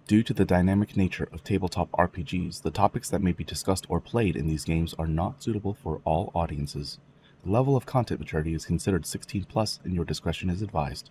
Due to the dynamic nature of tabletop RPGs, the topics that may be discussed or played in these games are not suitable for all audiences. The level of content maturity is considered 16 plus and your discretion is advised.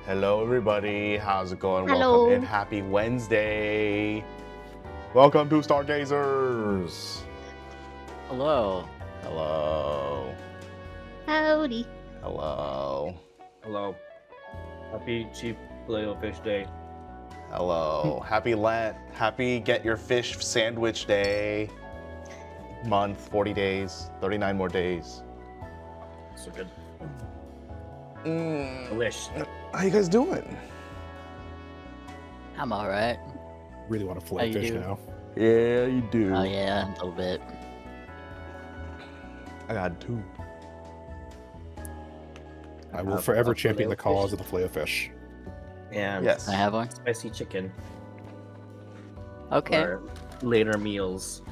Hello, everybody. How's it going? Hello. Welcome and happy Wednesday. Welcome to Stargazers. Hello. Hello. Howdy. Hello. Hello. Happy Cheap Filet-O-Fish Day. Hello. Happy Lent. Happy Get Your Fish Sandwich Day. Month, 40 days, 39 more days. So good. Delish. Delish. How you guys doing? I'm alright. Really want to How fillet you fish do? now. Yeah, you do. Oh yeah, a little bit. I got two. I will forever champion the filet-o-fish. cause of the fillet of fish. And Yes. I have one. spicy chicken Okay. for later meals.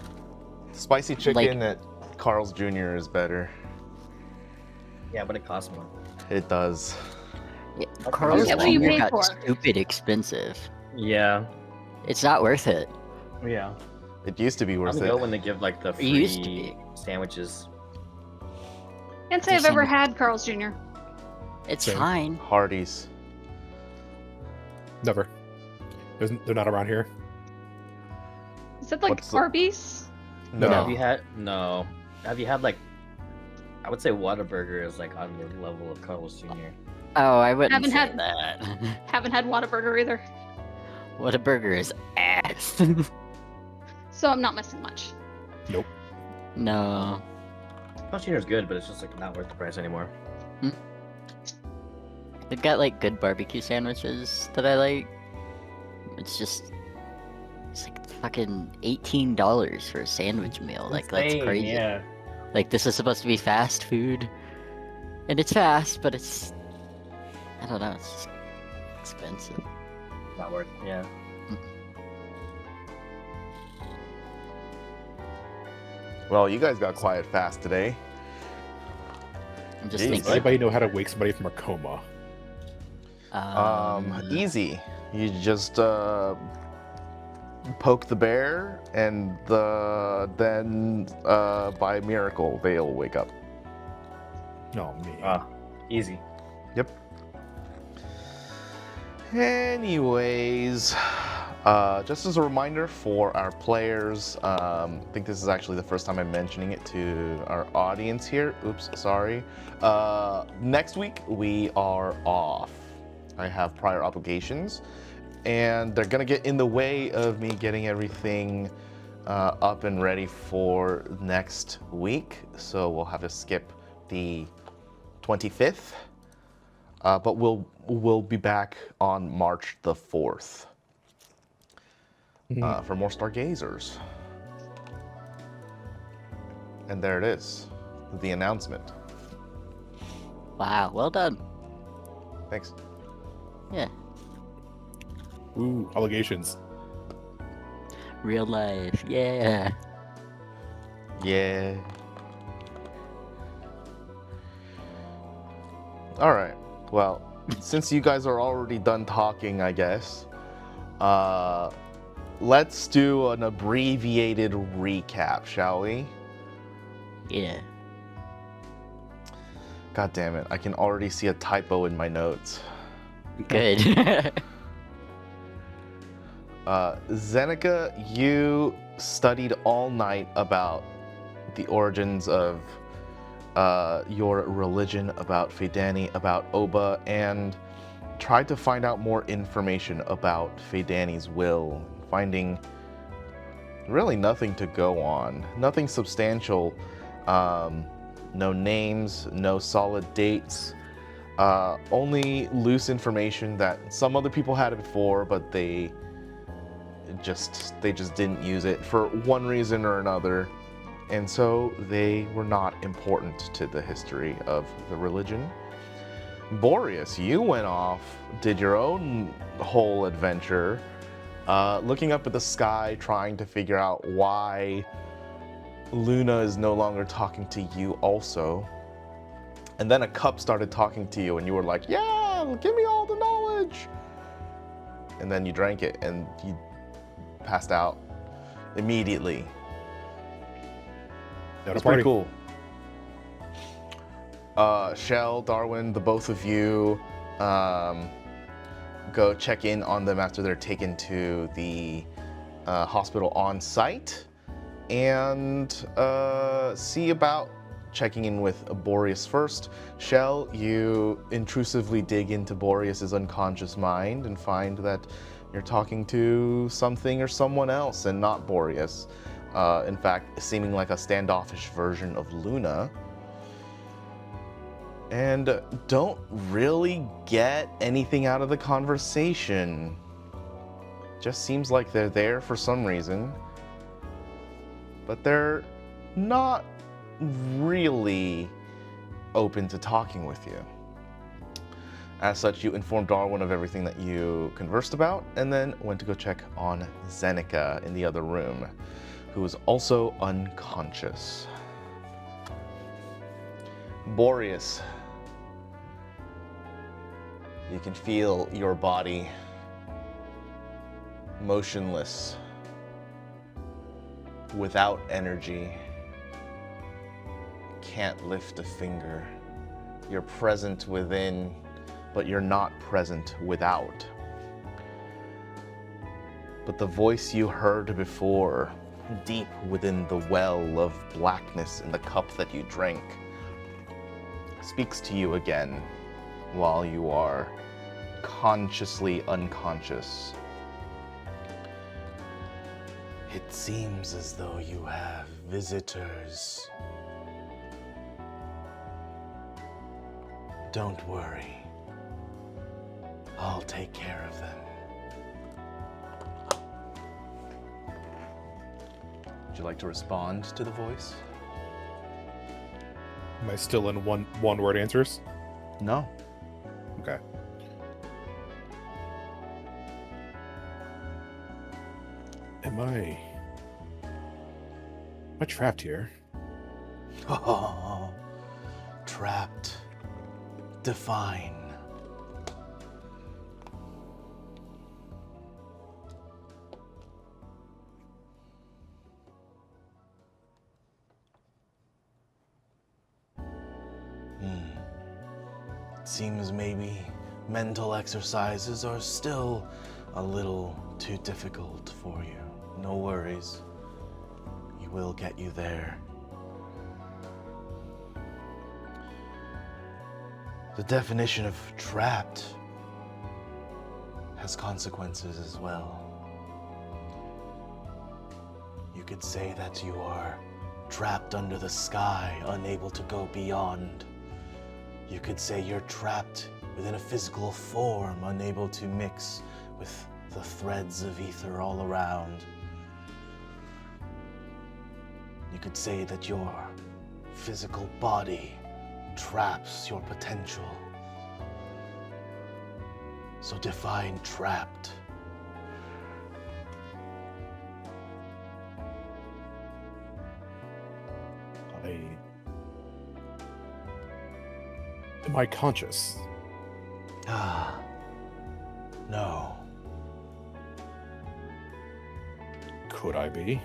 Spicy chicken at Carl's Jr. is better. Yeah, but it costs more. It does. Yeah, Okay. Carl's Get what you Jr. pay got for. stupid expensive. Yeah. It's not worth it. Yeah. It used to be I'm worth gonna it. go when they give like the It used to free be. sandwiches. Can't say I've ever had Carl's Jr. It's Same. fine. Hardee's. Never. They're not around here. Is that like What's the- Arby's? No. Have you had Have you had like I would say Whataburger is like on the level of Carl's Jr. Oh, I wouldn't Haven't say had- that. Haven't had Whataburger either, What a burger is ass. so I'm not missing much. No. Carl's Jr. is good, but it's just like not worth the price anymore. They've got like good barbecue sandwiches that I like. It's like fucking $18 for a sandwich meal. Like that's Insane, crazy. Yeah. Like this is supposed to be fast food. And it's fast, but it's I don't know, it's just expensive. Not worth. Yeah. Well, you guys got quiet fast today. I'm just Jeez. thinking Does anybody know how to wake somebody from a coma? Easy. You just poke the bear, and then by miracle they'll wake up. No, me. Easy. Yep. Anyways, just as a reminder for our players, I think this is actually the first time I'm mentioning it to our audience here. Oops, sorry. Next week we are off. I have prior obligations, and they're gonna get in the way of me getting everything up and ready for next week. So we'll have to skip the 25th. But we'll be back on March the 4th for more Stargazers. And there it is, the announcement. wow, well done. Thanks. Yeah. Ooh, allegations. Real life. Yeah. Yeah. All right. Well, since you guys are already done talking, I guess, let's do an abbreviated recap, shall we? Yeah. God damn it, I can already see a typo in my notes. Good. Zeneca, you studied all night about the origins of your religion, about Fedani, about Oba, and tried to find out more information about Fedani's will, finding really nothing to go on, nothing substantial, no names, no solid dates, only loose information that some other people had it before, but they just didn't use it for one reason or another. And so they were not important to the history of the religion. Boreas, you went off, did your own whole adventure, looking up at the sky, trying to figure out why Luna is no longer talking to you also. And then a cup started talking to you and you were like, yeah, give me all the knowledge. And then you drank it and you passed out immediately. At a It's pretty party. cool. Shell, Darwin, the both of you go check in on them after they're taken to the hospital on site and see about checking in with Boreas first. Shell, you intrusively dig into Boreas' unconscious mind and find that you're talking to something or someone else and not Boreas. In fact, seeming like a standoffish version of Luna. And don't really get anything out of the conversation. Just seems like they're there for some reason, but they're not really open to talking with you. As such, you informed Darwin of everything that you conversed about, and then went to go check on Zeneca in the other room, who was also unconscious. Boreas, you can feel your body motionless, without energy. Can't lift a finger. You're present within, but you're not present without. But the voice you heard before, deep within the well of blackness in the cup that you drank, speaks to you again while you are consciously unconscious. It seems as though you have visitors. Don't worry. I'll take care of them. Would you like to respond to the voice? Am I still in one word answers? No. Okay. Am I trapped here? Oh, trapped. Define. Seems maybe mental exercises are still a little too difficult for you. No worries. We will get you there. The definition of trapped has consequences as well. You could say that you are trapped under the sky, unable to go beyond. You could say you're trapped within a physical form, unable to mix with the threads of ether all around. You could say that your physical body traps your potential. So define trapped. Am I conscious? No. Could I be?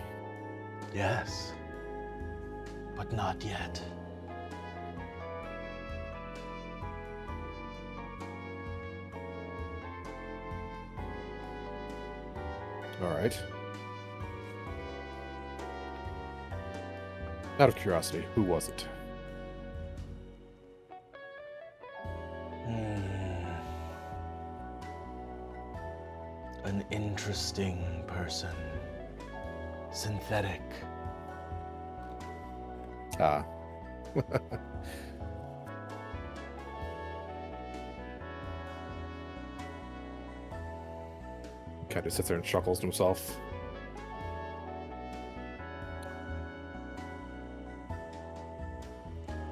Yes. But not yet. All right. Out of curiosity, who was it? An interesting person. Synthetic. Ah. Kind of sits there and chuckles to himself.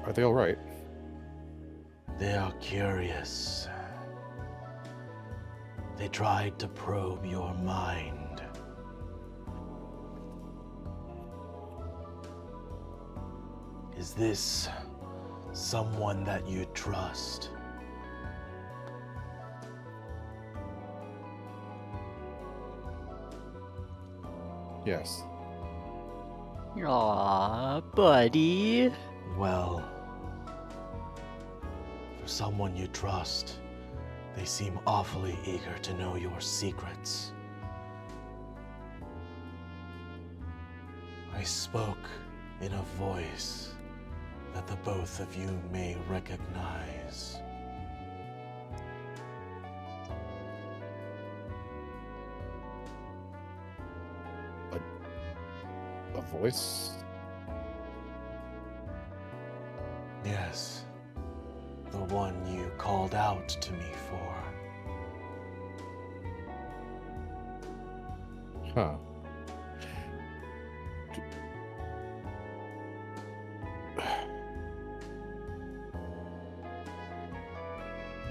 Are they all right? They are curious. They tried to probe your mind. Is this someone that you trust? Yes. Aw, buddy. Well, for someone you trust, They seem awfully eager to know your secrets. I spoke in a voice that the both of you may recognize. A voice? Yes, the one you called out to me for. Huh.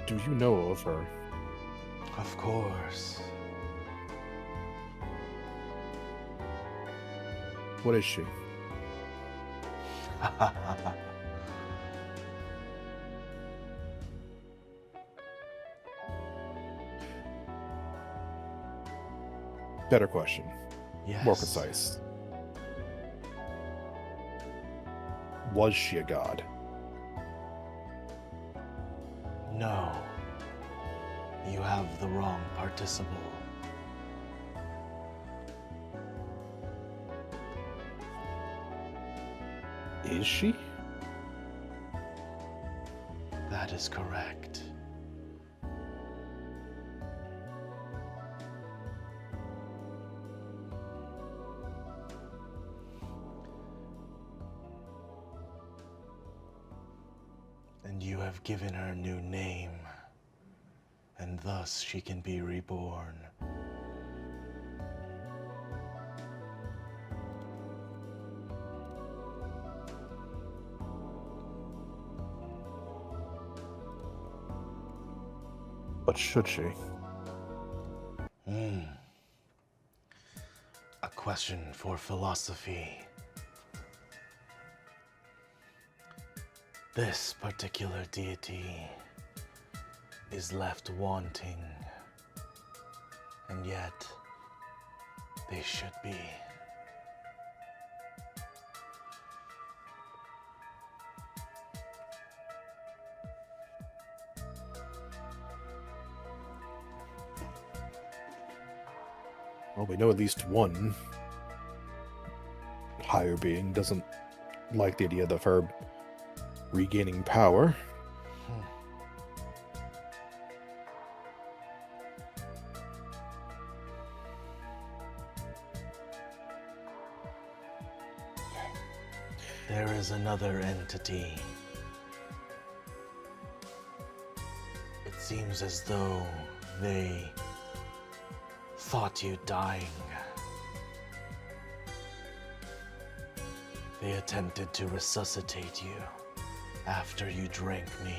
Do you know of her? Of course. What is she? Better question. Yes. More precise. Was she a god? No. You have the wrong participle. Is she? That is correct. And you have given her a new name, and thus she can be reborn. But should she? A question for philosophy. This particular deity is left wanting, and yet they should be. Well, we know at least one higher being doesn't like the idea of her regaining power. There is another entity. It seems as though they thought you dying. They attempted to resuscitate you after you drank me.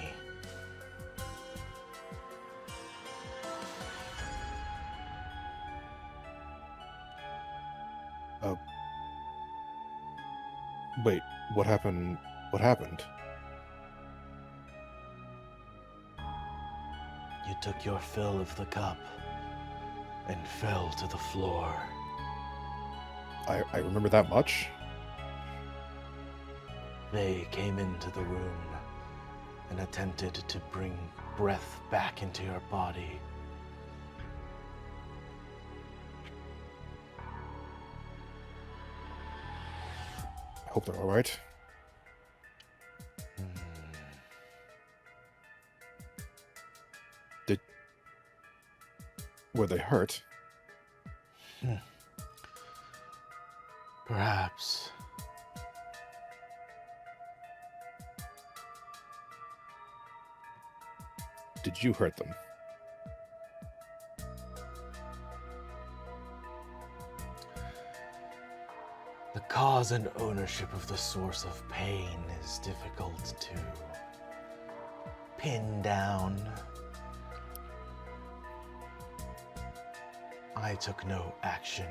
Wait, what happened? What happened? You took your fill of the cup and fell to the floor. I remember that much? They came into the room and attempted to bring breath back into your body. I hope they're alright. Were they hurt? Perhaps. Did you hurt them? The cause and ownership of the source of pain is difficult to pin down. I took no action.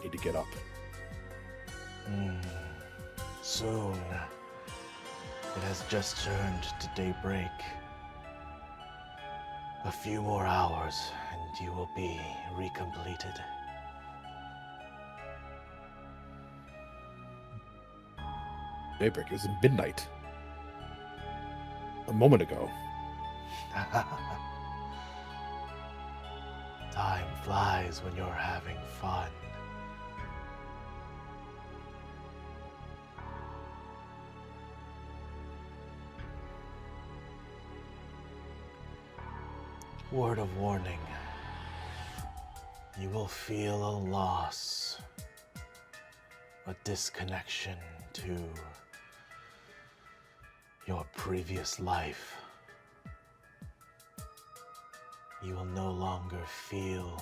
Need to get up. Soon. It has just turned to daybreak. A few more hours, and you will be recompleted. Daybreak. It was midnight. A moment ago. Time flies when you're having fun. Word of warning. You will feel a loss, a disconnection to your previous life. You will no longer feel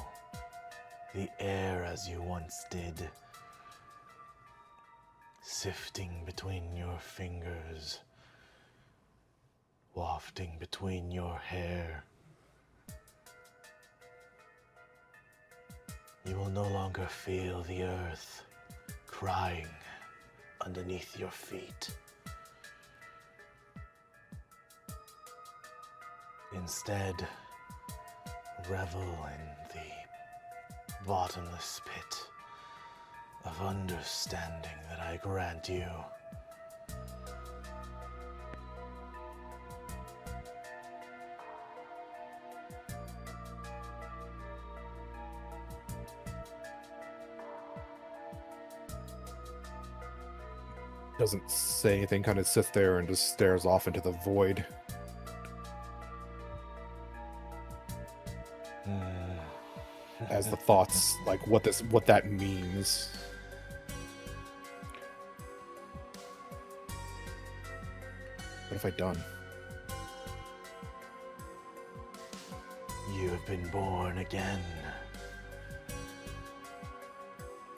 the air as you once did, sifting between your fingers, wafting between your hair. You will no longer feel the earth crying underneath your feet. Instead, revel in the bottomless pit of understanding that I grant you. Doesn't say anything, kind of sits there and just stares off into the void. As the thoughts, like what that means. What have I done? You have been born again.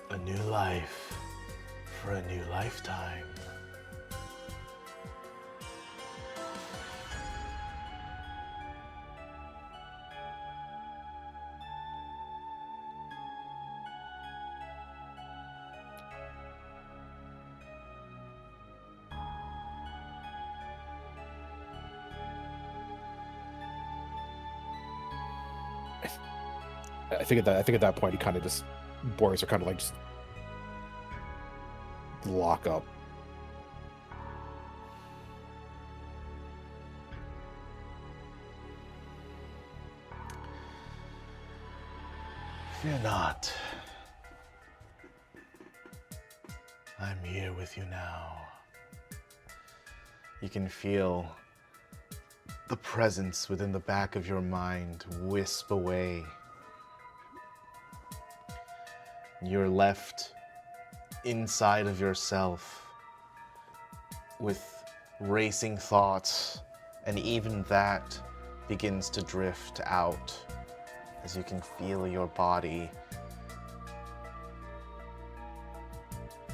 A new life for a new lifetime. I think at that point he kind of just Boreas are kind of like just lock up. Fear not. I'm here with you now. You can feel the presence within the back of your mind wisp away. You're left inside of yourself with racing thoughts, and even that begins to drift out as you can feel your body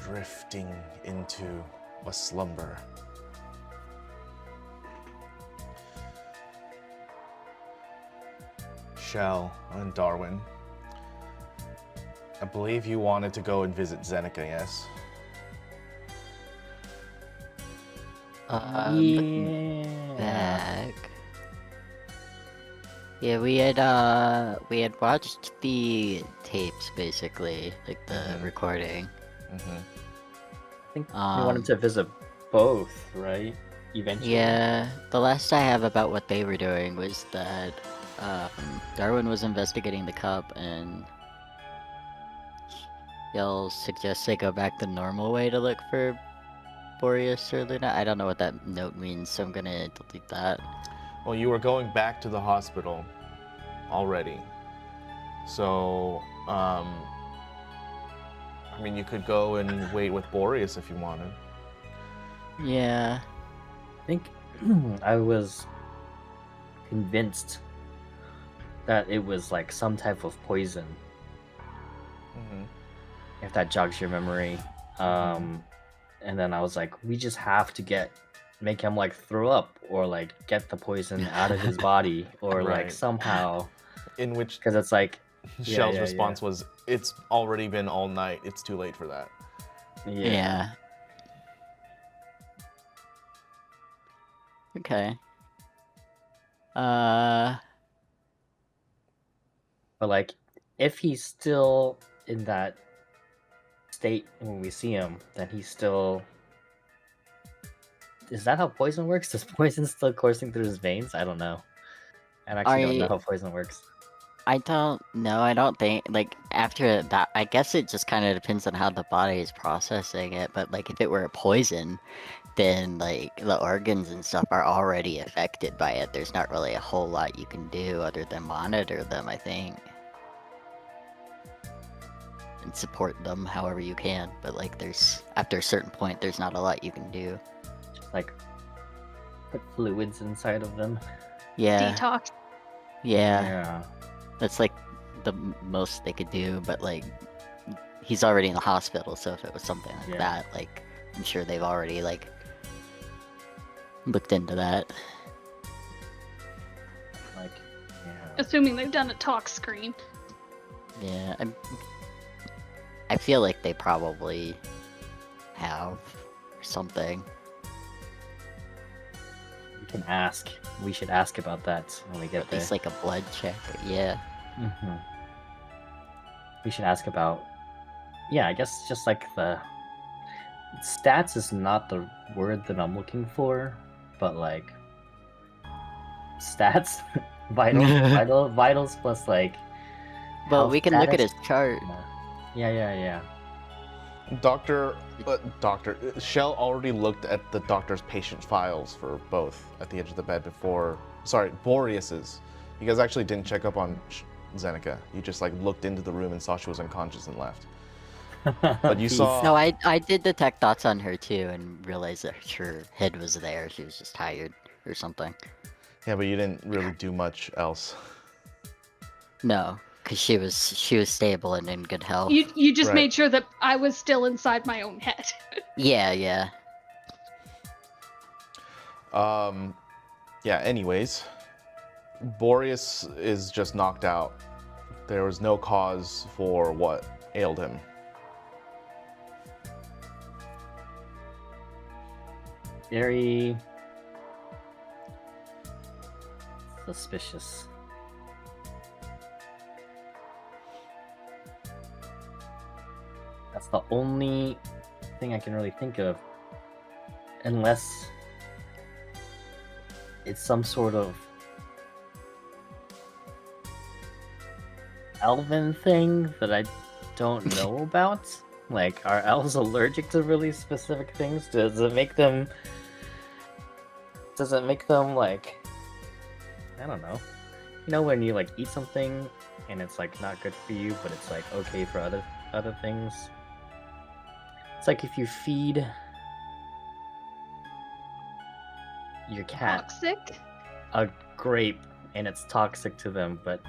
drifting into a slumber. Shell and Darwin, I believe you wanted to go and visit Zeneca, yes? Looking back. Yeah, we had watched the tapes basically, like the recording. Mm-hmm. I think you wanted to visit both, right? Eventually. Yeah, the last I have about what they were doing was that Darwin was investigating the cup, and he'll suggest they go back the normal way to look for Boreas or Luna. I don't know what that note means, so I'm gonna delete that. Well, you were going back to the hospital already. So, I mean, you could go and wait with Boreas if you wanted. Yeah. I think I was convinced that it was like some type of poison. Mm-hmm. If that jogs your memory. And then I was like, we just have to make him like throw up or like get the poison out of his body or like Right. somehow. In which Because it's like Shell's response was, "It's already been all night. It's too late for that." Yeah. Okay. But like, if he's still in that state when we see him, then he's still. Is that how poison works? Does poison still coursing through his veins? I don't know. I actually don't know how poison works. I don't know. I don't think, like, after that, I guess it just kind of depends on how the body is processing it. But, like, if it were a poison, then, like, the organs and stuff are already affected by it. There's not really a whole lot you can do other than monitor them, I think. And support them however you can. But, like, after a certain point, there's not a lot you can do. Just, like, put fluids inside of them. Yeah. Detox. Yeah. That's like the most they could do, but like he's already in the hospital, so if it was something like that, like I'm sure they've already like looked into that. Like, Assuming they've done a tox screen. Yeah, I feel like they probably have or something. We can ask. We should ask about that when we get there. It's like a blood check. Yeah. Mm-hmm. We should ask about. Yeah, I guess just like the stats is not the word that I'm looking for, but like stats, vitals plus like. Well, we can look at his chart. Yeah. Doctor Shell already looked at the doctor's patient files for both at the edge of the bed before. Sorry, Boreas's. You guys actually didn't check up on Zeneca. You just like looked into the room and saw she was unconscious and left. But you saw. No, I did detect thoughts on her too and realized that her head was there. She was just tired or something. Yeah, but you didn't really do much else. No. Because she was stable and in good health. You just made sure that I was still inside my own head. Yeah. Yeah, anyways. Boreas is just knocked out. There was no cause for what ailed him. Very suspicious. That's the only thing I can really think of. Unless it's some sort of elven thing that I don't know about. Like, are elves allergic to really specific things? Does it make them like, I don't know. You know when you like eat something and it's like not good for you, but it's like okay for other things? It's like if you feed your cat Toxic? a grape and it's toxic to them, but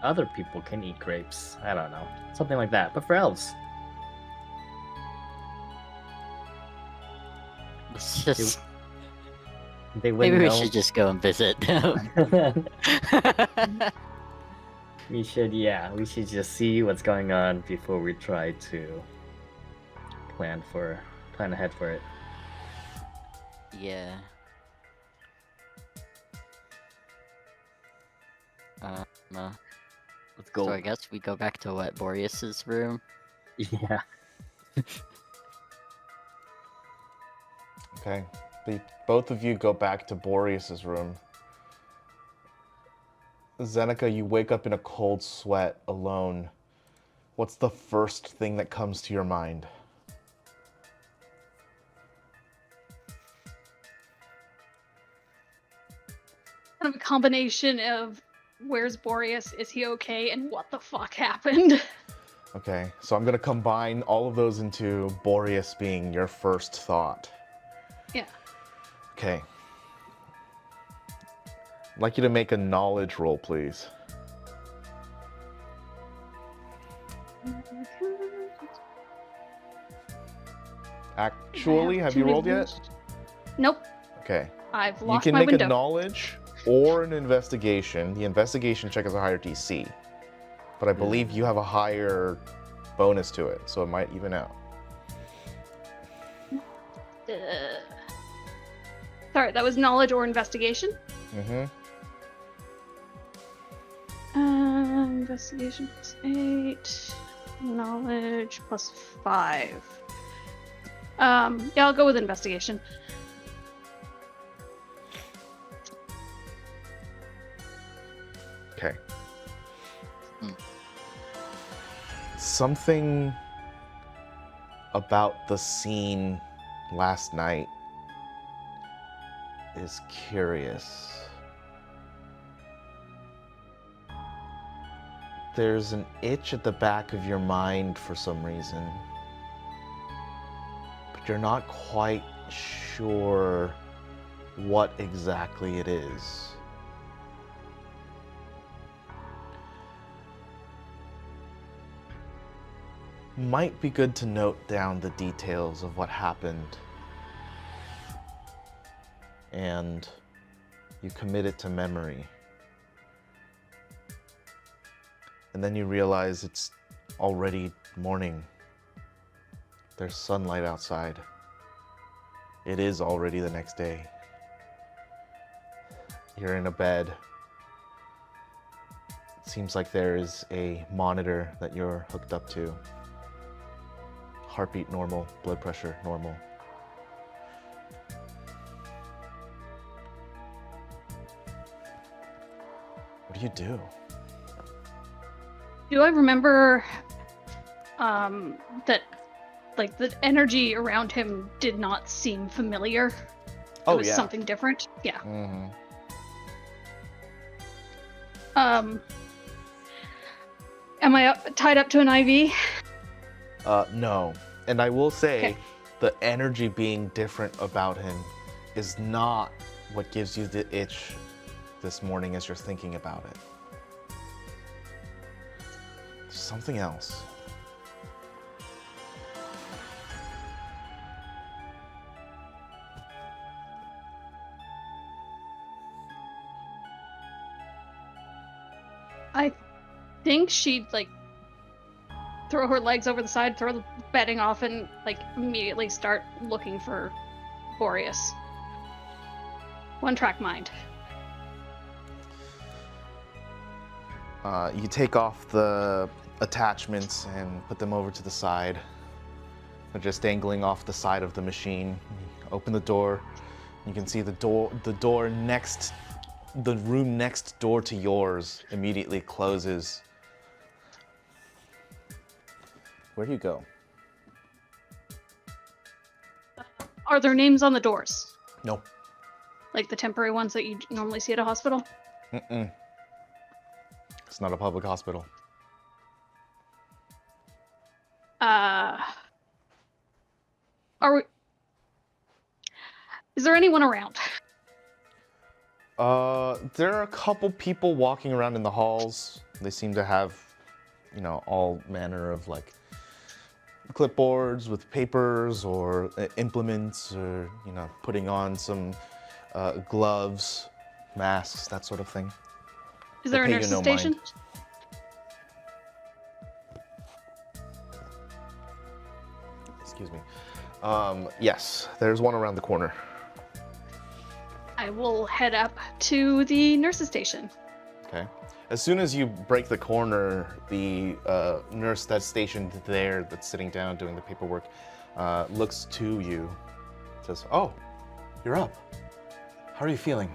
other people can eat grapes. I don't know. Something like that, but for elves. It's just... They Maybe wouldn't we know. should just go and visit. We should just see what's going on before we try to plan ahead for it. Yeah. Let's go. So I guess we go back to what, Boreas's room? Yeah. Okay. Both of you go back to Boreas's room. Zeneca, you wake up in a cold sweat, alone. What's the first thing that comes to your mind? Kind of a combination of where's Boreas, is he okay, and what the fuck happened? Okay, so I'm gonna combine all of those into Boreas being your first thought. Yeah. Okay. I'd like you to make a knowledge roll, please. Actually, have you rolled yet? Nope. Okay. I've You lost can my make window. a knowledge or an investigation. The investigation check has a higher DC, but I believe you have a higher bonus to it, so it might even out. Sorry, that was knowledge or investigation? Mm-hmm. Investigation plus 8. Knowledge plus 5. Yeah, I'll go with investigation. Okay. Hmm. Something about the scene last night is curious. There's an itch at the back of your mind for some reason, but you're not quite sure what exactly it is. Might be good to note down the details of what happened. And you commit it to memory. And then you realize it's already morning. There's sunlight outside. It is already the next day. You're in a bed. It seems like there is a monitor that you're hooked up to. Heartbeat normal, blood pressure normal. What do you do? Do I remember that like the energy around him did not seem familiar? Oh, it was yeah. something different. Yeah. Mm-hmm. Am I tied up to an IV? No. And I will say, Okay. the energy being different about him is not what gives you the itch this morning as you're thinking about it. There's something else. I think she'd like throw her legs over the side, throw the bedding off, and like immediately start looking for Boreas. One track mind. You take off the attachments and put them over to the side. They're just dangling off the side of the machine. You open the door. You can see the room next door to yours immediately closes. Where do you go? Are there names on the doors? No. Like the temporary ones that you normally see at a hospital? Mm-mm. It's not a public hospital. Is there anyone around? There are a couple people walking around in the halls. They seem to have, all manner of like clipboards with papers or implements or, putting on some gloves, masks, that sort of thing. Is there a pay you nurse's no station? mind. Excuse me. Yes, there's one around the corner. I will head up to the nurse's station. Okay. As soon as you break the corner, the nurse that's stationed there, that's sitting down doing the paperwork, looks to you, says, "Oh, you're up. How are you feeling?"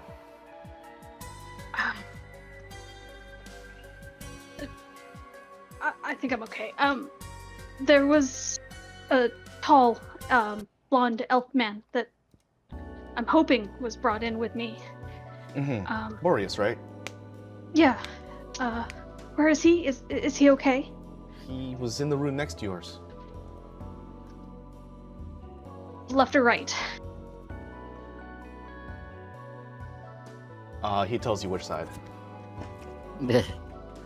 I think I'm okay. There was a tall, blonde elf man that I'm hoping was brought in with me. Mm-hmm. Boreas, right? Yeah. Where is he? Is he okay? He was in the room next to yours. Left or right? He tells you which side.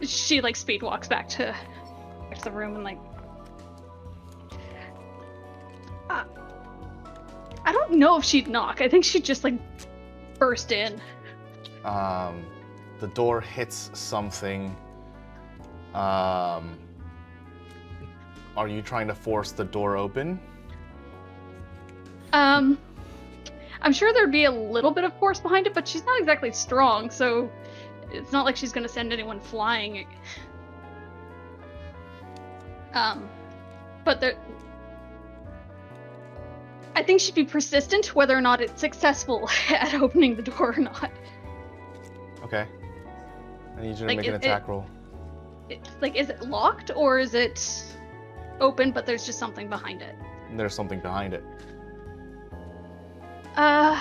She like speed walks back to the room and like. I don't know if she'd knock. I think she'd just like burst in. The door hits something. Are you trying to force the door open? I'm sure there'd be a little bit of force behind it, but she's not exactly strong, so it's not like she's gonna send anyone flying. But there, I think she'd be persistent whether or not it's successful at opening the door or not. Okay. I need you to Like, make an attack roll. Like, is it locked or is it open, but there's just something behind it? There's something behind it. Yeah,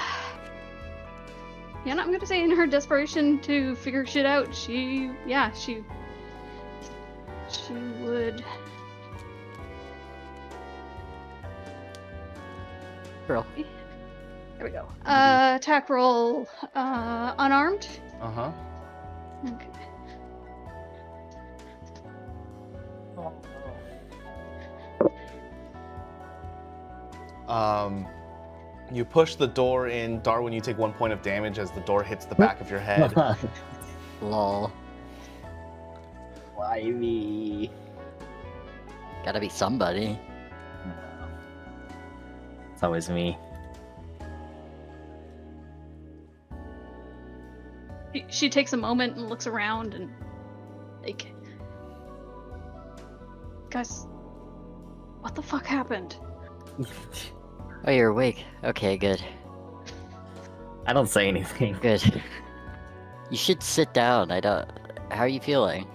no, I'm gonna say in her desperation to figure shit out, she would. Girl. There we go. Attack roll, unarmed. Uh-huh. Okay. You push the door in. Darwin, you take 1 point of damage as the door hits the back of your head. Lol. Why me? Gotta be somebody. It's always me. She takes a moment and looks around and, like, guys, what the fuck happened? Oh, you're awake. Okay, good. I don't say anything. Good. You should sit down. I don't. How are you feeling?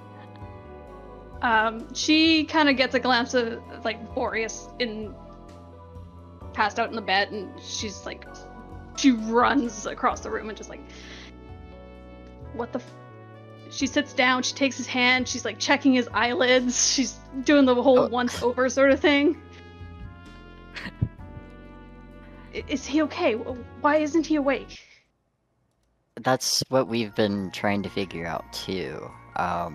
She kind of gets a glance of, like, Boreas passed out in the bed, and she's like, she runs across the room and just like, what the she sits down, she takes his hand, she's like checking his eyelids, she's doing the whole once over sort of thing. Is he okay? Why isn't he awake? That's what we've been trying to figure out too. I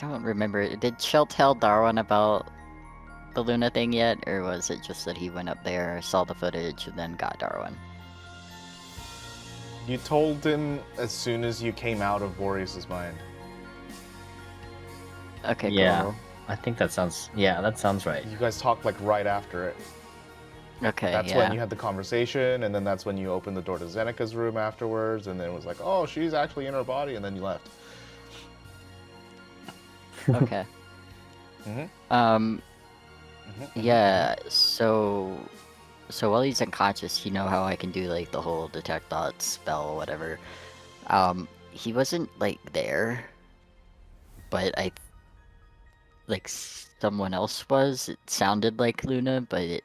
don't remember. Did Shell tell Darwin about the Luna thing yet, or was it just that he went up there, saw the footage, and then got Darwin? You told him as soon as you came out of Boreas' mind. Okay, Yeah. cool. I think that sounds. Yeah, that sounds right. You guys talked like right after it. Okay, That's yeah. when you had the conversation, and then that's when you opened the door to Zenika's room afterwards, and then it was like, oh, she's actually in her body, and then you left. Okay. Mhm. Yeah, so while he's unconscious, you know how I can do like the whole detect thoughts spell or whatever. He wasn't like there, but like someone else was. It sounded like Luna, but it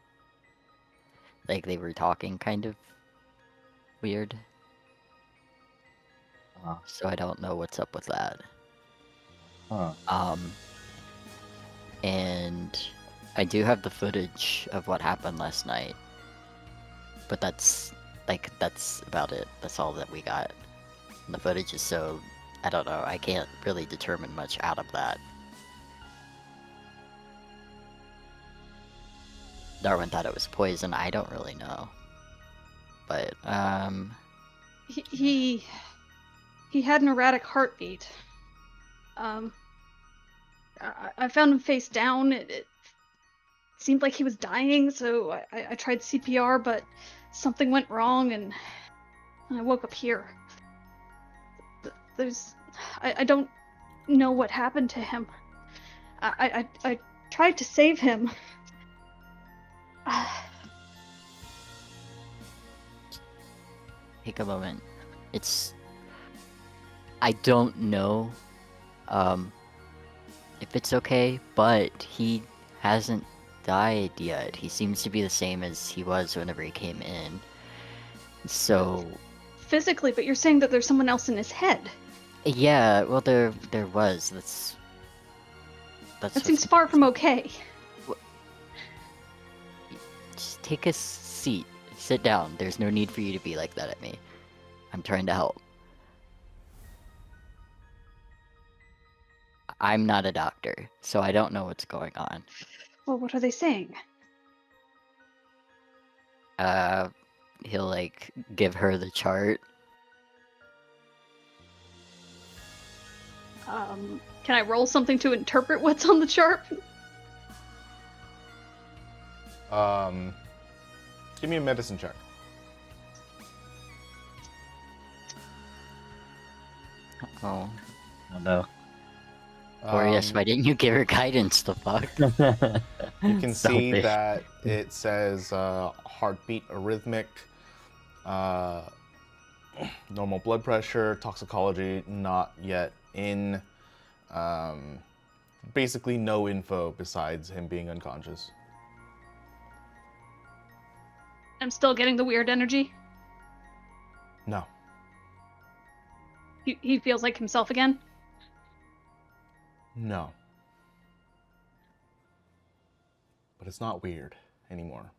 like they were talking kind of weird. So I don't know what's up with that. Huh. And I do have the footage of what happened last night. But that's about it. That's all that we got. And the footage is so, I don't know, I can't really determine much out of that. Darwin thought it was poison. I don't really know. But, He had an erratic heartbeat. I found him face down. It seemed like he was dying, so I tried CPR, but something went wrong, and I woke up here. I don't know what happened to him. I tried to save him. take a moment. I don't know, if it's okay, but he hasn't died yet. He seems to be the same as he was whenever he came in. So Physically, but you're saying that there's someone else in his head. yeah, well there was. That's That seems far from okay. Just take a seat. Sit down. There's no need for you to be like that at me. I'm trying to help. I'm not a doctor, so I don't know what's going on. Well, what are they saying? He'll like give her the chart. Can I roll something to interpret what's on the chart? Give me a medicine check. Oh, Oh no. Boreas, why didn't you give her guidance? The fuck? You can see Selfish. that it says heartbeat arrhythmic, normal blood pressure, toxicology not yet in. Basically no info besides him being unconscious. I'm still getting the weird energy. No. He feels like himself again. No. But it's not weird anymore.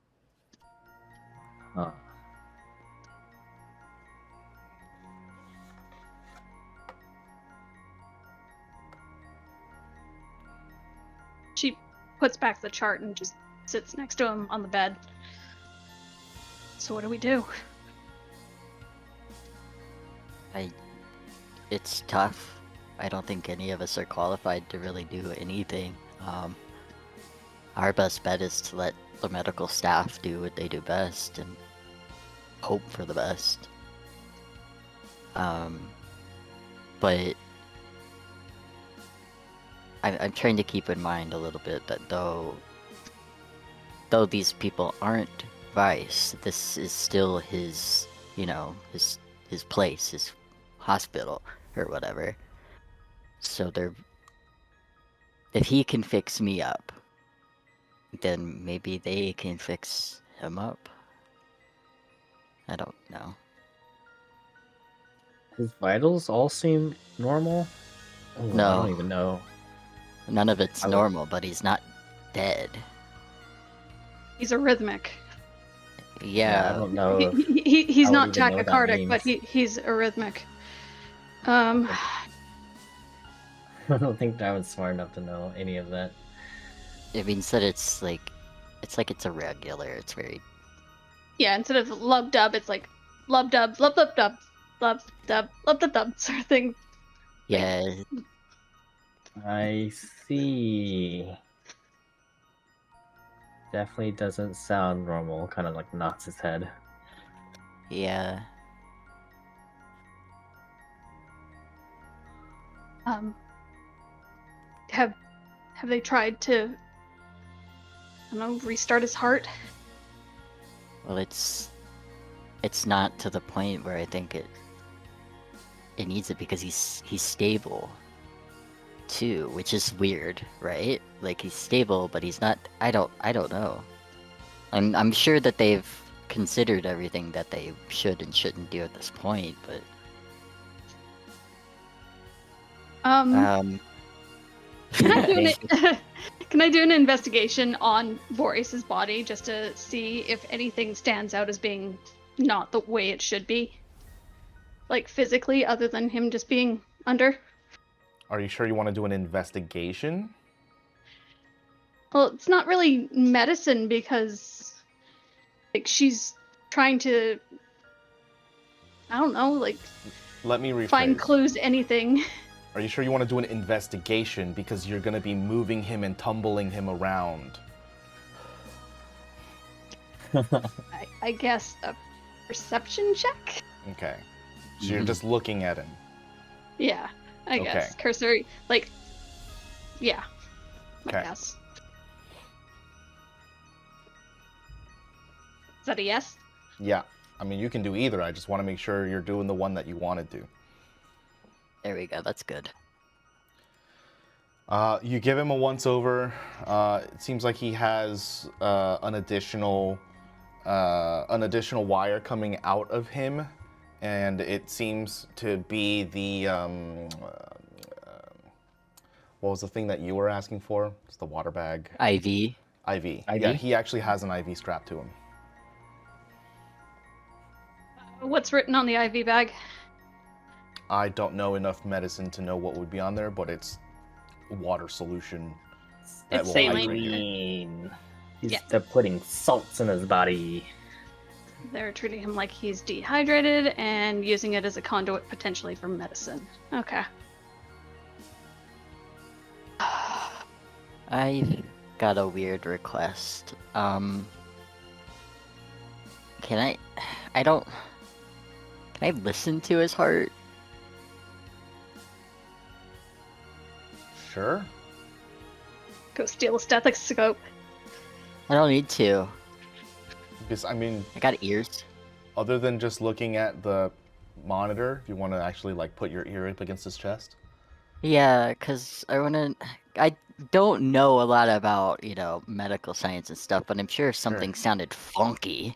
Huh. She puts back the chart and just sits next to him on the bed. So what do we do? It's tough. I don't think any of us are qualified to really do anything. Our best bet is to let the medical staff do what they do best and hope for the best. But I'm trying to keep in mind a little bit that though these people aren't Vice, this is still his, his place, his hospital or whatever. So if he can fix me up, then maybe they can fix him up. I don't know. His vitals all seem normal? Ooh, I No. don't even know. None of it's I would- normal, but he's not dead. He's arrhythmic. I Yeah, don't know. if- He's I not would even know what that tachycardic, but means. he's arrhythmic. I don't think Darwin's smart enough to know any of that. it means that it's irregular. It's very Yeah, instead of lub dub, it's like lub dub, lub dub dub, lub dub, lub dub dub sort of thing. yeah. I see. Definitely doesn't sound normal. Kind of like nods his head. Yeah. Have they tried to, I don't know, restart his heart? Well, it's not to the point where I think it needs it, because he's stable too, which is weird, right? Like, he's stable, but he's not. I don't know. I'm sure that they've considered everything that they should and shouldn't do at this point, but Can I do an investigation on Boreas's body just to see if anything stands out as being not the way it should be? Like physically, other than him just being under? Are you sure you want to do an investigation? Well, it's not really medicine because, like, she's trying to, I don't know, like, Let me rephrase. find clues, anything. Are you sure you want to do an investigation because you're going to be moving him and tumbling him around? I guess a perception check? Okay. So you're just looking at him. Yeah, I Okay. guess. Cursory, like, yeah, I Okay. guess. Is that a yes? Yeah. I mean, you can do either. I just want to make sure you're doing the one that you want to do. there we go. That's good. You give him a once-over. It seems like he has an additional wire coming out of him, and it seems to be the what was the thing that you were asking for? It's the water bag. IV. IV. IV? Yeah, he actually has an IV strapped to him. What's written on the IV bag? I don't know enough medicine to know what would be on there, but it's water solution. that It's will saline. hydrate it. Saline. Yeah. They're putting salts in his body. They're treating him like he's dehydrated and using it as a conduit potentially for medicine. Okay. I've got a weird request. Can I? I don't. Can I listen to his heart? Sure. Go steal a stethoscope. I don't need to. Because I mean, I got ears. other than just looking at the monitor, if you want to actually like put your ear up against his chest. Yeah, cause I wanna. I don't know a lot about medical science and stuff, but I'm sure if something sounded funky.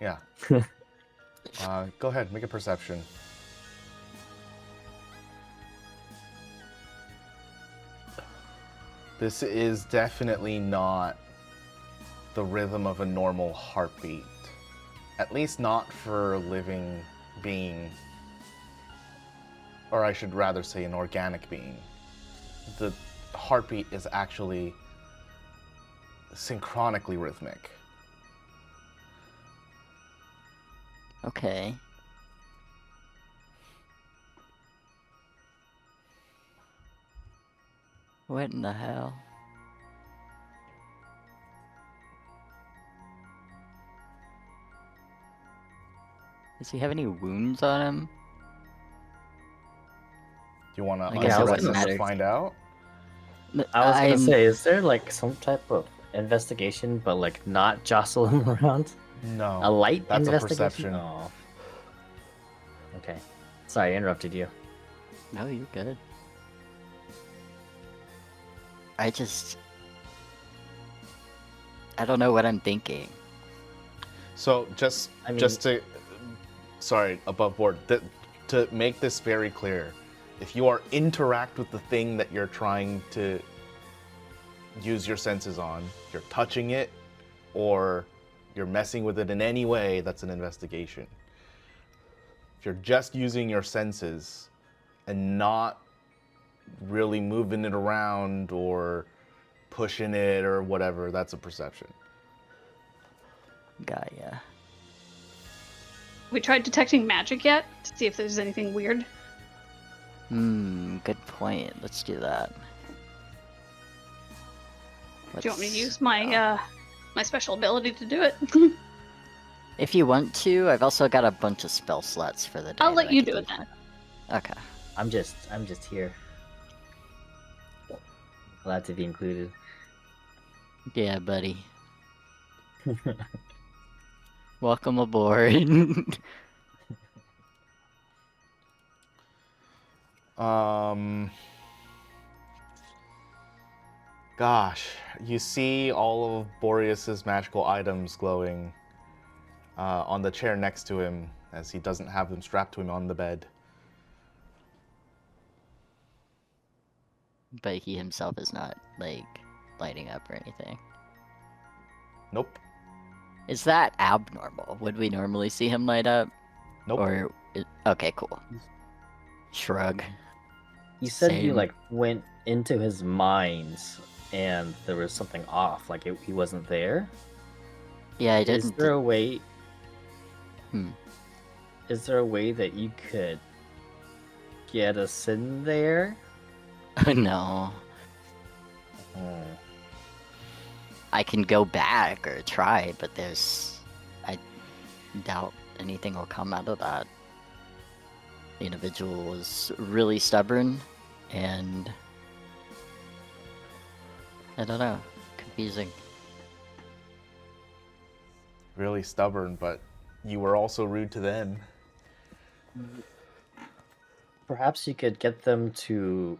Yeah. Go ahead, make a perception. This is definitely not the rhythm of a normal heartbeat. At least not for a living being. Or I should rather say an organic being. The heartbeat is actually synchronically rhythmic. Okay. What in the hell? Does he have any wounds on him? Do you want to I guess it undress wouldn't him to matter. find out? I was gonna I'm- say, is there like some type of investigation, but like not jostle him around? No. A light That's a investigation? perception. Oh. Okay. Sorry, I interrupted you. No, you're good. I don't know what I'm thinking. So just I mean- just to sorry, above board. To make this very clear, if you are interact with the thing that you're trying to use your senses on, you're touching it or you're messing with it in any way, that's an investigation. If you're just using your senses and not really moving it around or pushing it or whatever, that's a perception. Gaia. We tried detecting magic yet to see if there's anything weird. Good point. Let's do that. Do you want me to use my my special ability to do it? If you want to, I've also got a bunch of spell slots for the day. I'll let that I you could do it then. Okay. I'm just here. Glad to be included. Yeah, buddy. Welcome aboard. Gosh, you see all of Boreas's magical items glowing on the chair next to him as he doesn't have them strapped to him on the bed. But he himself is not, like, lighting up or anything. Nope. Is that abnormal? Would we normally see him light up? Nope. Or okay, cool. Shrug. You said you Same. like went into his mind and there was something off, like he wasn't there. Yeah, I Is didn't. there a way? Hmm. Is there a way that you could get us in there? No. Hmm. I can go back or try, but I doubt anything will come out of that. The individual was really stubborn, and I don't know, confusing. Really stubborn, but you were also rude to them. Perhaps you could get them to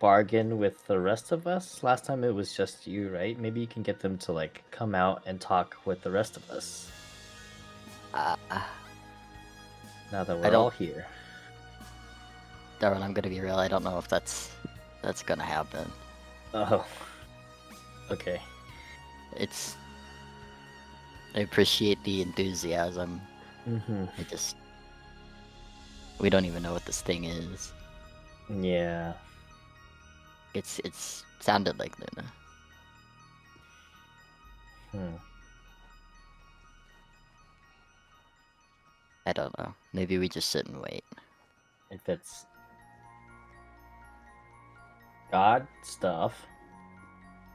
bargain with the rest of us. Last time it was just you, right? Maybe you can get them to like come out and talk with the rest of us. Uh, Now that I we're don't- all here. Darwin, I'm gonna be real. I don't know if that's gonna happen. Oh. Okay. I appreciate the enthusiasm. Mm-hmm. We don't even know what this thing is. Yeah. It's sounded like Luna. Hmm. I don't know. Maybe we just sit and wait. If it's God stuff,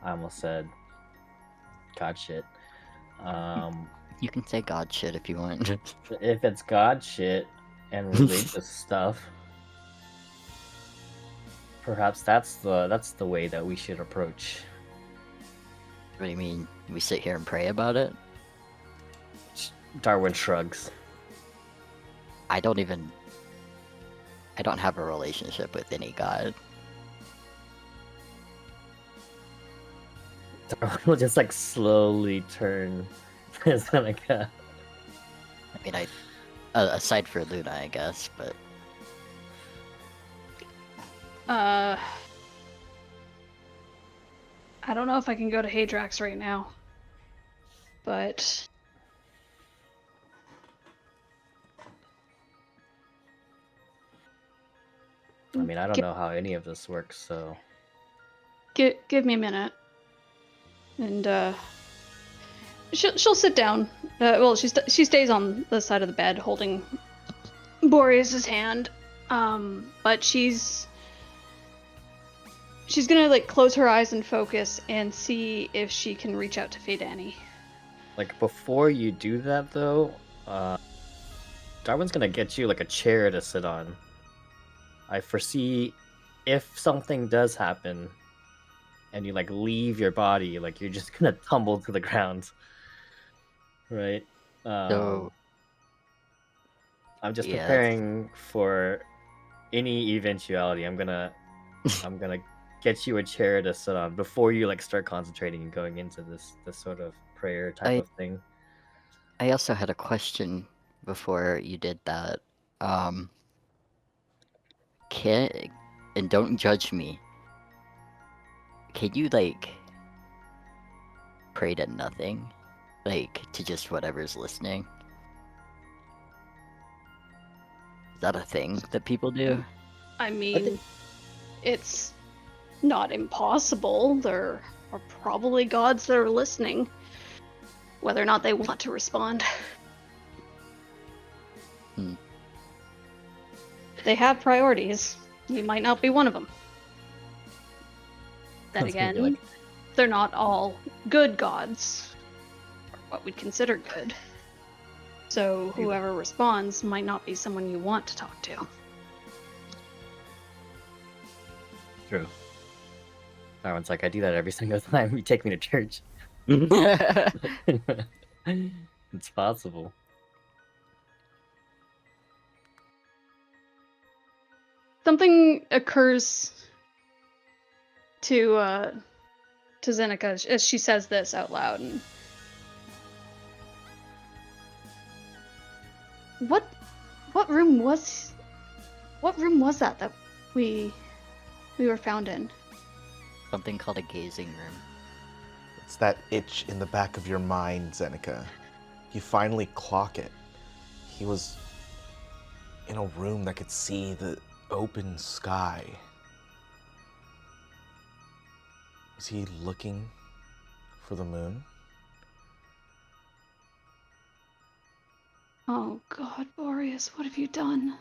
I almost said God shit. You can say God shit if you want. If it's God shit and religious stuff, perhaps that's the way that we should approach. What do you mean? We sit here and pray about it? Darwin shrugs. I don't have a relationship with any god. Darwin will just like slowly turn to Seneca. I mean, aside for Luna, I guess, but I don't know if I can go to Hadrax right now, but I mean, I don't know how any of this works, so give me a minute, and she'll sit down. Well, she stays on the side of the bed holding Boreas' hand, but she's gonna like close her eyes and focus and see if she can reach out to Fadani. like before you do that though, Darwin's gonna get you like a chair to sit on. I foresee if something does happen and you like leave your body, like you're just gonna tumble to the ground. Right? so I'm just yeah, preparing for any eventuality. I'm gonna get you a chair to sit on before you like start concentrating and going into this sort of prayer type of thing. I also had a question before you did that. And don't judge me. Can you like pray to nothing? Like to just whatever's listening? Is that a thing that people do? I mean, it's not impossible. There are probably gods that are listening, whether or not they want to respond. They have priorities. You might not be one of them. Then That's gonna be again, like- they're not all good gods, or what we'd consider good. So whoever responds might not be someone you want to talk to. True. Darwin's like, I do that every single time you take me to church. It's possible. Something occurs to Zeneca as she says this out loud. And what room was that we were found in? Something called a gazing room. It's that itch in the back of your mind, Zeneca. You finally clock it. He was in a room that could see the open sky. Was he looking for the moon? Oh God, Boreas, what have you done?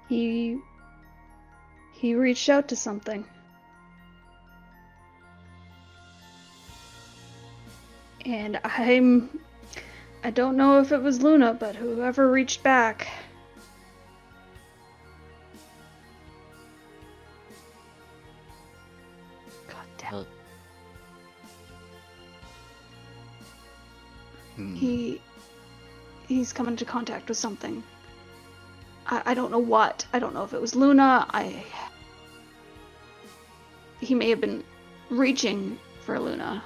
He reached out to something. And I don't know if it was Luna, but whoever reached back. God damn. Well, He's come into contact with something. I don't know what. I don't know if it was Luna. He may have been reaching for Luna.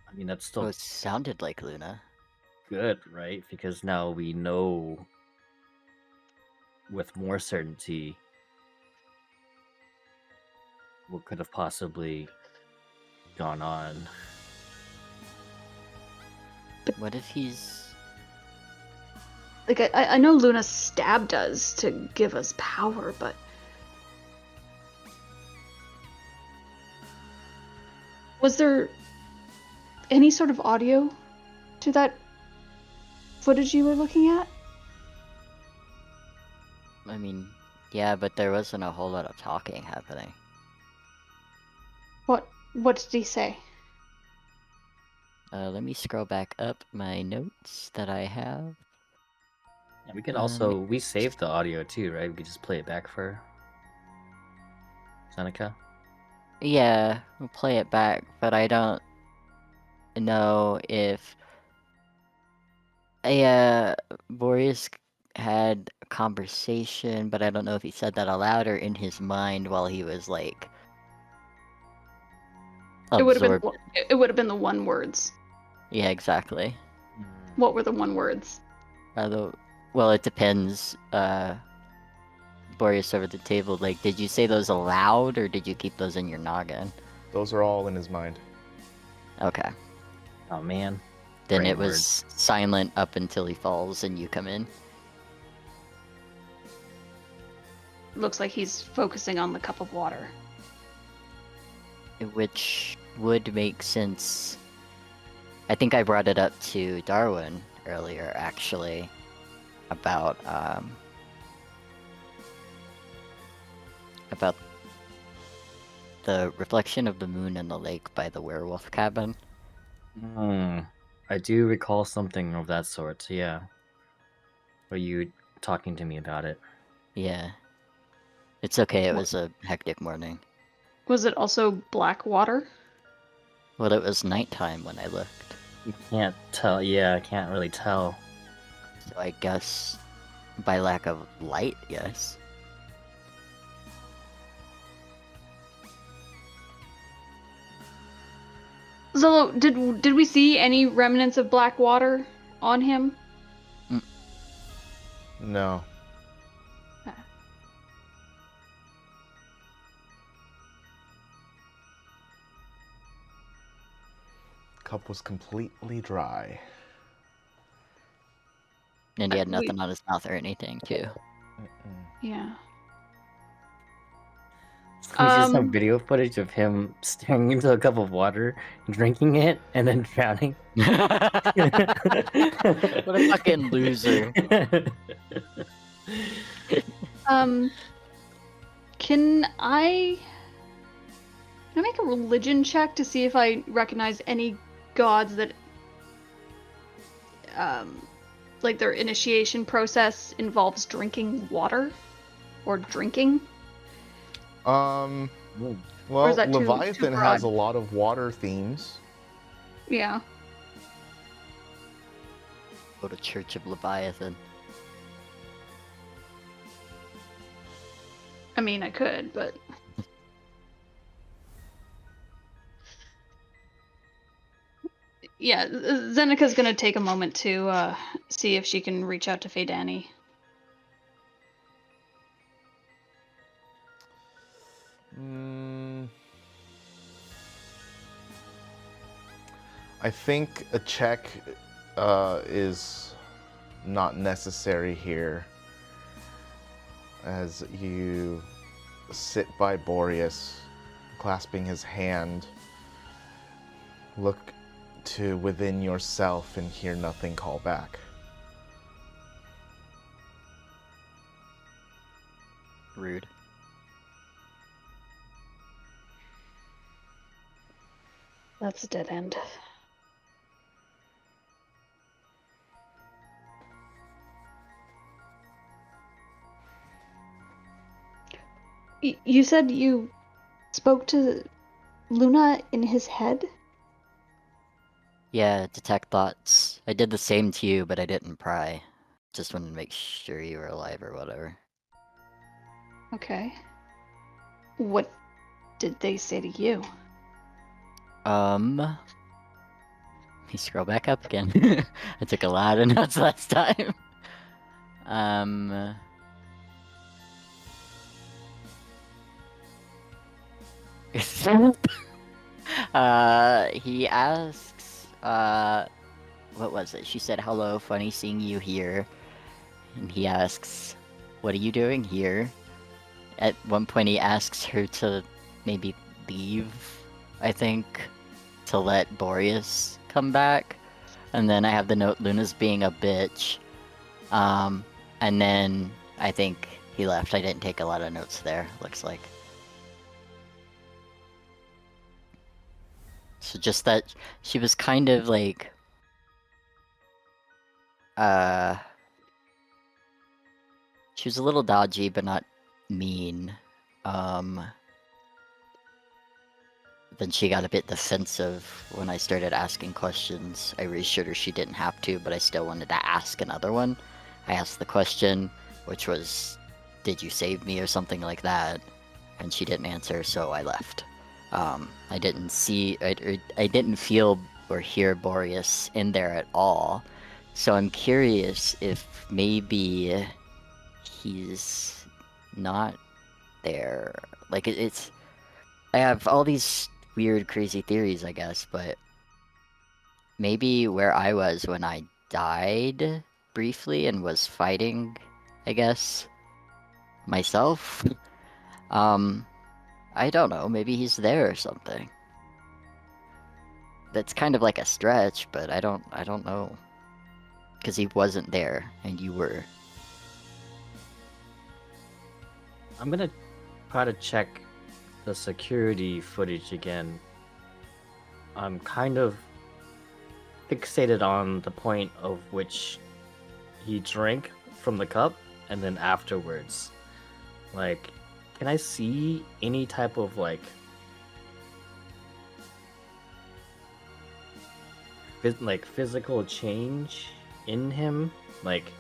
I mean, that's so still it sounded like Luna. good, right? Because now we know with more certainty what could have possibly gone on. What if he's... Like, I know Luna stabbed us to give us power, but... Was there any sort of audio to that footage you were looking at? I mean, yeah, but there wasn't a whole lot of talking happening. What did he say? Let me scroll back up my notes that I have. Yeah, we could also we saved the audio too, right? We could just play it back for Seneca. Yeah, we'll play it back, but I don't know if Boreas had a conversation, but I don't know if he said that aloud or in his mind while he was like absorbed. It would have been the one words. Yeah, exactly. What were the one words? Well, it depends. Boreas over the table, like, did you say those aloud or did you keep those in your noggin? Those are all in his mind. Okay. Oh man. Then Brain it was silent up until he falls and you come in. Looks like he's focusing on the cup of water. Which would make sense. I think I brought it up to Darwin earlier, actually, about the reflection of the moon in the lake by the werewolf cabin. I do recall something of that sort, yeah. Were you talking to me about it? Yeah. It's okay, it was a hectic morning. Was it also black water? Well, it was nighttime when I looked. You can't tell. Yeah, I can't really tell. So I guess by lack of light, yes. Zolo, did we see any remnants of black water on him? No. Cup was completely dry. And he had nothing on his mouth or anything, too. Yeah. We just have video footage of him staring into a cup of water, drinking it, and then drowning. What a fucking loser. Can I make a religion check to see if I recognize any gods that like their initiation process involves drinking water or drinking? Well, is that too Leviathan broad? has a lot of water themes. Yeah. Go to Church of Leviathan. I mean, I could, but yeah, Zenika's gonna take a moment to see if she can reach out to Faydani. I think a check is not necessary here, as you sit by Boreas, clasping his hand, look to within yourself and hear nothing call back. Rude. That's a dead end. You said you spoke to Luna in his head? Yeah, detect thoughts. I did the same to you, but I didn't pry. Just wanted to make sure you were alive or whatever. Okay. What did they say to you? Let me scroll back up again. I took a lot of notes last time. He asks, what was it? She said, "Hello, funny seeing you here." And he asks, "What are you doing here?" At one point he asks her to maybe leave, I think, to let Boreas come back. And then I have the note Luna's being a bitch. And then I think he left. I didn't take a lot of notes there, looks like. So just that she was kind of like she was a little dodgy but not mean. Then she got a bit defensive when I started asking questions. I reassured her she didn't have to, but I still wanted to ask another one. I asked the question, which was, "Did you save me?" or something like that, and she didn't answer, so I left. I didn't feel or hear Boreas in there at all, so I'm curious if maybe he's not there. Like it's, I have all these weird, crazy theories, I guess, but maybe where I was when I died briefly and was fighting, I guess, myself. I don't know, maybe he's there or something. That's kind of like a stretch, but I don't know. Because he wasn't there, and you were. I'm gonna try to check the security footage again. I'm kind of fixated on the point of which he drank from the cup and then afterwards. Like, can I see any type of like physical change in him? Like,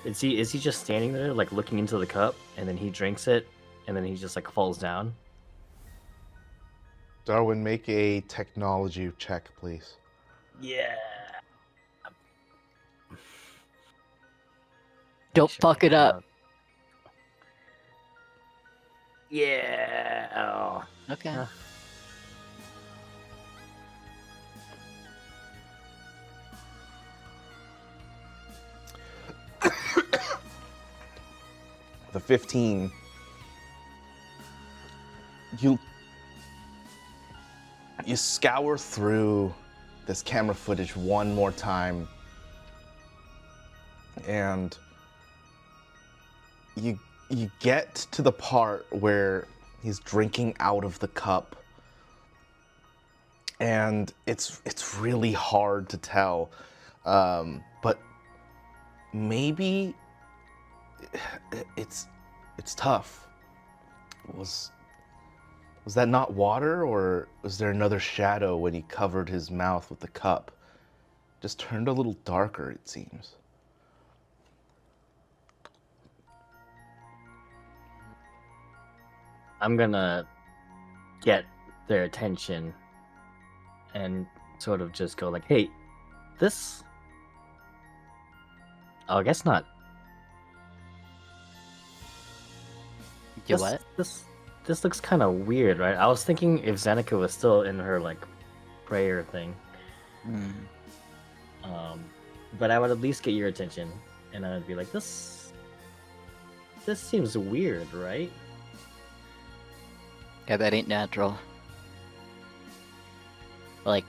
is he just standing there like looking into the cup and then he drinks it and then he just like falls down? Darwin, make a technology check, please. Yeah. Don't fuck it up. Yeah. Oh. Okay. The 15. You scour through this camera footage one more time, and you get to the part where he's drinking out of the cup, and it's really hard to tell, but maybe it's tough. Was that not water, or was there another shadow when he covered his mouth with the cup? Just turned a little darker, it seems. I'm gonna get their attention and sort of just go like, "Hey, this... Oh, I guess not. Do what? This looks kind of weird, right? I was thinking if Zeneca was still in her like prayer thing, but I would at least get your attention, and I would be like, this seems weird, right? Yeah, that ain't natural. Like,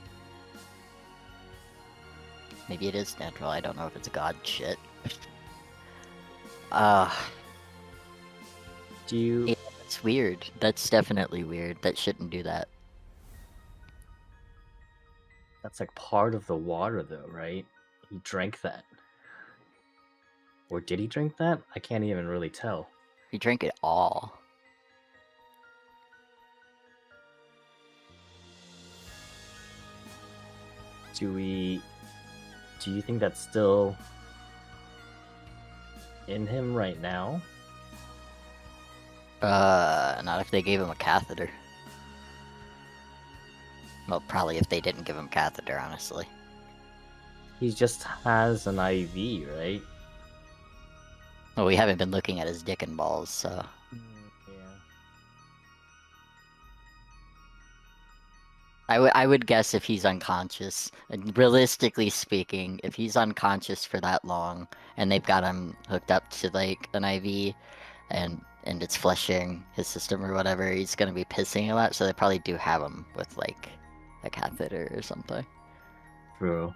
maybe it is natural. I don't know if it's god shit. Do you... Yeah, that's weird. That's definitely weird. That shouldn't do that. That's like part of the water, though, right? He drank that. Or did he drink that? I can't even really tell. He drank it all. Do you think that's still in him right now? Not if they gave him a catheter. Well, probably if they didn't give him catheter, honestly. He just has an IV, right? Well, we haven't been looking at his dick and balls, so... Yeah. I would guess if he's unconscious, and realistically speaking, if he's unconscious for that long, and they've got him hooked up to, like, an IV, and it's flushing his system or whatever, he's gonna be pissing a lot, so they probably do have him with, like, a catheter or something. True.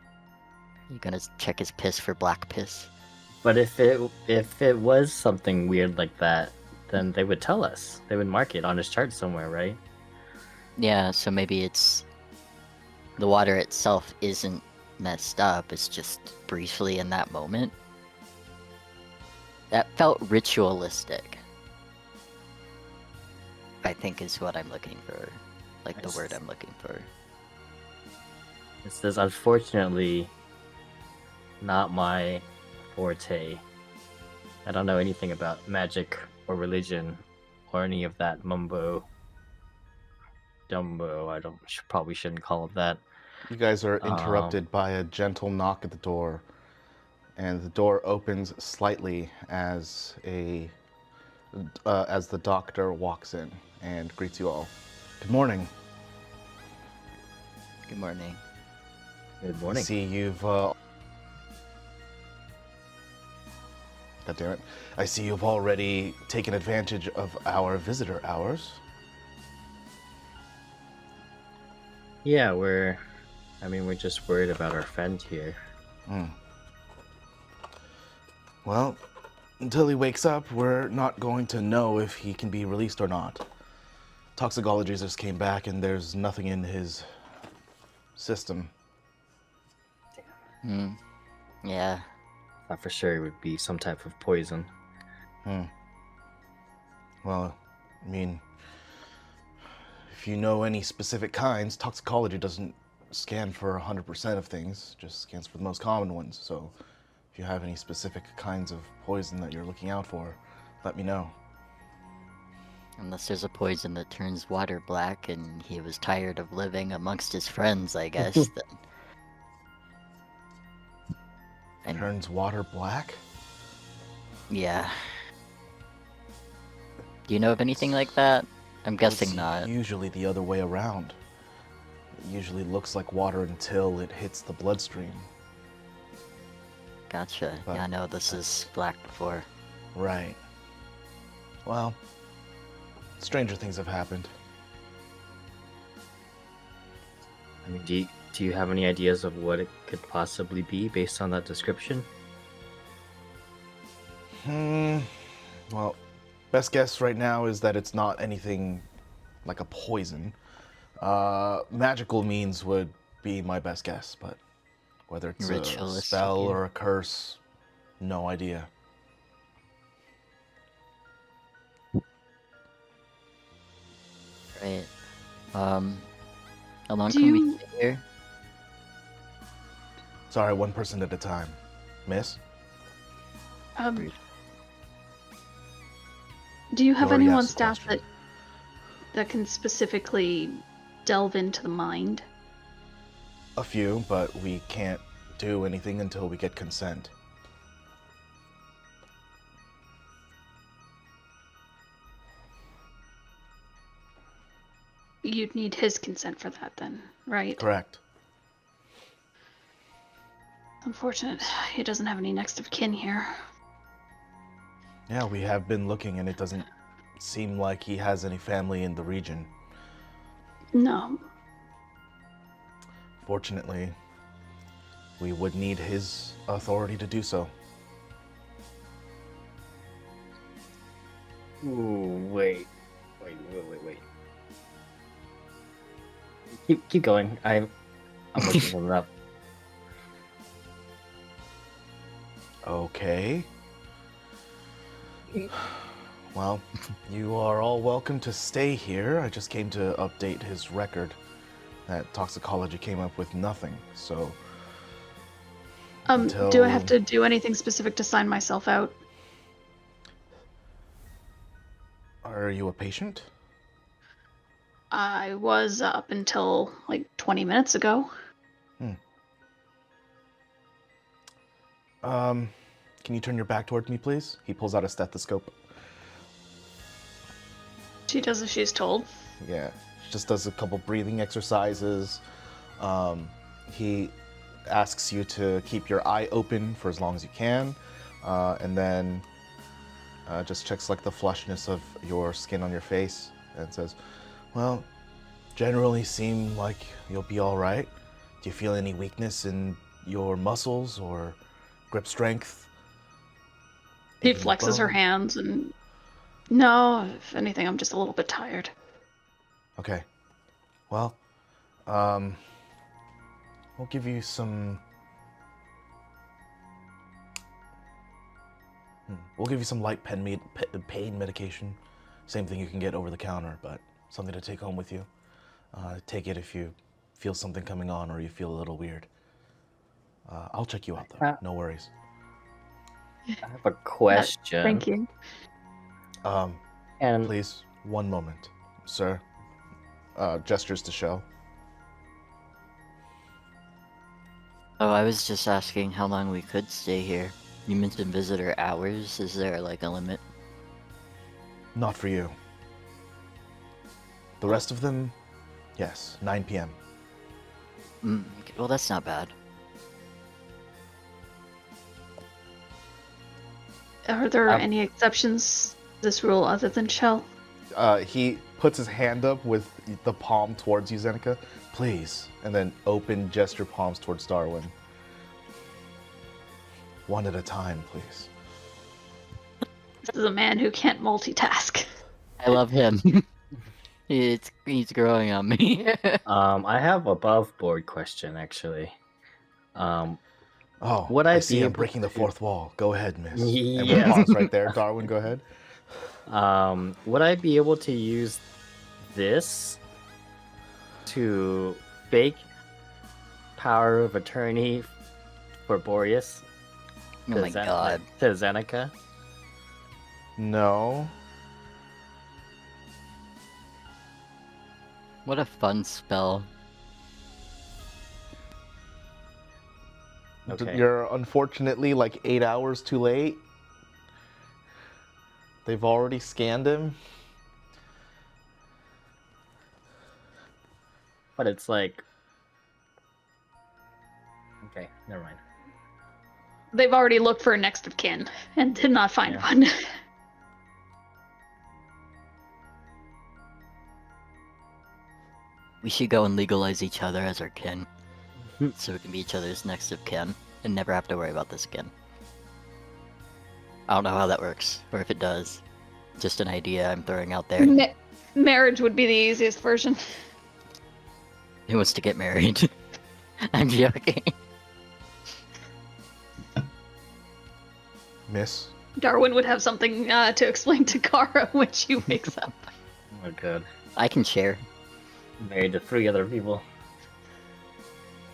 You gonna check his piss for black piss? But if it was something weird like that, then they would tell us. They would mark it on his chart somewhere, right? Yeah, so maybe it's the water itself isn't messed up. It's just briefly in that moment. That felt ritualistic. I think is what I'm looking for. Like the word I'm looking for. It says, unfortunately, not my forte. I don't know anything about magic or religion or any of that mumbo jumbo. Probably shouldn't call it that. You guys are interrupted by a gentle knock at the door, and the door opens slightly as the doctor walks in and greets you all. Good morning. Good morning. Good I morning. see you've God damn it. I see you've already taken advantage of our visitor hours. Yeah, we're just worried about our friend here. Well, until he wakes up, we're not going to know if he can be released or not. Toxicology just came back and there's nothing in his system. Yeah. Thought for sure it would be some type of poison. Well, I mean, if you know any specific kinds, toxicology doesn't scan for 100% of things, just scans for the most common ones. So if you have any specific kinds of poison that you're looking out for, let me know. Unless there's a poison that turns water black and he was tired of living amongst his friends, I guess, then. And Turns water black? yeah. Do you know of anything like that? I'm guessing It's not. usually the other way around. It usually looks like water until it hits the bloodstream. Gotcha. But Yeah, I know this is black before. Right. Well, stranger things have happened. I mean, do you have any ideas of what it could possibly be based on that description? Well, best guess right now is that it's not anything like a poison. Magical means would be my best guess, but whether it's a Ritualistic, spell yeah. or a curse, no idea. Right. How long Do can we you- sit here? Sorry, one person at a time. Miss? Do you have You already anyone asked the staff question. that can specifically delve into the mind? A few, but we can't do anything until we get consent. You'd need his consent for that then, right? Correct. Unfortunate. He doesn't have any next of kin here. Yeah, we have been looking, and it doesn't seem like he has any family in the region. No. Fortunately, we would need his authority to do so. Ooh, wait. Keep going. I'm looking something up. Okay. Well, you are all welcome to stay here. I just came to update his record. That toxicology came up with nothing, so... Do I have to do anything specific to sign myself out? Are you a patient? I was up until like 20 minutes ago. Can you turn your back toward me, please? He pulls out a stethoscope. She does as she's told. Yeah, she just does a couple breathing exercises. He asks you to keep your eye open for as long as you can, and then just checks like the flushness of your skin on your face and says, well, generally seem like you'll be all right. Do you feel any weakness in your muscles or grip strength? She Even your flexes her bones? hands and... No, if anything, I'm just a little bit tired. Okay. Well, we'll give you some... We'll give you some light pain medication. Same thing you can get over the counter, but something to take home with you. Take it if you feel something coming on or you feel a little weird. I'll check you out though. No worries. I have a question. Thank you. And Please, one moment, sir. Gestures to Shell. Oh, I was just asking how long we could stay here. You mentioned visitor hours. Is there like a limit? Not for you. The rest of them, yes, 9 p.m. Okay, well, that's not bad. Are there any exceptions to this rule other than Shell? He puts his hand up with the palm towards you, Zeneca. Please. And then open gesture palms towards Darwin. One at a time, please. This is a man who can't multitask. I love him. He's growing on me. I have above board question actually. Oh, Would I I see be I'm able breaking the to- fourth wall. Go ahead, miss. And we Yes. pause right there. Darwin, go ahead. Would I be able to use this to fake power of attorney for Boreas? Oh my god. To Zeneca? No. What a fun spell. Okay. You're unfortunately like 8 hours too late. They've already scanned him. But it's like... Okay, never mind. They've already looked for a next of kin and did not find Yeah. one. We should go and legalize each other as our kin. So we can be each other's next of kin and never have to worry about this again. I don't know how that works, or if it does. Just an idea I'm throwing out there. Marriage would be the easiest version. Who wants to get married? I'm joking. Miss. Darwin would have something to explain to Kara when she wakes up. Oh my god. I can share. Married to 3 other people.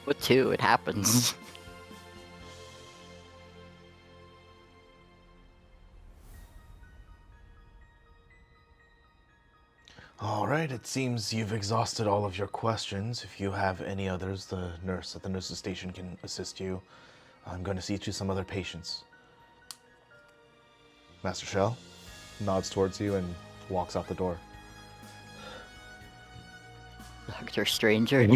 With 2, it happens. All right, it seems you've exhausted all of your questions. If you have any others, the nurse at the nurse's station can assist you. I'm going to see to some other patients. Master Shell nods towards you and walks out the door. Dr. Stranger.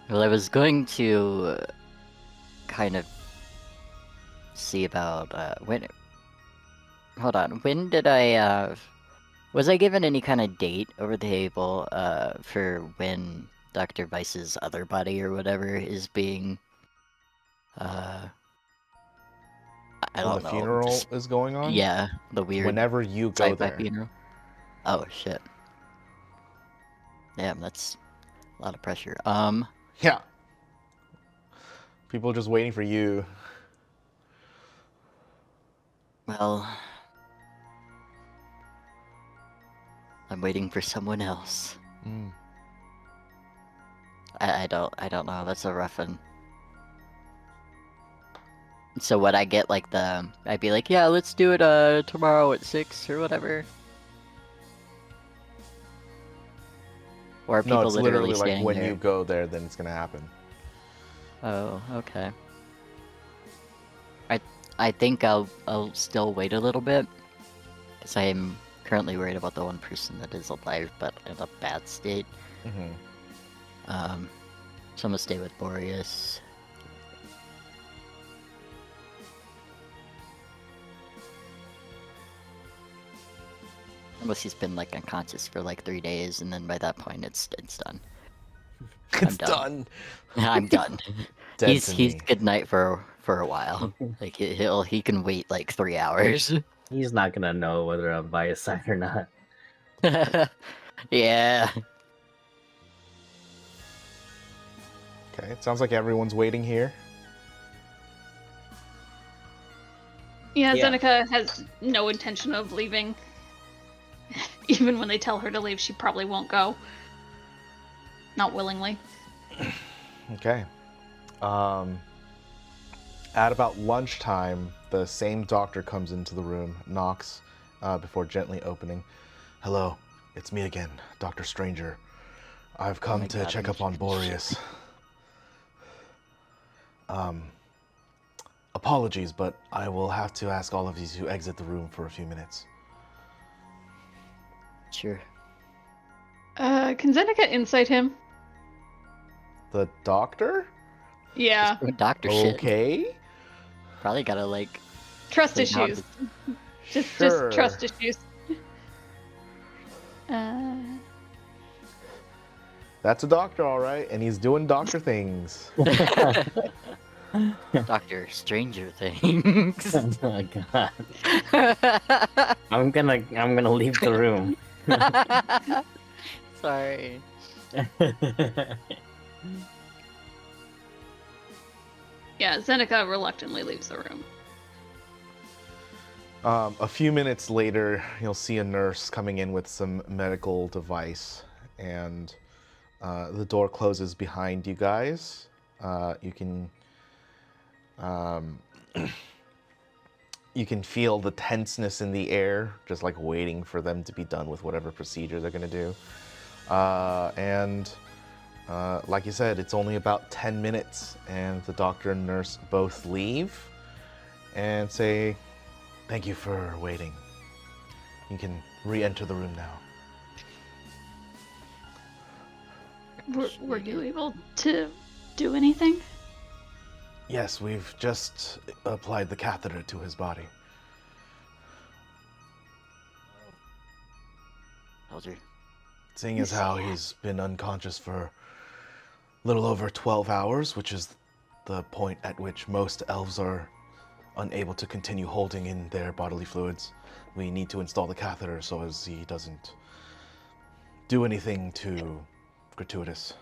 Well, I was going to kind of see about when. Hold on. When did I? Was I given any kind of date over the table for when Dr. Vice's other body or whatever is being? I don't the know. funeral just- is going on? Yeah, the weird Whenever you go sci-fi there. funeral. Oh shit. Damn, that's a lot of pressure. Yeah. People are just waiting for you. Well, I'm waiting for someone else. Mm. I don't know. That's a rough one. So would I get like I'd be like, yeah, let's do it tomorrow at 6 or whatever. Or are people No, it's literally like standing when there? you go there, then it's gonna happen. Oh, okay. I think I'll still wait a little bit, because I am currently worried about the one person that is alive but in a bad state. Mm-hmm. So I'm gonna stay with Boreas. Unless he's been like unconscious for like 3 days, and then by that point it's done. It's done. done. I'm done. Dead he's to me. good night for a while. Like he can wait like 3 hours. He's not gonna know whether I'm by his side or not. Yeah. Okay, it sounds like everyone's waiting here. Yeah, Yeah. Zeneca has no intention of leaving. Even when they tell her to leave, she probably won't go. Not willingly. Okay. At about lunchtime, the same doctor comes into the room, knocks before gently opening. Hello, it's me again, Dr. Stranger. I've come my to God, check are up you on shit? Boreas. Apologies, but I will have to ask all of you to exit the room for a few minutes. Sure. Can Zeneca insight him? The doctor? Yeah. Doing doctor shit. Okay. Probably gotta like. Trust clean out issues. the- Sure. Just trust issues. That's a doctor, all right, and he's doing doctor things. Doctor Stranger Things. Oh my god. I'm gonna leave the room. Sorry. Yeah, Zeneca reluctantly leaves the room. A few minutes later, you'll see a nurse coming in with some medical device, and the door closes behind you guys. You can you can feel the tenseness in the air, just like waiting for them to be done with whatever procedure they're gonna do. And like you said, it's only about 10 minutes, and the doctor and nurse both leave and say, "Thank you for waiting. You can re-enter the room now." Were you able to do anything? Yes, we've just applied the catheter to his body. How's your? Seeing as how he's been unconscious for a little over 12 hours, which is the point at which most elves are unable to continue holding in their bodily fluids, we need to install the catheter so as he doesn't do anything too gratuitous.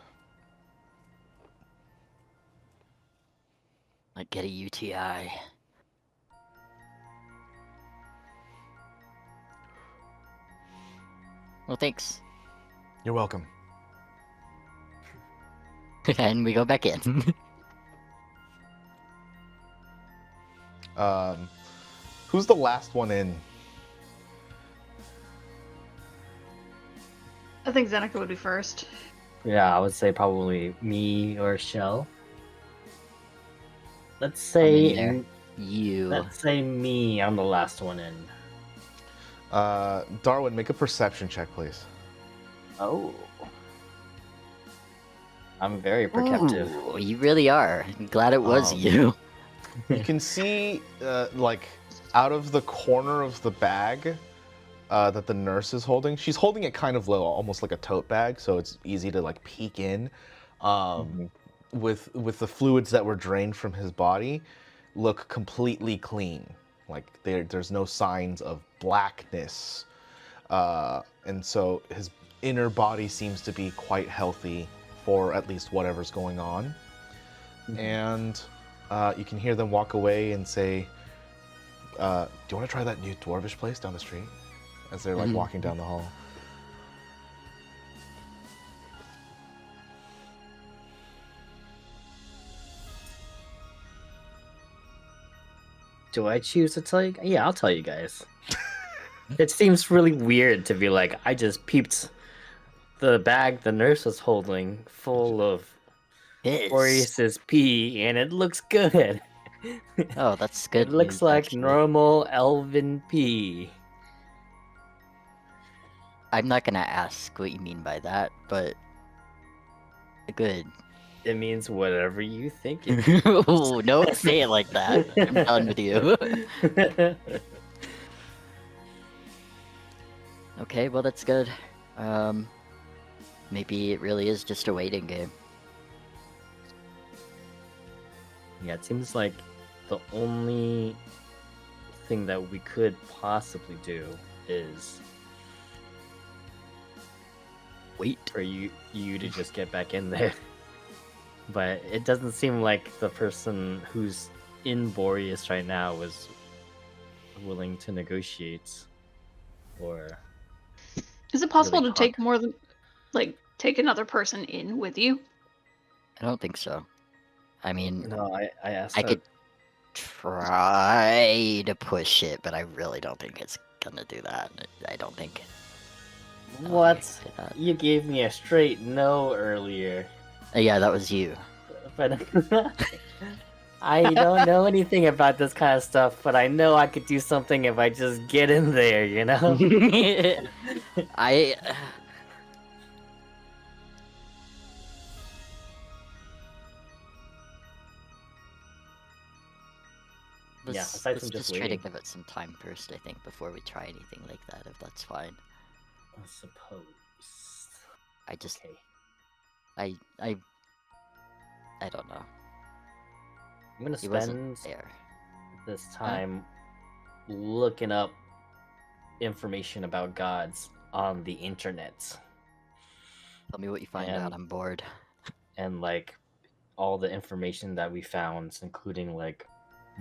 Like get a UTI. Well, thanks. You're welcome. And we go back in. Who's the last one in? I think Zeneca would be first. Yeah, I would say probably me or Shell. Let's I'm in say there. You. let's say me. I'm the last one in. Darwin, make a perception check, please. Oh. I'm very protective. Ooh, you really are. I'm glad it was you. You can see, like, out of the corner of the bag that the nurse is holding. She's holding it kind of low, almost like a tote bag, so it's easy to like peek in. With the fluids that were drained from his body, look completely clean. Like there's no signs of blackness, and so his inner body seems to be quite healthy for at least whatever's going on. And you can hear them walk away and say, "Do you want to try that new dwarvish place down the street?" As they're like walking down the hall. Do I choose to tell you? Yeah, I'll tell you guys. It seems really weird to be like, I just peeped the bag the nurse was holding full of Piss. Boreas's pee, and it looks good. Oh, that's good. It looks news, like actually. normal elven pee. I'm not gonna ask what you mean by that, but good. It means whatever you think it Ooh, no, say it like that. I'm done with you. Okay, well that's good. Maybe it really is just a waiting game. Yeah, it seems like the only thing that we could possibly do is Wait. for you to just get back in there. But it doesn't seem like the person who's in Boreas right now was willing to negotiate or Is it possible really to take talk. more than, like, take another person in with you? I don't think so. I mean, No, I asked I that. could try to push it, but I really don't think it's gonna do that. I don't think. What? say that. You gave me a straight no earlier. Yeah, that was you. But I don't know anything about this kind of stuff, but I know I could do something if I just get in there, you know? I. Yeah, Let's, aside let's from just try to waiting. give it some time first, I think, before we try anything like that, if that's fine. I suppose. I just. Okay. I don't know. I'm gonna He wasn't spend there. this time looking up information about gods on the internet. Tell me what you find out. And- I'm bored. And like all the information that we found, including like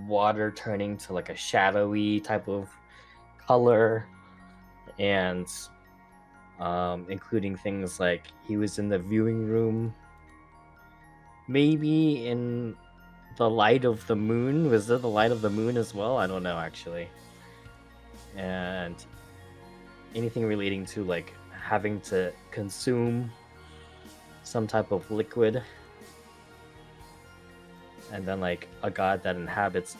water turning to like a shadowy type of color, and including things like he was in the viewing room, maybe in the light of the moon. Was it the light of the moon as well? I don't know actually. And anything relating to like having to consume some type of liquid, and then like a god that inhabits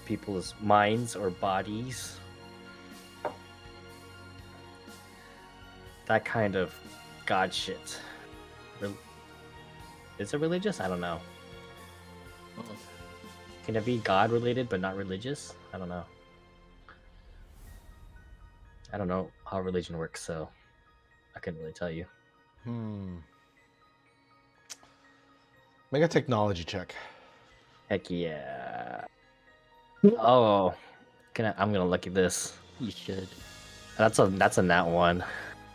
people's minds or bodies. That kind of god shit. Is it religious? I don't know. Can it be god related but not religious? I don't know. I don't know how religion works, so I couldn't really tell you. Make a technology check. Heck yeah. Oh, I'm gonna look at this. You should. That's a nat one.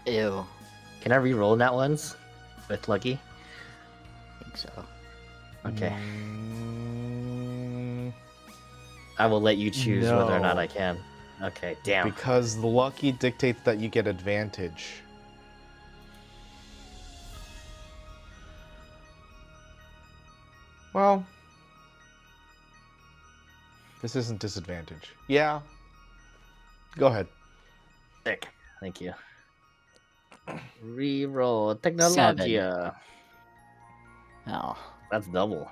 Ew. Can I re-roll nat ones with lucky? I think so. Okay. Mm, I will let you choose whether or not No. I can. Okay, damn. Because the lucky dictates that you get advantage. Well, this isn't disadvantage. Yeah. Go ahead. Sick. Thank you. Reroll Technologia. Oh. That's double.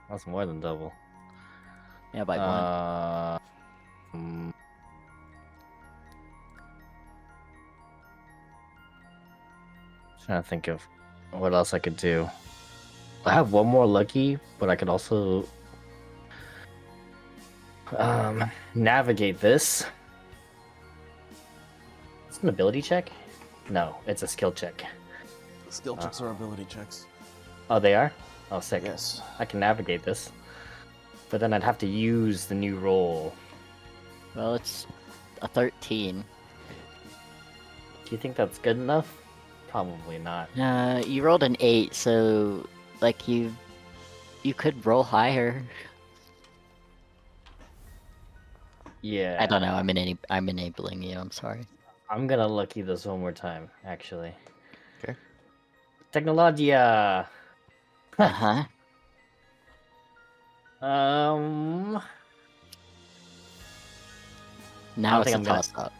That's more than double. Yeah, by one. Trying to think of what else I could do. I have one more lucky, but I could also navigate this. It's an ability check? No, it's a skill check. Skill checks are ability checks. Oh, they are? Oh, sick. Yes. I can navigate this. But then I'd have to use the new roll. Well, it's a 13. Do you think that's good enough? Probably not. You rolled an 8, so like you could roll higher. Yeah. I don't know. I'm enabling you. I'm sorry. I'm gonna lucky this one more time, actually. Okay. Uh Technologia! huh. Now I it's think a I'm gonna- toss up.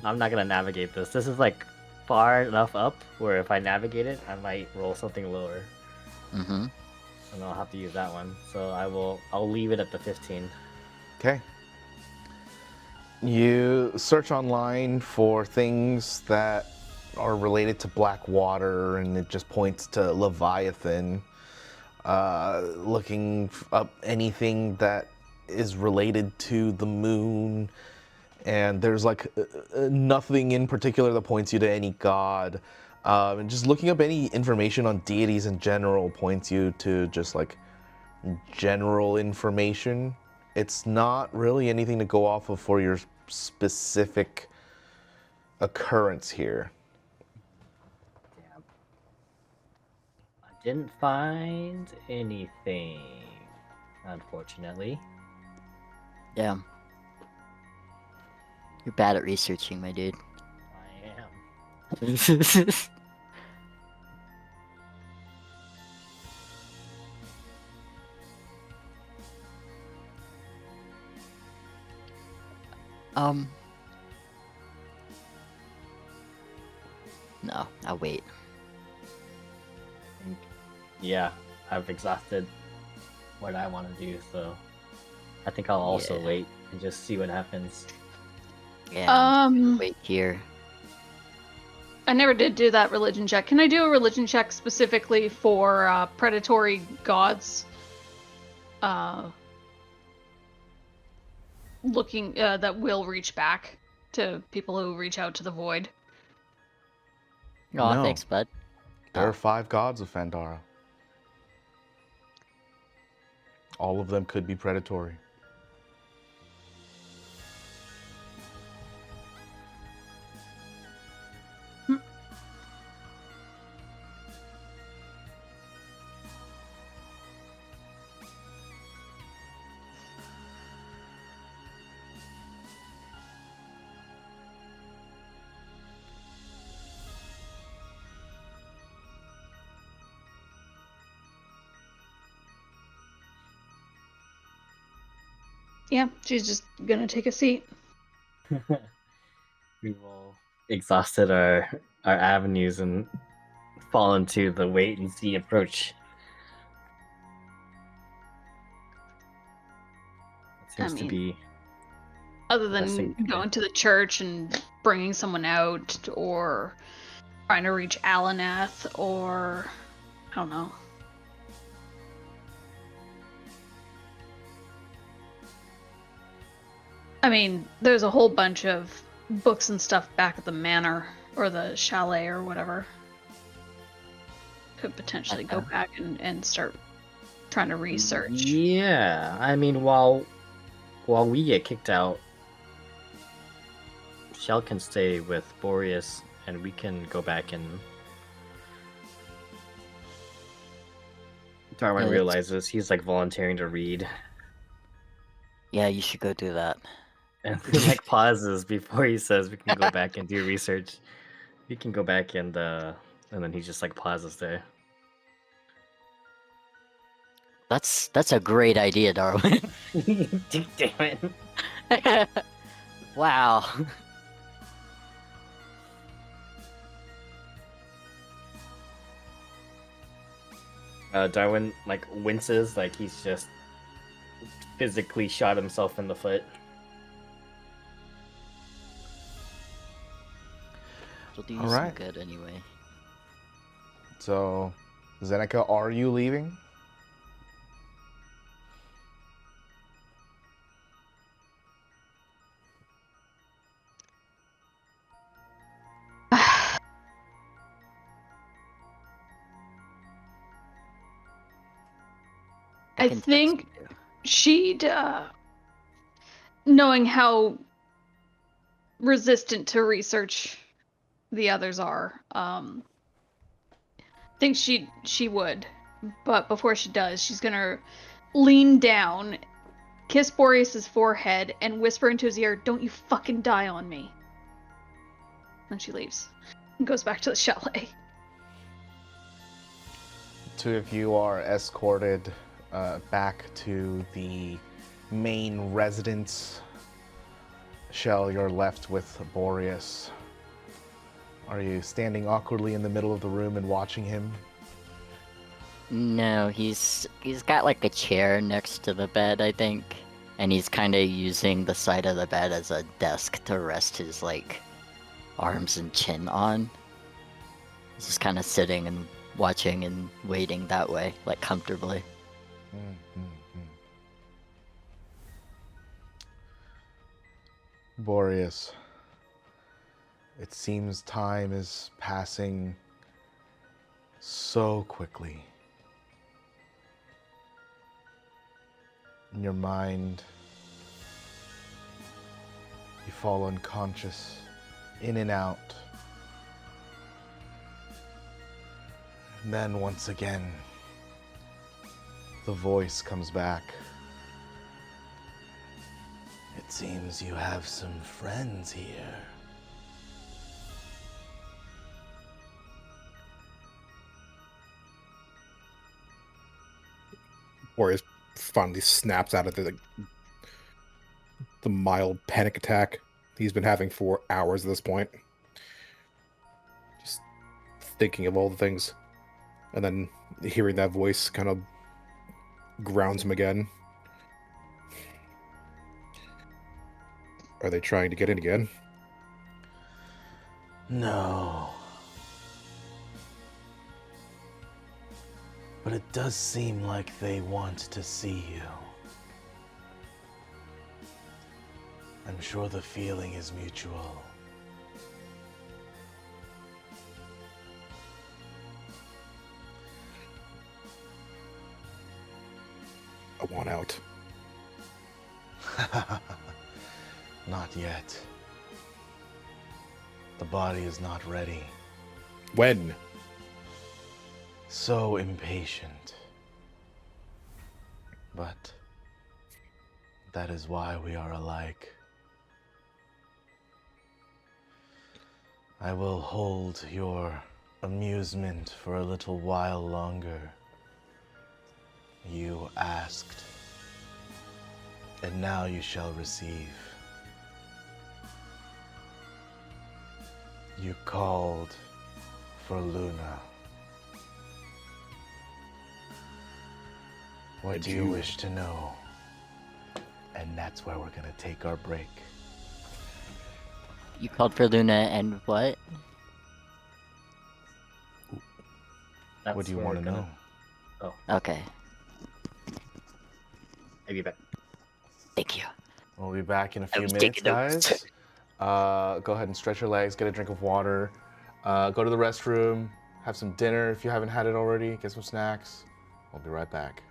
I'm not gonna navigate this. This is like far enough up where if I navigate it, I might roll something lower. Mm-hmm. And I'll have to use that one. So I'll leave it at the 15. Okay. You search online for things that are related to black water, and it just points to Leviathan. Looking up anything that is related to the moon, and there's like nothing in particular that points you to any god. And just looking up any information on deities in general points you to just like general information. It's not really anything to go off of for your specific occurrence here. Damn. I didn't find anything, unfortunately. Damn. You're bad at researching, my dude. I am. No, I'll wait. Yeah, I've exhausted what I want to do, so I think I'll also Yeah. wait and just see what happens. Yeah, wait here. I never did do that religion check. Can I do a religion check specifically for predatory gods? Looking that will reach back to people who reach out to the void. Oh, No. thanks, bud. There are 5 gods of Phandara. All of them could be predatory. Yeah, she's just gonna take a seat. We've all exhausted our avenues and fall into the wait and see approach. It seems to mean, be Other Best than thing to do. going to the church and bringing someone out, or trying to reach Alaneth, or I don't know. I mean, there's a whole bunch of books and stuff back at the manor or the chalet or whatever. Could potentially go back and start trying to research. Yeah, I mean, while we get kicked out, Shell can stay with Boreas, and we can go back and Darwin Yeah, that's- realizes he's like volunteering to read, Yeah, you should go do that. and he like pauses before he says we can go back and do research. We can go back and then he just like pauses there. That's a great idea, Darwin. Damn it. Wow. Darwin like winces, like he's just physically shot himself in the foot. It'll do you All some right. good anyway. So, Zeneca, are you leaving? I can text think you. she'd, knowing how resistant to research the others are, think she would. But before she does, she's gonna lean down, kiss Boreas' forehead, and whisper into his ear, "Don't you fucking die on me." Then she leaves and goes back to the chalet. 2 of you are escorted back to the main residence. Shell, you're left with Boreas. Are you standing awkwardly in the middle of the room and watching him? No, he's got like a chair next to the bed, I think, and he's kind of using the side of the bed as a desk to rest his like arms and chin on. He's just kind of sitting and watching and waiting that way, like comfortably. Boreas, it seems time is passing so quickly. In your mind, you fall unconscious, in and out. And then once again, the voice comes back. It seems you have some friends here. Boreas finally snaps out of the mild panic attack he's been having for hours at this point. Just thinking of all the things. And then hearing that voice kind of grounds him again. Are they trying to get in again? No. But it does seem like they want to see you. I'm sure the feeling is mutual. I want out. Not yet. The body is not ready. When? So impatient. But that is why we are alike. I will hold your amusement for a little while longer. You asked, and now you shall receive. You called for Luna. What do you wish to know? And that's where we're gonna take our break. You called for Luna and what? What do you want to know? Okay. I'll be back. Thank you. We'll be back in a few was minutes, taking notes. guys. Go ahead and stretch your legs, get a drink of water, go to the restroom, have some dinner if you haven't had it already, get some snacks. We'll be right back.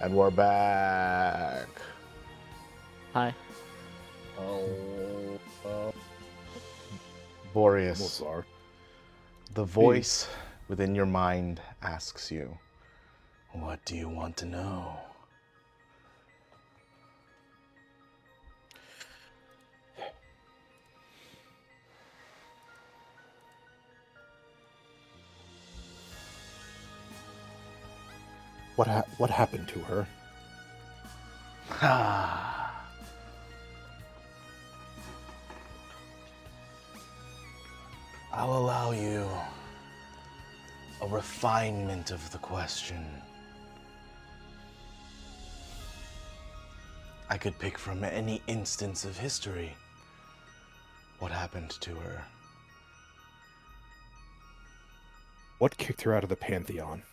And we're back. Hi. Oh, Boreas, Mozart. the voice within your mind asks you, what do you want to know? What happened to her? I'll allow you a refinement of the question. I could pick from any instance of history. What happened to her? What kicked her out of the Pantheon?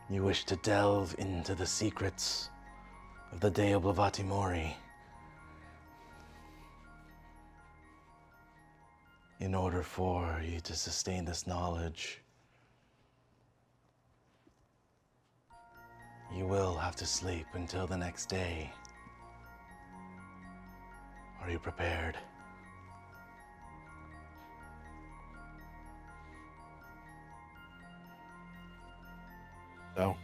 You wish to delve into the secrets of the De Oblivati Mori. In order for you to sustain this knowledge, you will have to sleep until the next day. Are you prepared? No.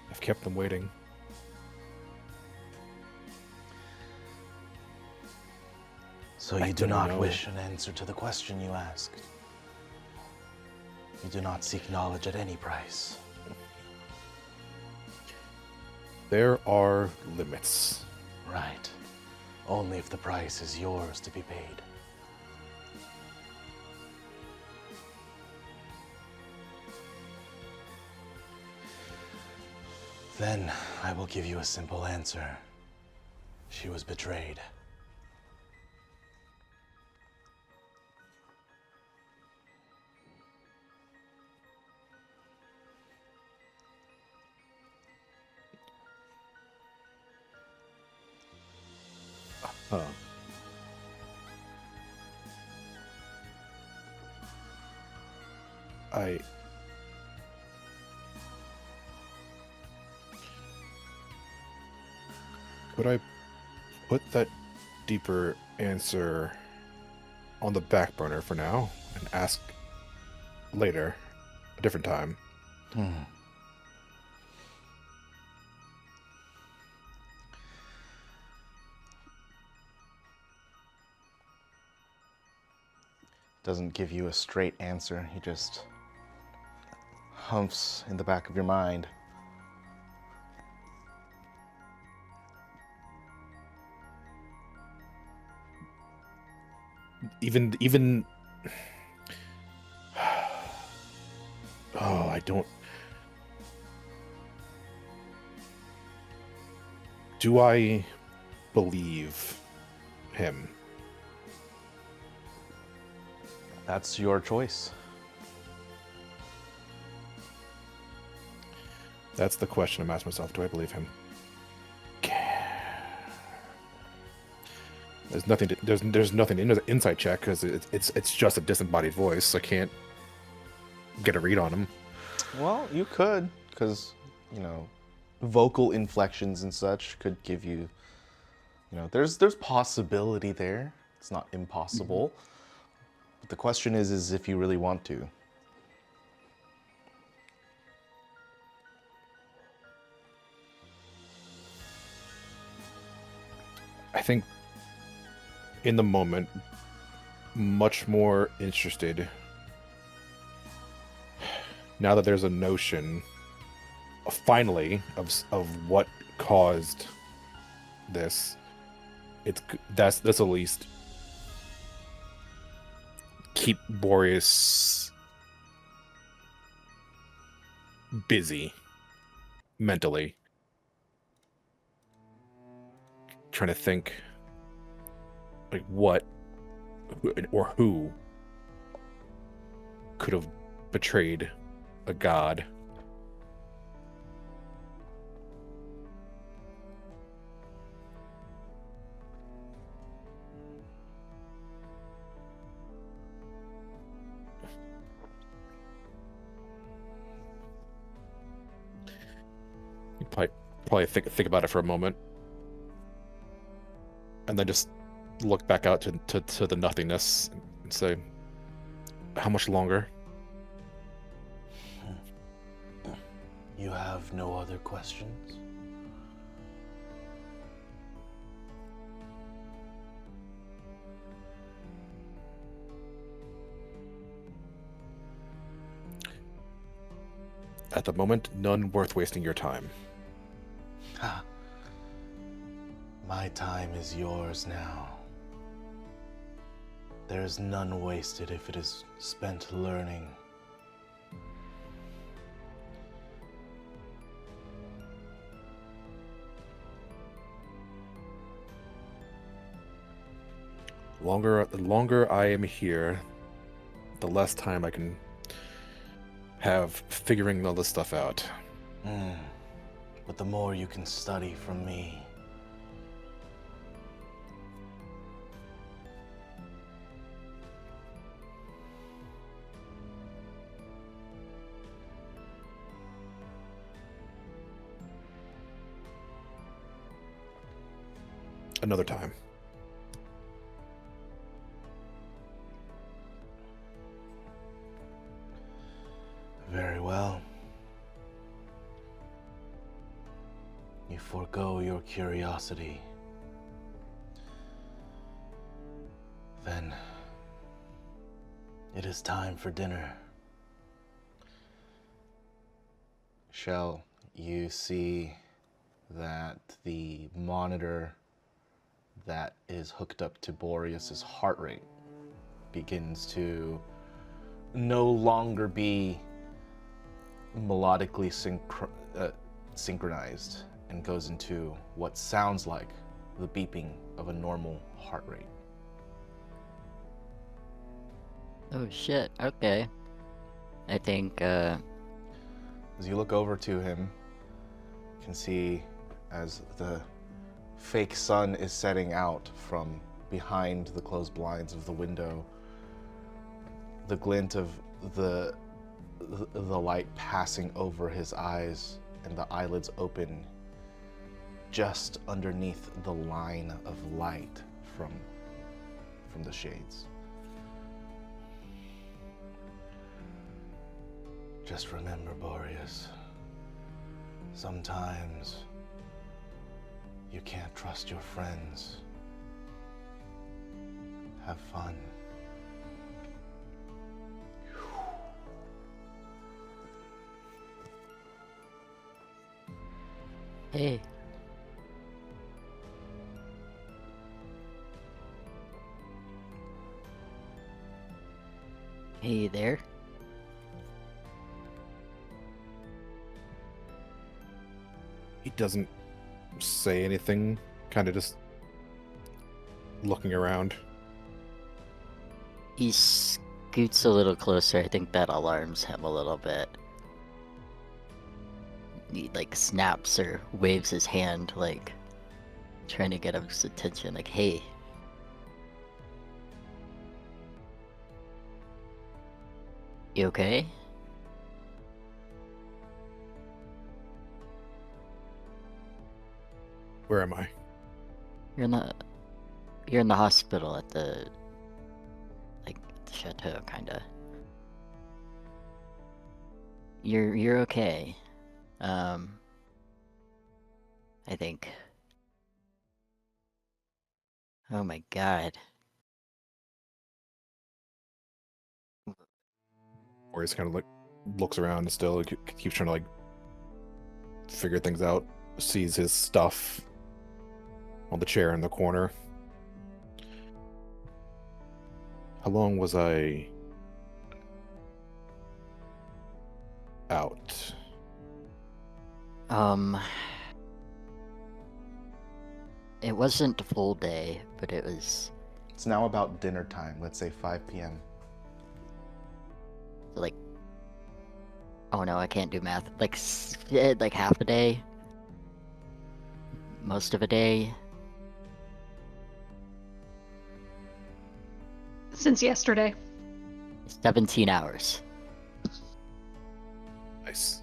I've kept them waiting. So I you do don't not know. wish an answer to the question you asked. You do not seek knowledge at any price. There are limits. Right. Only if the price is yours to be paid. Then I will give you a simple answer. She was betrayed. Huh. Could I put that deeper answer on the back burner for now and ask later, a different time? Doesn't give you a straight answer. He just humps in the back of your mind. Even oh, I don't. Do I believe him? That's your choice. That's the question I'm asking myself. Do I believe him? There's nothing. There's nothing in the inside check because it's just a disembodied voice. I can't get a read on him. Well, you could, because, vocal inflections and such could give you, there's possibility there. It's not impossible. But the question is if you really want to. I think in the moment, much more interested now that there's a notion finally of what caused this. That's at least keep Boreas busy mentally, trying to think like what or who could have betrayed a god. probably think about it for a moment, and then just look back out to the nothingness and say, "How much longer?" You have no other questions? At the moment, none worth wasting your time. Ha. My time is yours now. There is none wasted if it is spent learning. The longer I am here, the less time I can have figuring all this stuff out. But the more you can study from me. Another time. Very well. You forego your curiosity. Then it is time for dinner. Shall you see that the monitor that is hooked up to Boreas' heart rate begins to no longer be melodically synchronized and goes into what sounds like the beeping of a normal heart rate. Oh shit, okay. I think, As you look over to him, you can see as the fake sun is setting out from behind the closed blinds of the window, the glint of the light passing over his eyes and the eyelids open just underneath the line of light from the shades. Just remember, Boreas, sometimes you can't trust your friends. Have fun. hey. Hey there. He doesn't say anything, kind of just looking around. He scoots a little closer. I think that alarms him a little bit. He like snaps or waves his hand, like trying to get his attention, like, hey. You okay? Where am I? You're in the hospital at the chateau, kinda. You're okay. I think. Oh my god. Or he's kind of like looks around and still keeps trying to like figure things out. Sees his stuff on the chair in the corner. How long was I out? It wasn't a full day, but it was It's now about dinner time, let's say 5 p.m. like, oh no, I can't do math. Like half a day, most of a day. Since yesterday. 17 hours. Nice.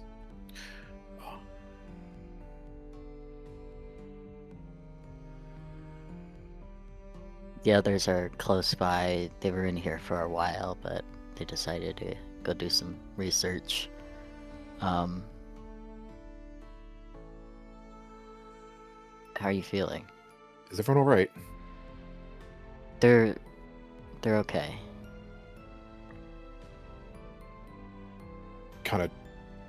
The others are close by. They were in here for a while, but they decided to go do some research. How are you feeling? Is everyone all right? They're okay. Kind of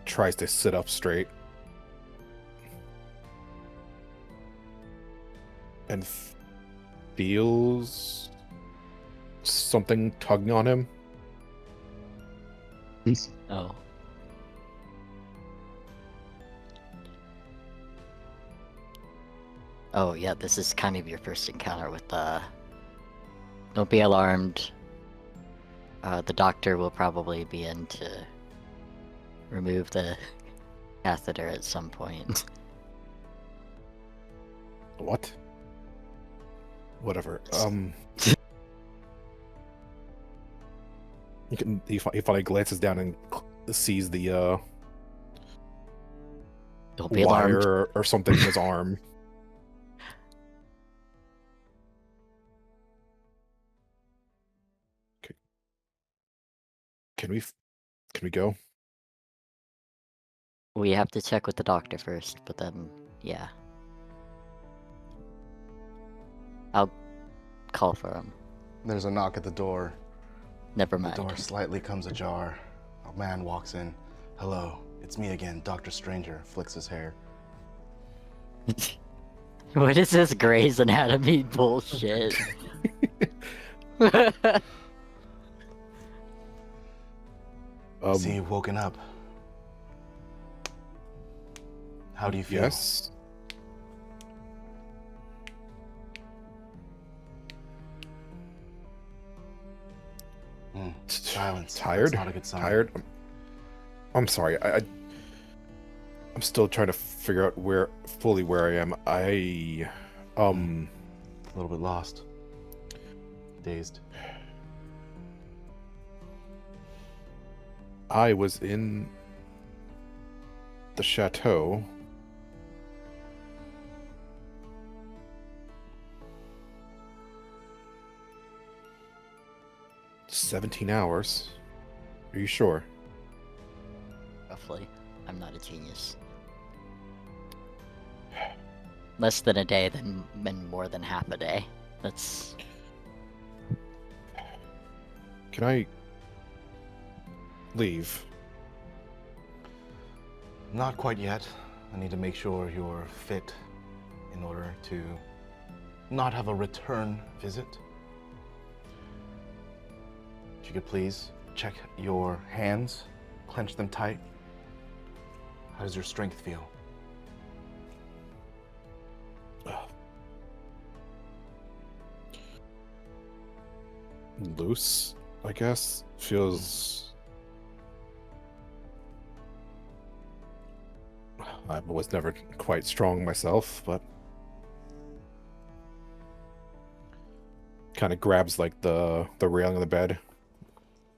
tries to sit up straight. And feels something tugging on him. Oh. Oh, yeah, this is kind of your first encounter with Don't be alarmed. The doctor will probably be in to remove the catheter at some point. What? Whatever. He finally glances down and sees the Don't be alarmed. wire or something in his arm. Okay. Can we go? We have to check with the doctor first, but then, yeah. I'll call for him. There's a knock at the door. Never The mind. door slightly comes ajar. A man walks in. Hello, it's me again, Dr. Stranger. Flicks his hair. What is this Grey's Anatomy bullshit? See, you've woken up. How do you feel? Yes. Silence. Tired? That's not a good sign. Tired? I'm sorry. I'm still trying to figure out fully where I am. A little bit lost. Dazed. I was in the chateau. "17 hours. Are you sure?" Roughly. I'm not a genius. Less than a day, then more than half a day. That's... Can I leave? Not quite yet. I need to make sure you're fit in order to not have a return visit. If you could please check your hands, clench them tight. How does your strength feel? Loose, I guess. Feels... I was never quite strong myself, but... Kind of grabs like the railing of the bed.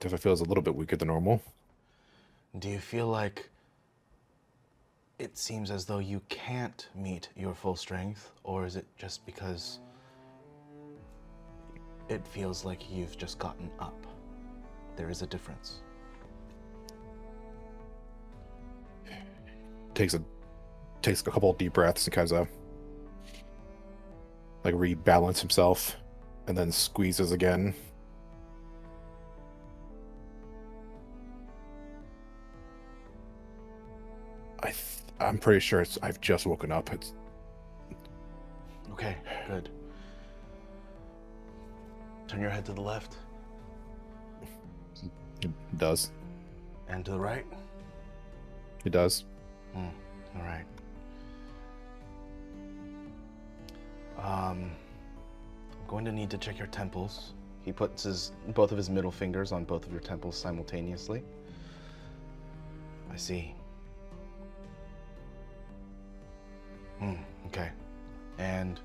If it feels a little bit weaker than normal. Do you feel like it seems as though you can't meet your full strength, or is it just because it feels like you've just gotten up? There is a difference. Takes a couple of deep breaths and kind of like rebalance himself, and then squeezes again. I'm pretty sure I've just woken up. It's Okay, good. Turn your head to the left It does. and to the right. It does. All right. I'm going to need to check your temples. He puts both of his middle fingers on both of your temples simultaneously. I see. Okay. And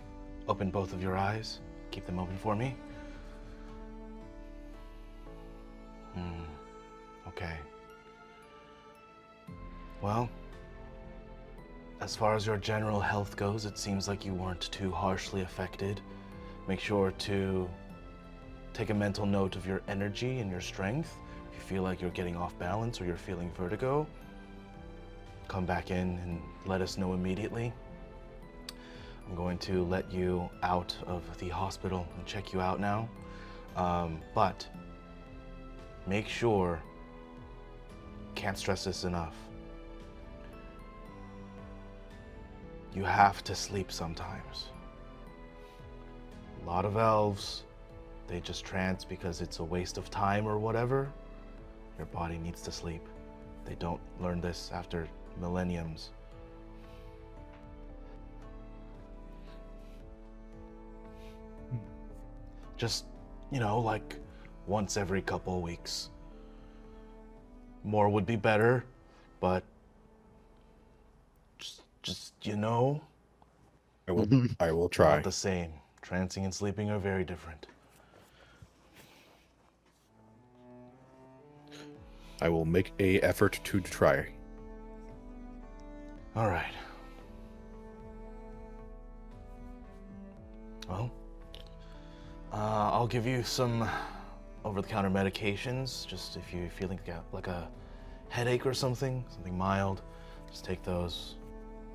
open both of your eyes. Keep them open for me. Okay. Well, as far as your general health goes, it seems like you weren't too harshly affected Make sure to take a mental note of your energy and your strength. If you feel like you're getting off balance or you're feeling vertigo, come back in and let us know immediately. I'm going to let you out of the hospital and check you out now. But make sure, can't stress this enough, you have to sleep sometimes. A lot of elves, they just trance because it's a waste of time or whatever. Your body needs to sleep. They don't learn this after millenniums. Just, like once every couple of weeks. More would be better, but just I will try. not the same. Trancing and sleeping are very different. I will make a effort to try. All right. Well, I'll give you some over-the-counter medications, just if you're feeling like a headache or something mild. Just take those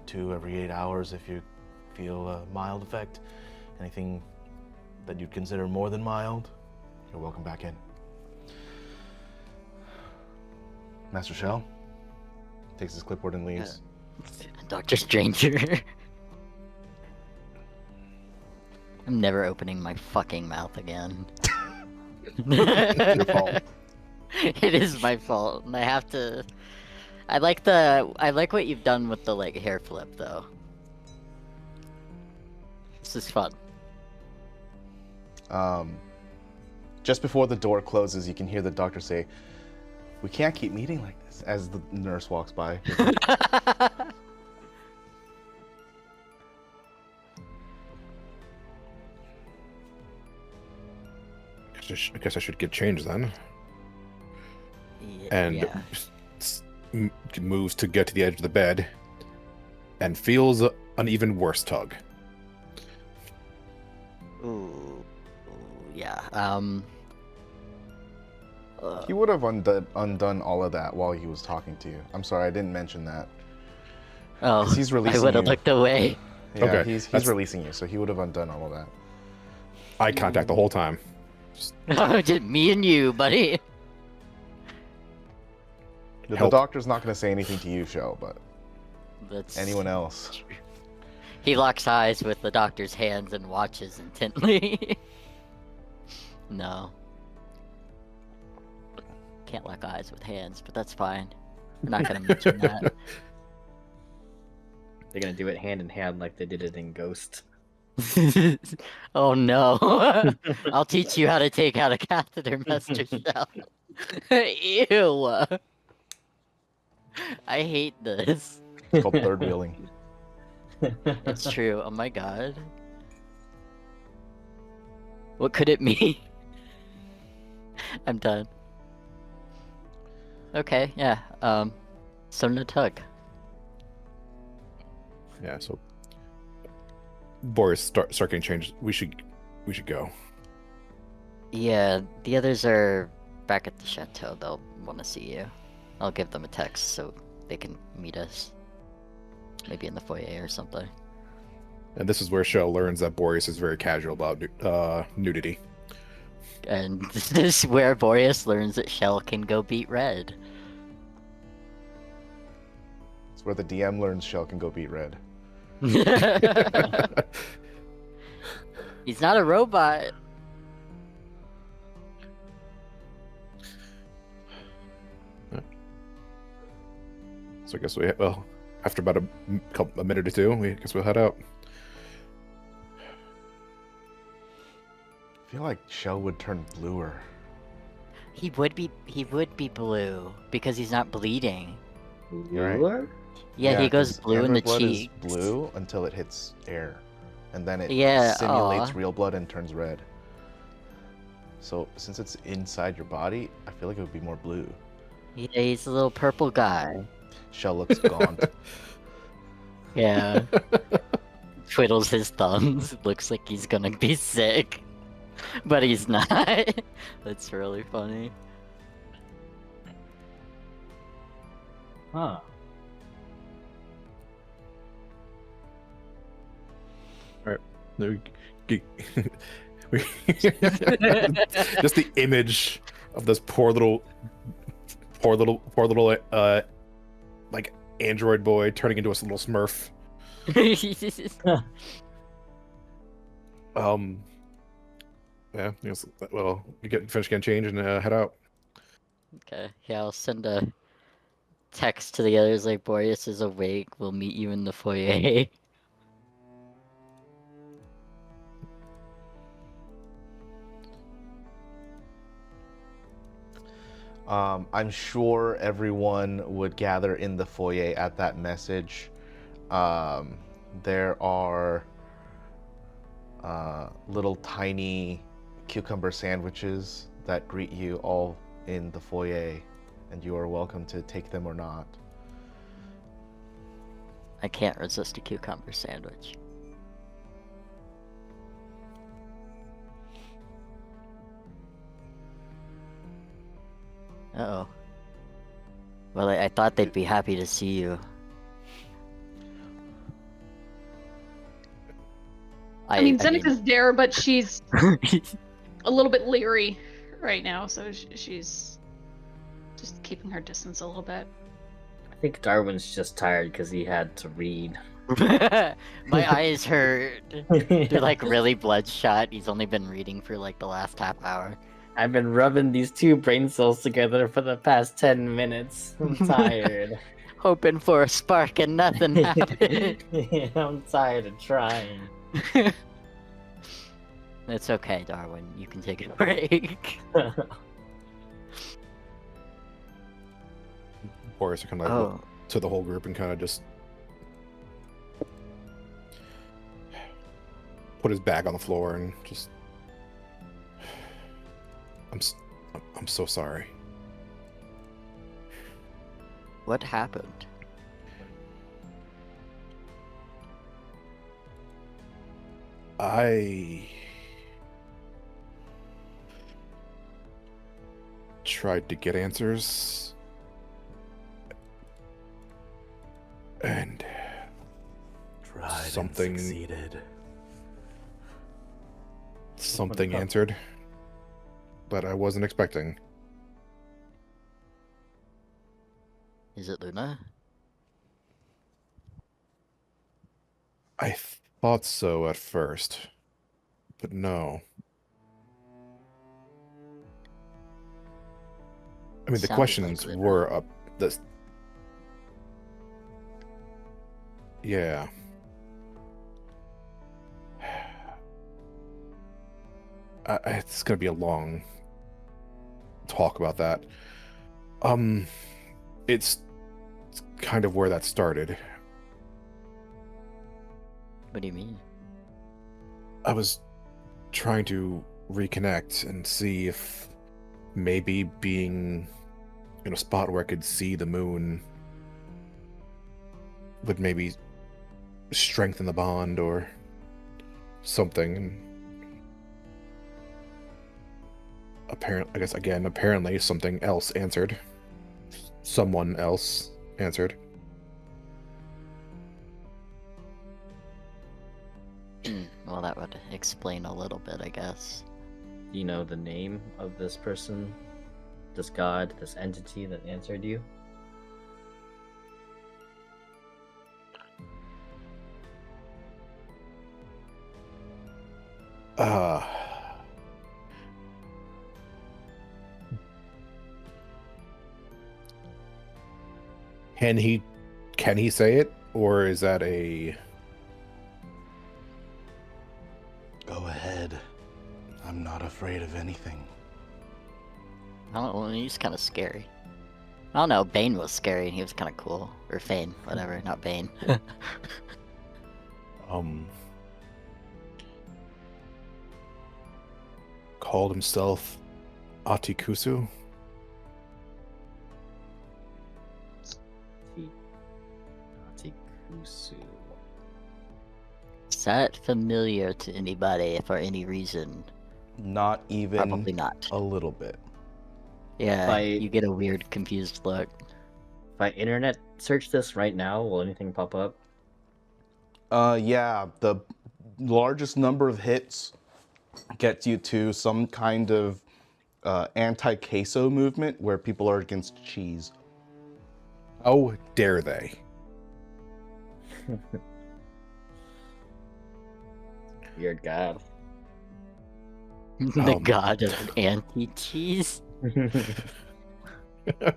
2 every 8 hours if you feel a mild effect. Anything that you'd consider more than mild, you're welcome back in. Master Shell takes his clipboard and leaves. Dr. Stranger. I'm never opening my fucking mouth again. Your fault. It is my fault, and I have to. I like what you've done with the hair flip though. This is fun. Just before the door closes, you can hear the doctor say, "We can't keep meeting like this," as the nurse walks by. I guess I should get changed then. And yeah. moves to get to the edge of the bed and feels an even worse tug. Ooh, yeah. He would have undone all of that while he was talking to you. I'm sorry, I didn't mention that. Oh, 'Cause he's I releasing would have you. looked away. Yeah, Okay, he's that's- releasing you, so he would have undone all of that. Eye contact the whole time. Just me and you, buddy. The Help. doctor's not going to say anything to you, Shell, but That's anyone else. He locks eyes with the doctor's hands and watches intently. No. Can't lock eyes with hands, but that's fine. We're not gonna mention that. They're gonna do it hand in hand like they did it in Ghost. Oh no. I'll teach you how to take out a catheter, Master Shell. Ew. I hate this. It's called third wheeling. It's true. Oh my god. What could it mean? I'm done. Okay, yeah. Sona Tug. Yeah, so Boreas start getting changed. We should go. Yeah, the others are back at the chateau. They'll want to see you. I'll give them a text so they can meet us. Maybe in the foyer or something. And this is where Shell learns that Boreas is very casual about nudity. And this is where Boreas learns that Shell can go beat Red. It's where the DM learns Shell can go beat Red. He's not a robot. So I guess after about a minute or two, I guess we'll head out. I feel like Shell would turn bluer. He would be blue because he's not bleeding. You're right. What? Yeah, he goes 'cause blue in the amber blood is cheeks. blue until it hits air, and then it Yeah, simulates aw. real blood and turns red. So since it's inside your body, I feel like it would be more blue. Yeah, he's a little purple guy. Shell looks gaunt. Yeah. twiddles his thumbs. Looks like he's gonna be sick, but he's not. That's really funny. Huh. There we- Just the image of this poor little like android boy turning into a little Smurf. Yeah, yes, well, you finish getting changed and head out. Okay, yeah, I'll send a text to the others like Boreas is awake. We'll meet you in the foyer. I'm sure everyone would gather in the foyer at that message. There are little tiny cucumber sandwiches that greet you all in the foyer, and you are welcome to take them or not. I can't resist a cucumber sandwich. Uh-oh. Well, I thought they'd be happy to see you. I mean, Zenika's there, but she's a little bit leery right now, so she's just keeping her distance a little bit. I think Darwin's just tired because he had to read. My eyes hurt. They're like really bloodshot. He's only been reading for like the last half hour. I've been rubbing these two brain cells together for the past 10 minutes. I'm tired. Hoping for a spark and nothing happened. I'm tired of trying. It's okay, Darwin. You can take a break. Boreas kind of look to the whole group and kind of just put his bag on the floor and just, I'm so sorry. What happened? I tried to get answers, and something answered that I wasn't expecting. Is it Luna? I thought so at first, but no. I mean, the Sounded questions like Luna. were up. Yeah. It's gonna be a long talk about that. It's kind of where that started. What do you mean? I was trying to reconnect and see if maybe being in a spot where I could see the moon would maybe strengthen the bond or something. And apparently something else answered. Someone else answered. Well, that would explain a little bit, I guess. Do you know the name of this person? This god, this entity that answered you? Can he say it, or is that a... Go ahead. I'm not afraid of anything. I don't know, he's kind of scary. I don't know, Bane was scary and he was kind of cool. Or Fane, whatever, not Bane. Called himself Atikusu? Atikusu. Is that familiar to anybody for any reason? Not even Probably not. a little bit. Yeah, If you get a weird, confused look. I internet search this right now, will anything pop up? Yeah, the largest number of hits gets you to some kind of anti-queso movement where people are against cheese. How dare they? Weird god. The god of anti-cheese? I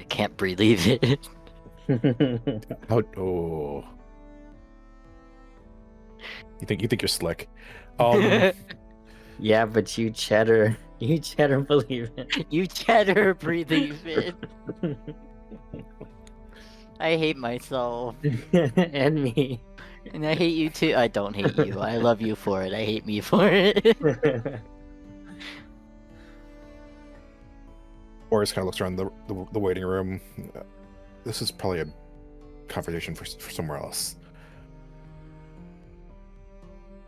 can't believe it. Oh. You think you're slick? Yeah, but you cheddar believe it. You cheddar believe it. I hate myself. And me. And I hate you too. I don't hate you. I love you for it. I hate me for it. Boreas kind of looks around the waiting room. This is probably a conversation for somewhere else.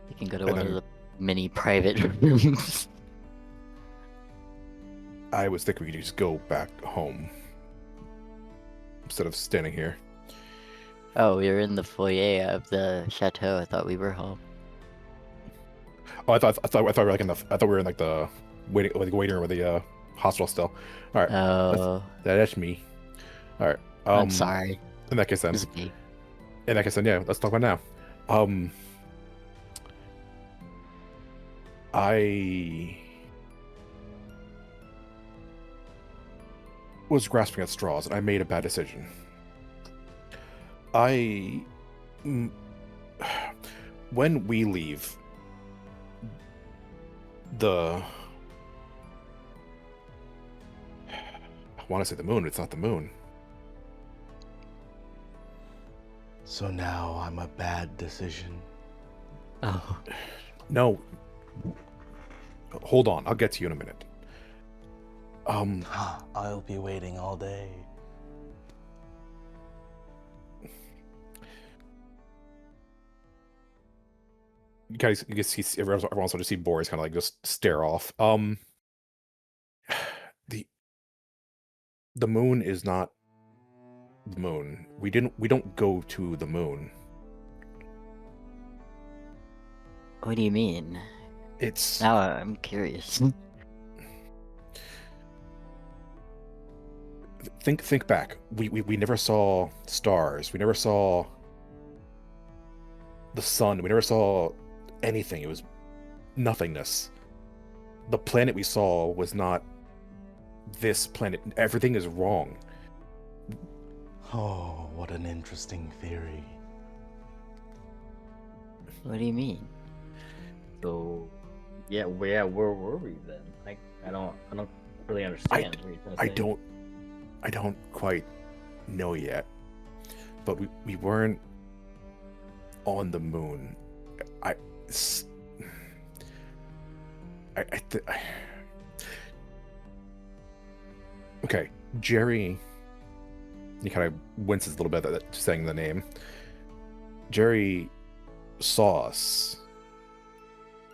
You can go to And one of then- the many private rooms. I was thinking we could just go back home instead of standing here. Oh, we were in the foyer of the chateau. I thought we were home. Oh, I thought we were like I thought we were in like the waiting room of the hospital still. All right, Oh, that's me. All right. I'm sorry. In that case, then. It's me. In that case, then, yeah. Let's talk about it now. I was grasping at straws, and I made a bad decision. When we leave I want to say the moon, but it's not the moon. So now I'm a bad decision. Oh, No. Hold on, I'll get to you in a minute. I'll be waiting all day. You guys, you can see everyone's to see Boreas kind of like just stare off. The moon is not the moon. We don't go to the moon. what do you mean? It's Now I'm curious. think back. We never saw stars. We never saw the sun. We never saw anything. It was nothingness. The planet we saw was not this planet. Everything is wrong. Oh, what an interesting theory. What do you mean? So, where were we then? Like, I don't really understand. what you're trying to say. I don't quite know yet. But we weren't on the moon. Okay, Jerry. He kind of winces a little bit at saying the name. Jerry saw us.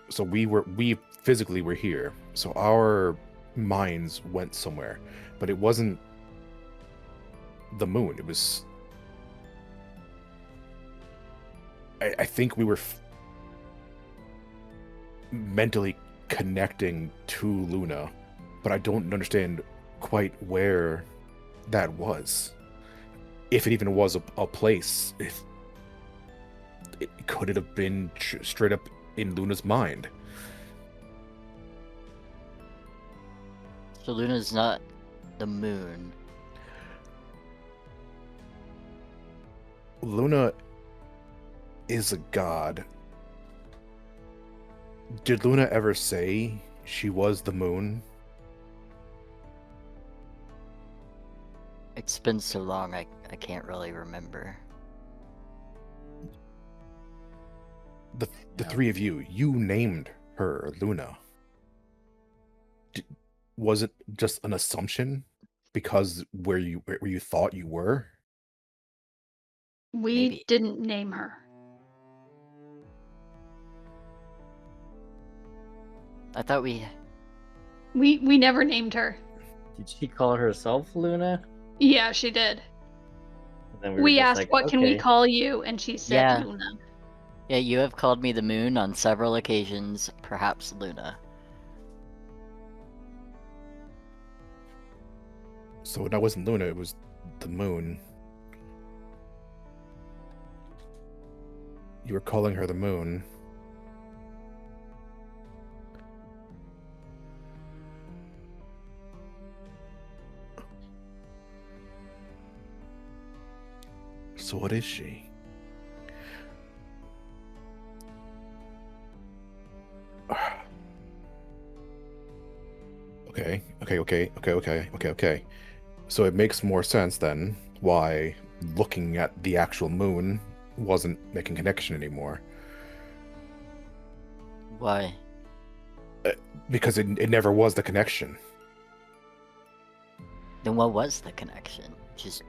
So we physically were here. So our minds went somewhere, but it wasn't the moon. It was. I think we were mentally connecting to Luna, but I don't understand quite where that was. If it even was a place, if could it have been straight up in Luna's mind? So Luna's not the moon. Luna is a god. Did Luna ever say she was the moon? It's been so long, I can't really remember. The No. three of you named her Luna. Was it just an assumption because where you thought you were? We Maybe. didn't name her. I thought we. We never named her. Did she call herself Luna? Yeah, she did. And then we were We just asked, like, "What can we okay. call you?" And she said, Yeah. "Luna." Yeah, you have called me the moon on several occasions, perhaps Luna. So that wasn't Luna, it was the moon. You were calling her the moon. So what is she? Okay. So it makes more sense then why looking at the actual moon wasn't making connection anymore. Why? Because it never was the connection. Then what was the connection? Just.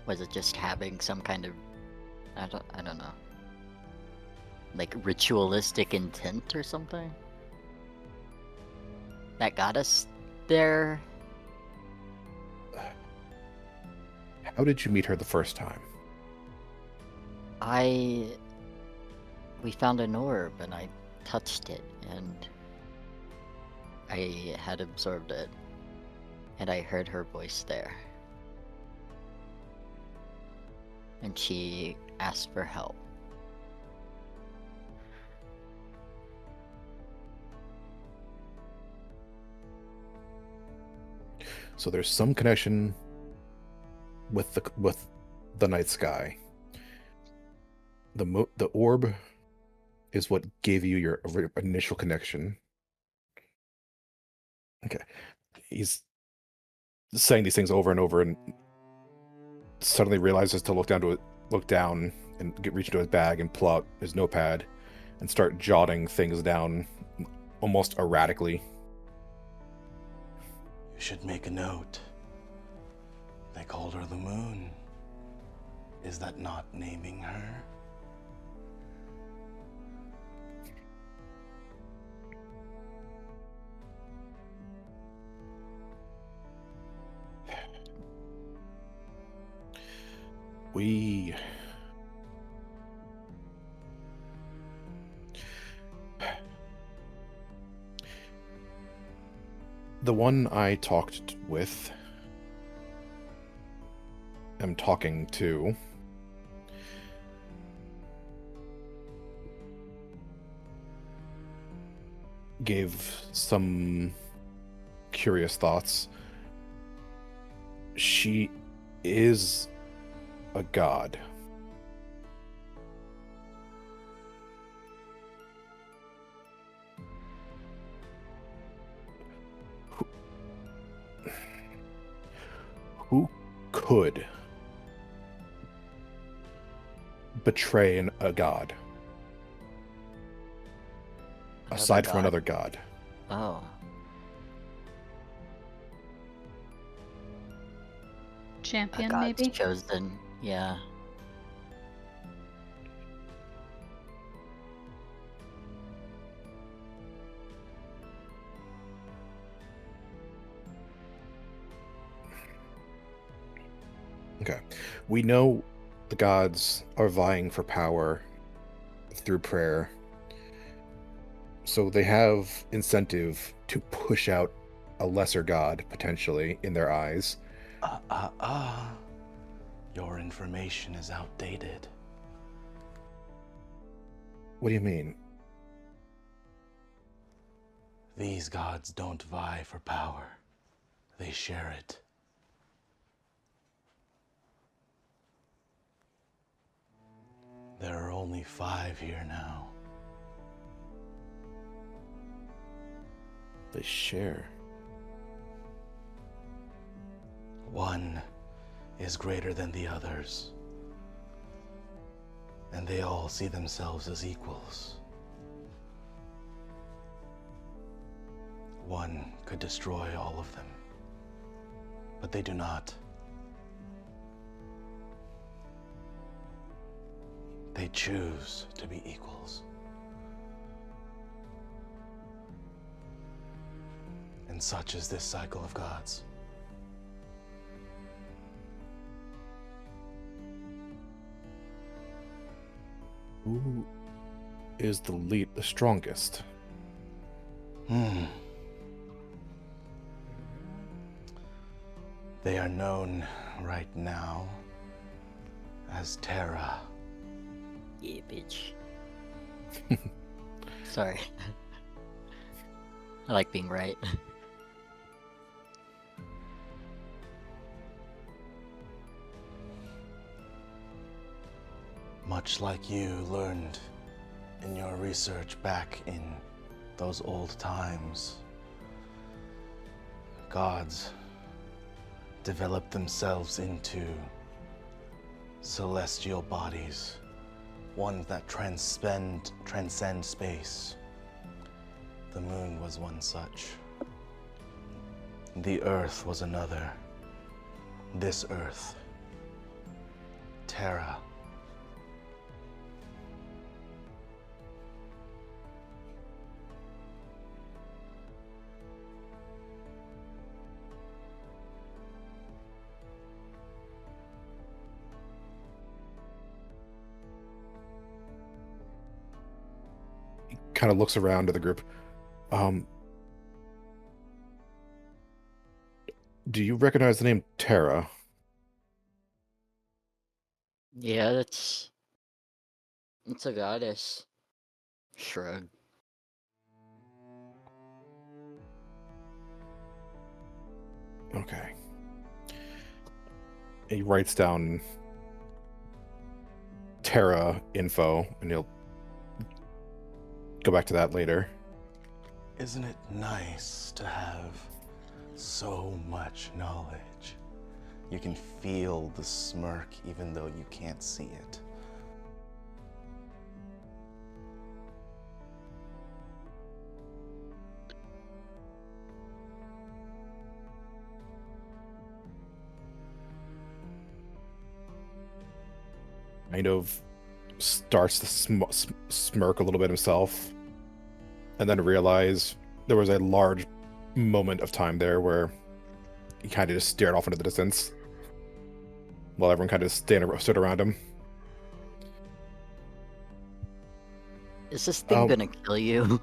Was it just having some kind of. I don't know. Like ritualistic intent or something? That got us there? How did you meet her the first time? We found an orb and I touched it and I had absorbed it and I heard her voice there. And she asked for help. So there's some connection with the night sky. The orb is what gave you your initial connection. Okay. He's saying these things over and over and suddenly realizes to look down and reach into his bag and pull out his notepad and start jotting things down almost erratically. You should make a note. They called her the moon. Is that not naming her? The one I talked with, am talking to, gave some curious thoughts. She is a god. Who could betray a god? Aside from another god. Oh. A Champion, god's maybe? chosen, yeah. Okay. We know the gods are vying for power through prayer. So they have incentive to push out a lesser god, potentially, in their eyes. Your information is outdated. What do you mean? These gods don't vie for power. They share it. There are only 5 here now. They share. One is greater than the others, and they all see themselves as equals. one could destroy all of them. But they do not. They choose to be equals. And such is this cycle of gods. Who is the strongest? They are known right now as Terra. Yeah, bitch. Sorry. I like being right. Much like you learned in your research back in those old times, gods developed themselves into celestial bodies, ones that transcend space. The moon was one such. The earth was another. This earth, Terra. Kind of looks around to the group. Do you recognize the name Terra? Yeah, it's a goddess. Shrug. Okay. He writes down Terra info, and he'll go back to that later. Isn't it nice to have so much knowledge? You can feel the smirk even though you can't see it. Kind of starts to smirk a little bit himself, and then realize there was a large moment of time there where he kind of just stared off into the distance while everyone kind of stood around him. Is this thing gonna kill you?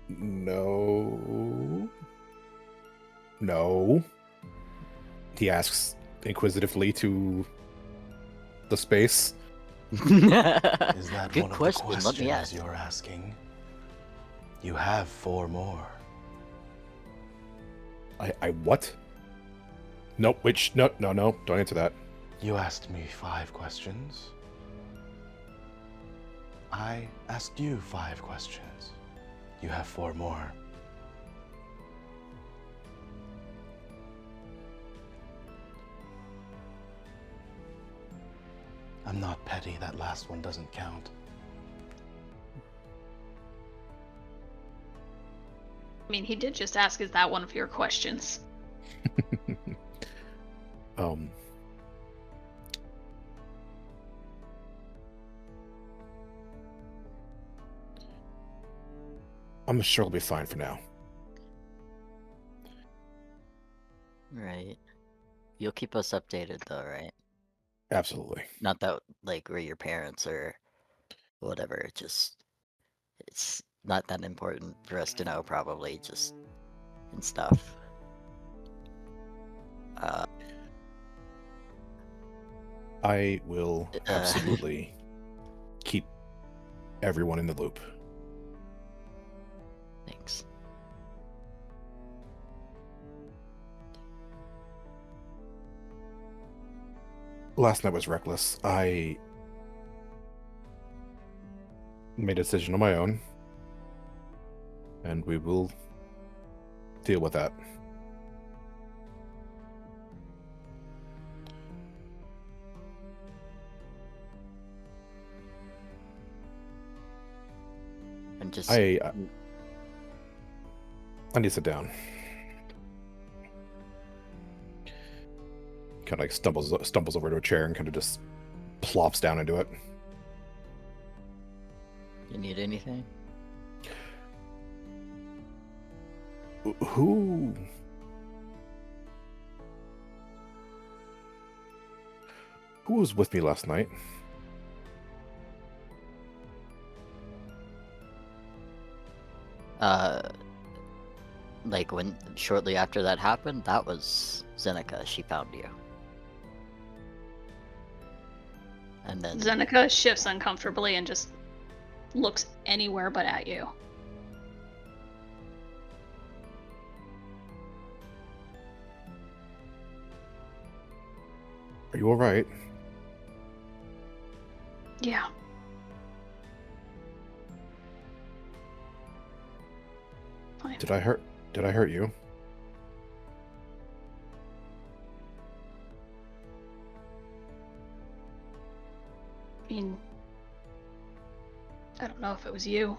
No. He asks inquisitively to the space. Is that Good one of question. the Let me questions ask. you're asking? You have 4 more. I what? Nope, which, no, don't answer that. You asked me 5 questions. I asked you 5 questions. You have 4 more. I'm not petty, that last one doesn't count. I mean, he did just ask, is that one of your questions? I'm sure it'll be fine for now. Right. You'll keep us updated though, right? Absolutely. Not that like we're your parents or whatever, just it's not that important for us to know probably just and stuff. I will absolutely keep everyone in the loop. Thanks. Last night was reckless. I made a decision on my own, and we will deal with that. I'm just. I need to sit down. Kind of like stumbles over to a chair and kind of just plops down into it. You need anything? Who was with me last night? Like when shortly after that happened, that was Zeneca. She found you. And then Zeneca shifts uncomfortably and just looks anywhere but at you. Are you all right? Yeah. Fine. Did I hurt you? I mean, I don't know if it was you.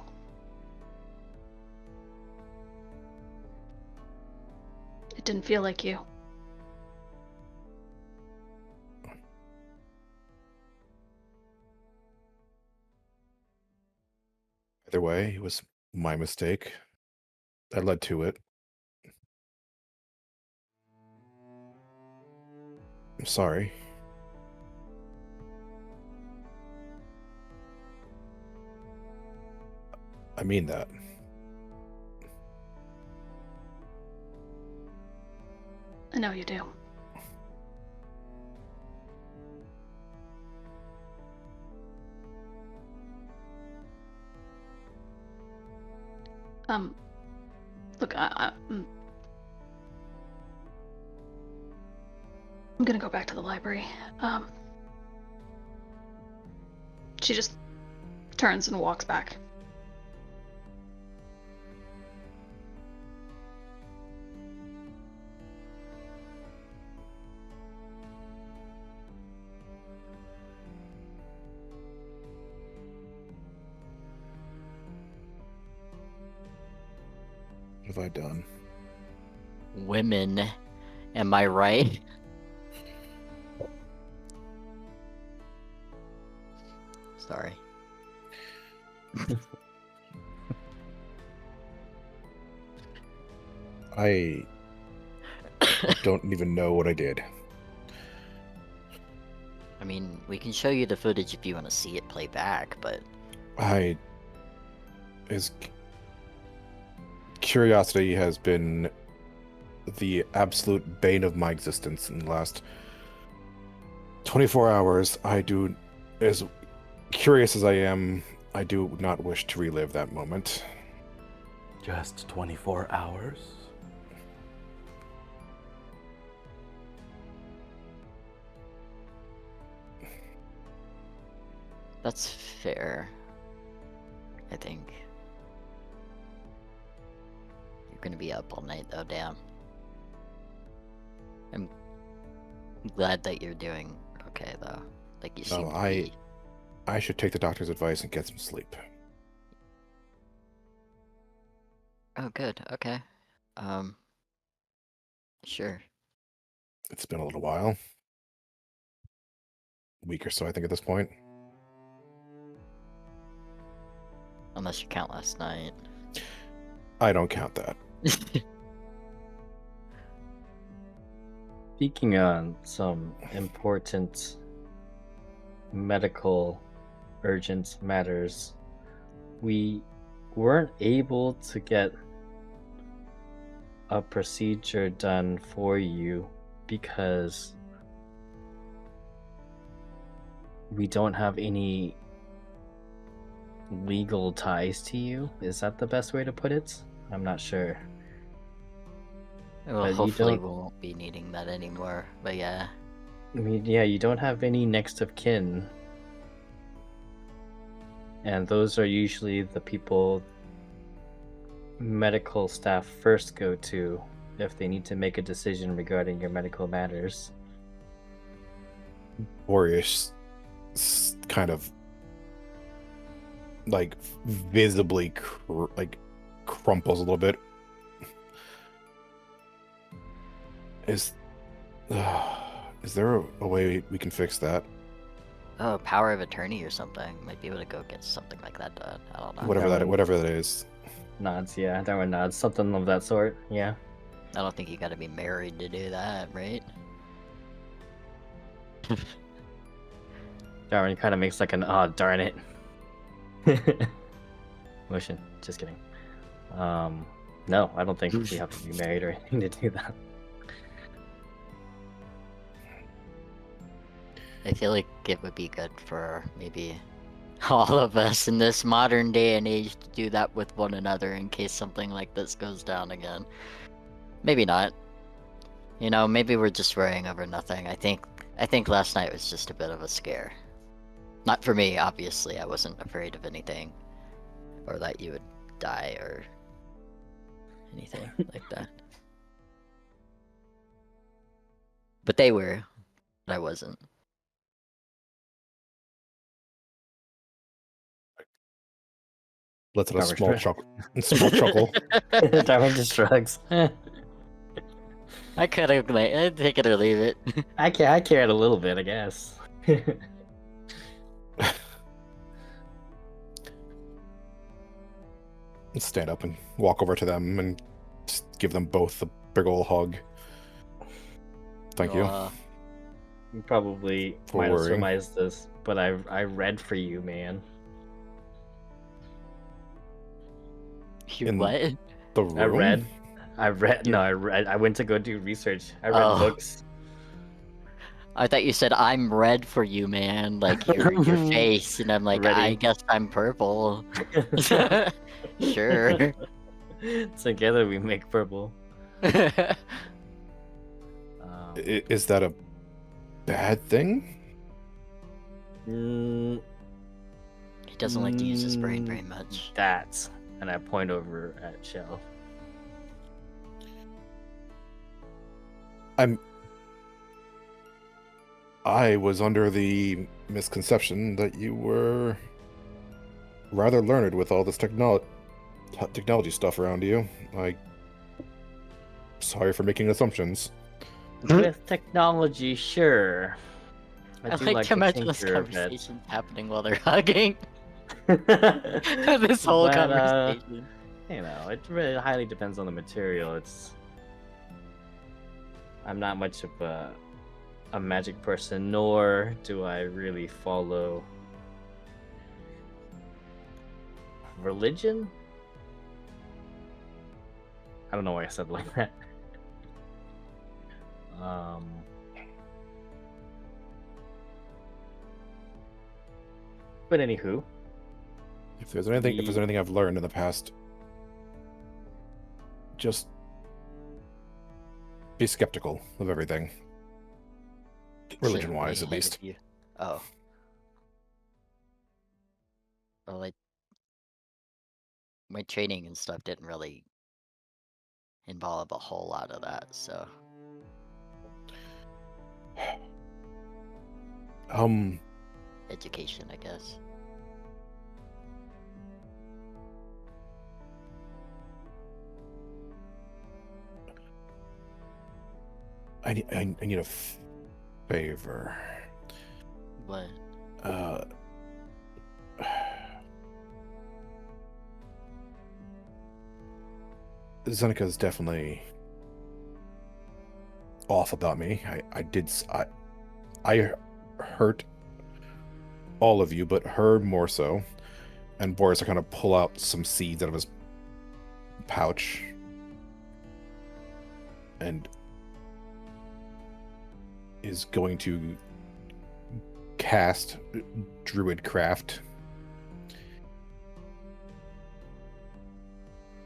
It didn't feel like you. Either way, it was my mistake. That led to it. I'm sorry. I mean that. I know you do. Look, I'm gonna go back to the library. She just turns and walks back. What have I done? women, am I right? Sorry. I don't even know what I did. I mean, we can show you the footage if you want to see it play back, but Curiosity has been the absolute bane of my existence in the last 24 hours. As curious as I am, I do not wish to relive that moment. Just 24 hours? that's fair. I think. You're gonna be up all night though, damn. I'm glad that you're doing okay though. Like you seem No, to be. I should take the doctor's advice and get some sleep. Oh, good. Okay. Sure. It's been a little while. A week or so, I think, at this point. Unless you count last night. I don't count that. Speaking on some important medical urgent matters, we weren't able to get a procedure done for you because we don't have any legal ties to you. Is that the best way to put it? I'm not sure. Well, But you hopefully we don't- won't be needing that anymore. But yeah. I mean, yeah, you don't have any next of kin. And those are usually the people medical staff first go to if they need to make a decision regarding your medical matters. Boreas kind of like visibly crumples a little bit. Is there a way we can fix that? Oh, power of attorney or something. Might be able to go get something like that done. I don't know. Whatever that is. Nods, yeah. Darwin nods. Something of that sort, yeah. I don't think you gotta be married to do that, right? Darwin kind of makes like an darn it motion. Just kidding. No, I don't think we have to be married or anything to do that. I feel like it would be good for maybe all of us in this modern day and age to do that with one another in case something like this goes down again. Maybe not. You know, maybe we're just worrying over nothing. I think last night was just a bit of a scare. Not for me, obviously. I wasn't afraid of anything. Or that you would die or anything like that. But they were. But I wasn't. Let's have a Darwin small chuckle. Darwin just shrugs. I could have I'd take it or leave it. I cared a little bit, I guess. Stand up and walk over to them and just give them both a big ol' hug. Thank you. You probably For might have worrying. surmised this, but I read for you, man. In What? The room? I went to go do research. I read Oh. books. I thought you said I'm red for you, man. Like your face, and I'm like, Ready. I guess I'm purple. Sure. Together we make purple. Is that a bad thing? Mm, He doesn't like to use his brain very much. That, and I point over at Shell. I was under the misconception that you were rather learned with all this technology stuff around you. Sorry for making assumptions. With technology, sure. I do like to imagine this tinker a bit. conversation happening while they're hugging. This whole But, conversation. You know, it really highly depends on the material. I'm not much of a magic person, nor do I really follow religion. I don't know why I said it like that. But anywho, If there's anything I've learned in the past, just be skeptical of everything. Religion-wise, Way at ahead least. of you. Oh. Well, my training and stuff didn't really involve a whole lot of that, so. Education, I guess. I need a favor. What? Zenika's definitely off about me. I hurt all of you, but her more so. And Boreas will kind of pull out some seeds out of his pouch and is going to cast Druidcraft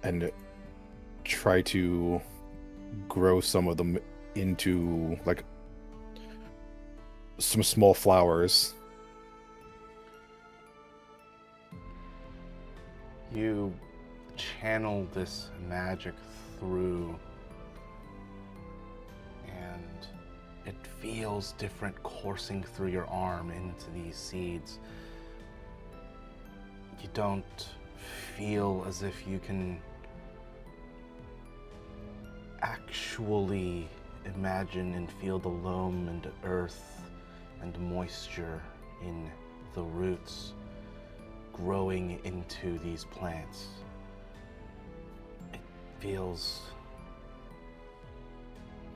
and try to grow some of them into like some small flowers. You channel this magic through, and it feels different coursing through your arm into these seeds. You don't feel as if you can actually imagine and feel the loam and earth and moisture in the roots growing into these plants. It feels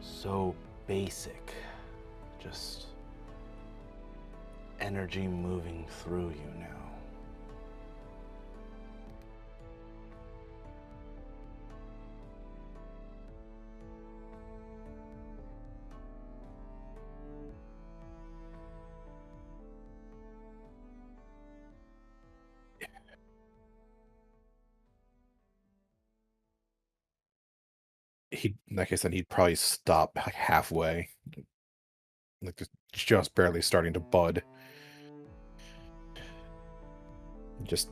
so basic, just energy moving through you now. Like I said, he'd probably stop like halfway, like just barely starting to bud. Just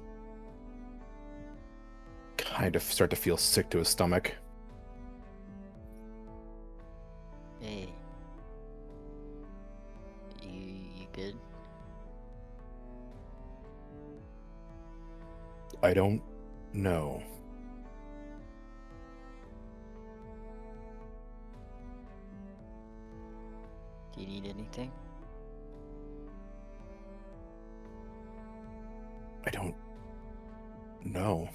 kind of start to feel sick to his stomach. Hey. You good? I don't know. Do you need anything? I don't know.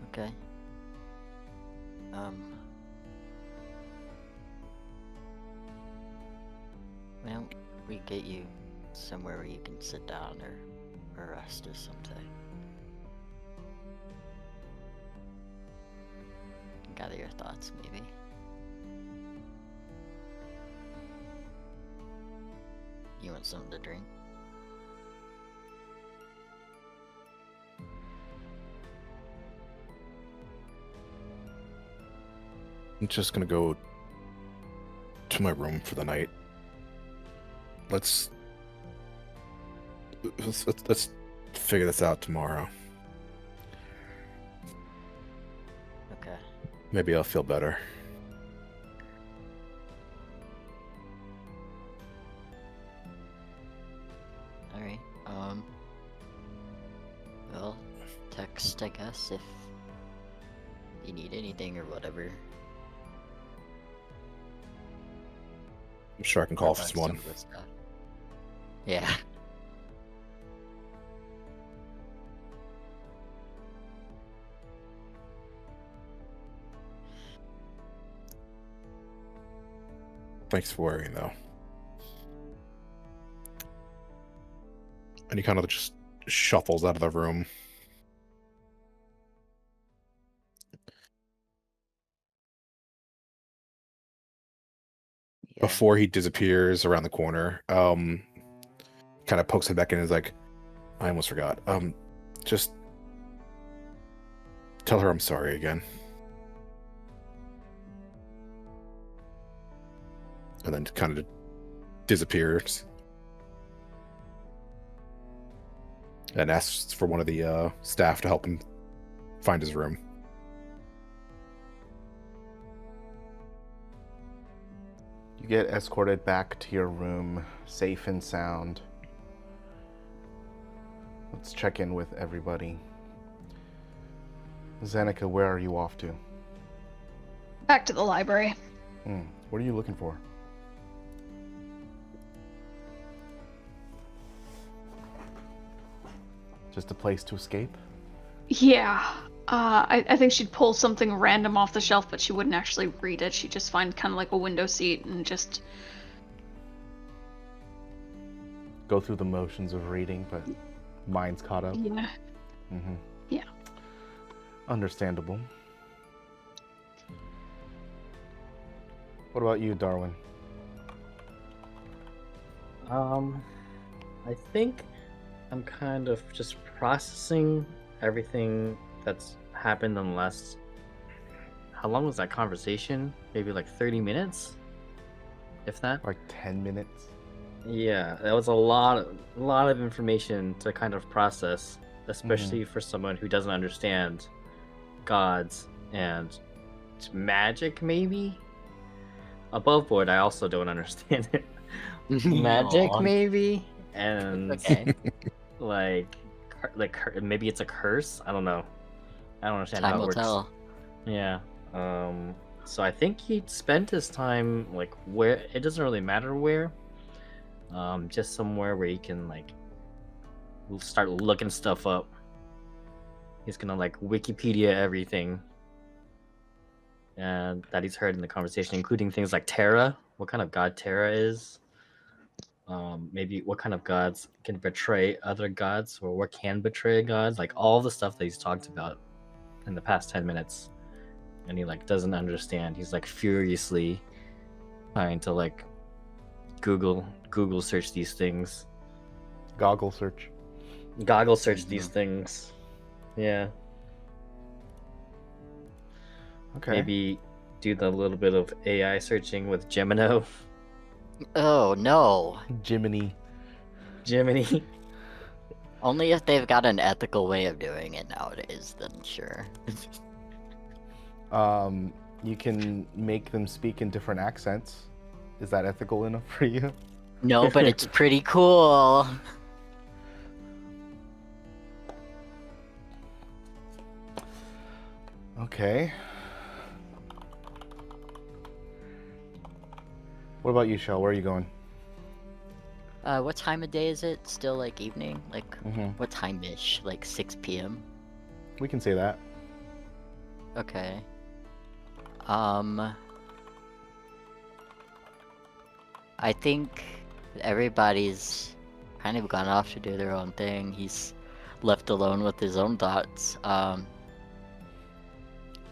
Okay. Why don't we get you somewhere where you can sit down or rest or something? Gather your thoughts, maybe. You want something to drink? I'm just gonna go to my room for the night. Let's figure this out tomorrow. Okay. Maybe I'll feel better. Alright. Well, text, I guess, if you need anything or whatever. I'm sure I can call About for some someone. of the stuff. Yeah. Thanks for worrying, though. And he kind of just shuffles out of the room. Yeah. Before he disappears around the corner, kind of pokes him back in and is like, I almost forgot. Just tell her I'm sorry again. And then kind of disappears. And asks for one of the staff to help him find his room. You get escorted back to your room, safe and sound. Let's check in with everybody. Zeneca, where are you off to? Back to the library. What are you looking for? Just a place to escape? Yeah. I think she'd pull something random off the shelf, but she wouldn't actually read it. She'd just find kind of like a window seat and just Go through the motions of reading, but mind's caught up. Yeah. Yeah. Understandable. What about you, Darwin? I think I'm kind of just processing everything that's happened in the last... How long was that conversation? Maybe like 30 minutes? If that? Like 10 minutes? Yeah, that was a lot of information to kind of process, especially for someone who doesn't understand gods and magic, maybe. above board, I also don't understand it. Magic, Aw. maybe, and Okay. maybe it's a curse. I don't know. I don't understand how Time it will works. tell. Yeah. So I think he spent his time like where it doesn't really matter where. Just somewhere where he can like start looking stuff up. He's gonna like Wikipedia everything. And that he's heard in the conversation, including things like Terra, what kind of god Terra is. Maybe what kind of gods can betray other gods, or what can betray a god, like all the stuff that he's talked about in the past 10 minutes. And he like doesn't understand. He's like furiously trying to like Google search these things. Goggle search. Goggle search these things. Yeah. Okay. Maybe do the little bit of AI searching with Gemino. Oh no. Jiminy. Jiminy. Only if they've got an ethical way of doing it nowadays, then sure. You can make them speak in different accents. Is that ethical enough for you? No, but it's pretty cool. Okay. What about you, Shell? Where are you going? What time of day is it? Still like evening? Like Mm-hmm. what time-ish? Like 6 p.m.? We can say that. Okay. I think everybody's kind of gone off to do their own thing. He's left alone with his own thoughts.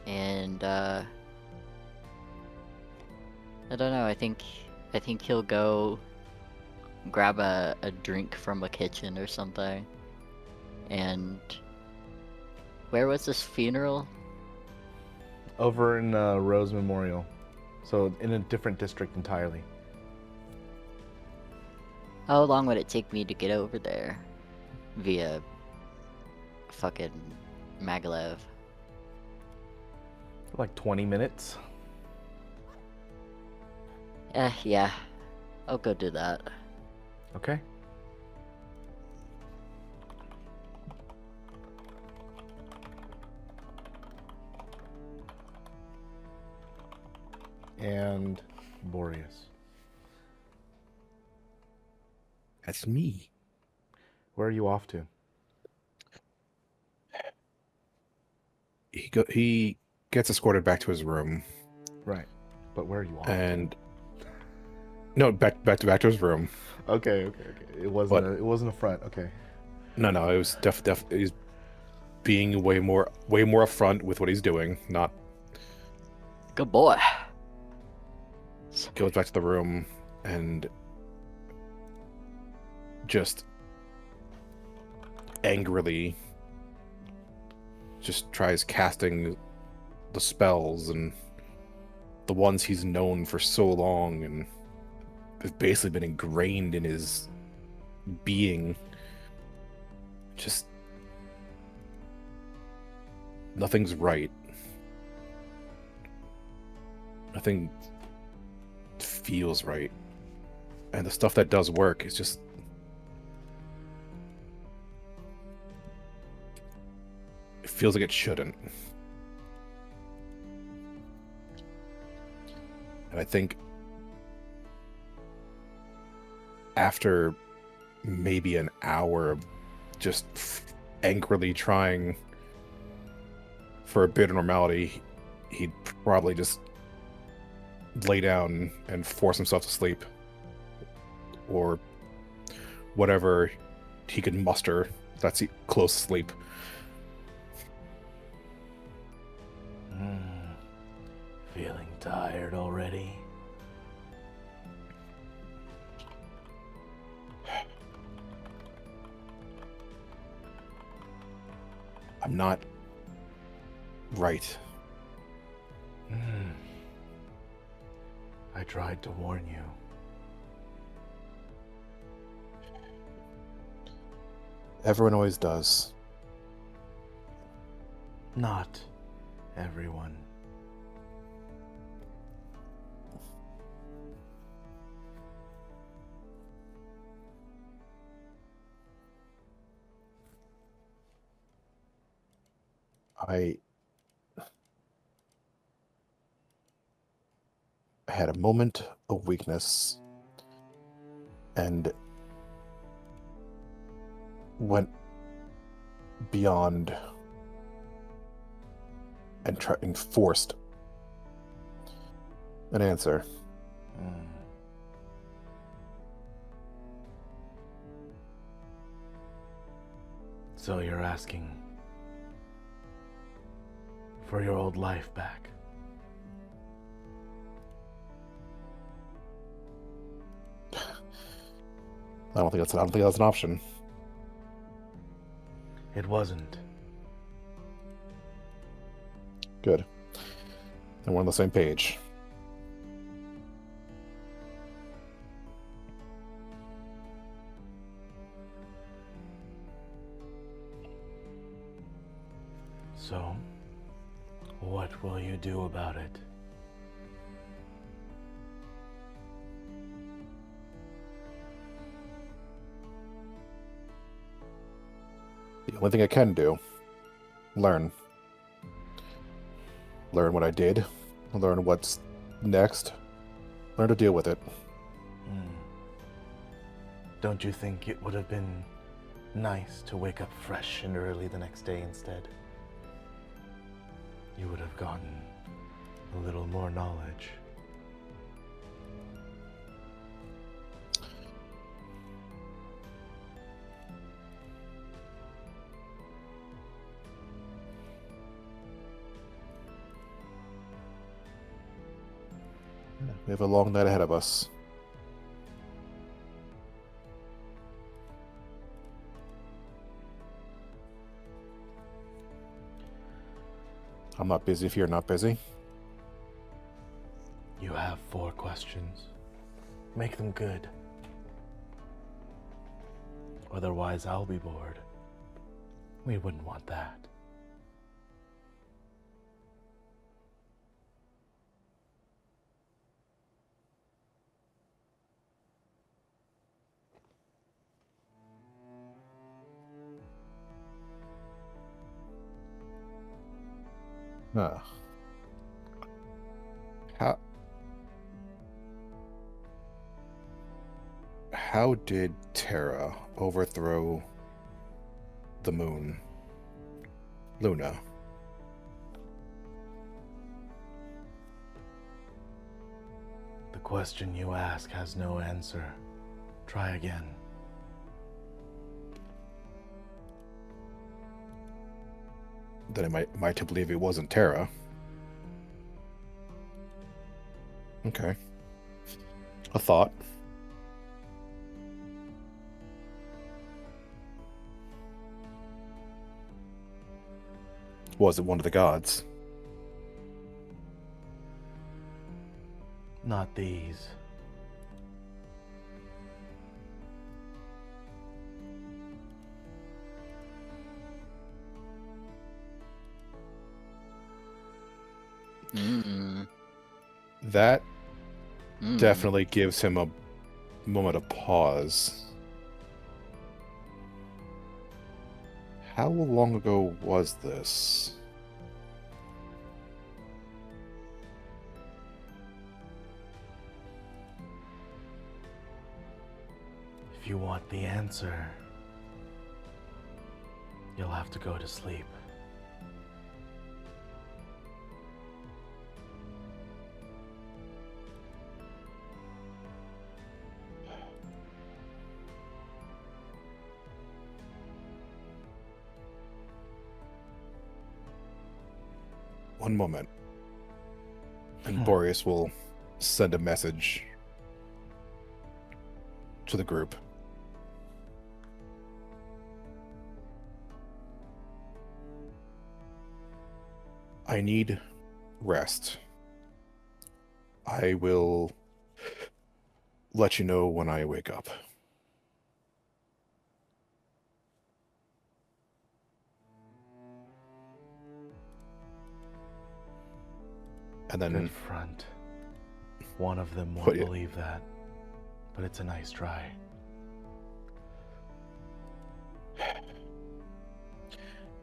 And I don't know. I think he'll go grab a drink from a kitchen or something. And where was this funeral? Over in Rose Memorial. So in a different district entirely. How long would it take me to get over there? Via fucking Maglev. Like 20 minutes. Yeah. I'll go do that. Okay. And Boreas. That's me. Where are you off to? He gets escorted back to his room, Right. But where are you off and no, back to his room. to? Okay. It wasn't a front. Okay. No, it was he's being way more upfront with what he's doing. Not Good boy. goes back to the room and just angrily just tries casting the spells and the ones he's known for so long and have basically been ingrained in his being. Just nothing's right. Nothing feels right. And the stuff that does work is just it feels like it shouldn't. And I think after maybe an hour of just angrily trying for a bit of normality, he'd probably just lay down and force himself to sleep. Or whatever he could muster that's close to sleep. Feeling tired already? I'm not right. I tried to warn you. Everyone always does. Not everyone. I had a moment of weakness and went beyond and forced an answer. So you're asking for your old life back? I don't think that's an option. It wasn't. Good. And we're on the same page. So, what will you do about it? The only thing I can do, learn. Learn what I did, learn what's next, learn to deal with it. Don't you think it would have been nice to wake up fresh and early the next day instead? You would have gotten a little more knowledge. We have a long night ahead of us. I'm not busy if you're not busy. You have 4 questions. Make them good. Otherwise, I'll be bored. We wouldn't want that. How did Terra overthrow the moon? Luna. The question you ask has no answer. Try again. Then am I to believe it wasn't Terra? Okay. A thought. Was it one of the gods? Not these. That definitely gives him a moment of pause. How long ago was this? If you want the answer, you'll have to go to sleep. One moment. And Boreas will send a message to the group. I need rest. I will let you know when I wake up. And then Good front. One of them What won't you- believe that, but it's a nice try.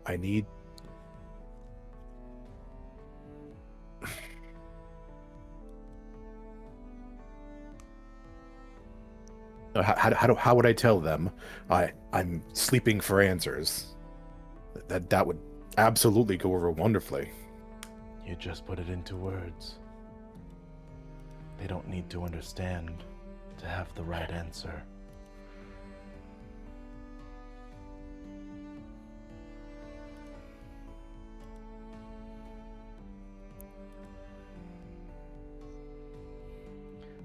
I need How would I tell them I'm sleeping for answers? That would absolutely go over wonderfully. You just put it into words. They don't need to understand to have the right answer.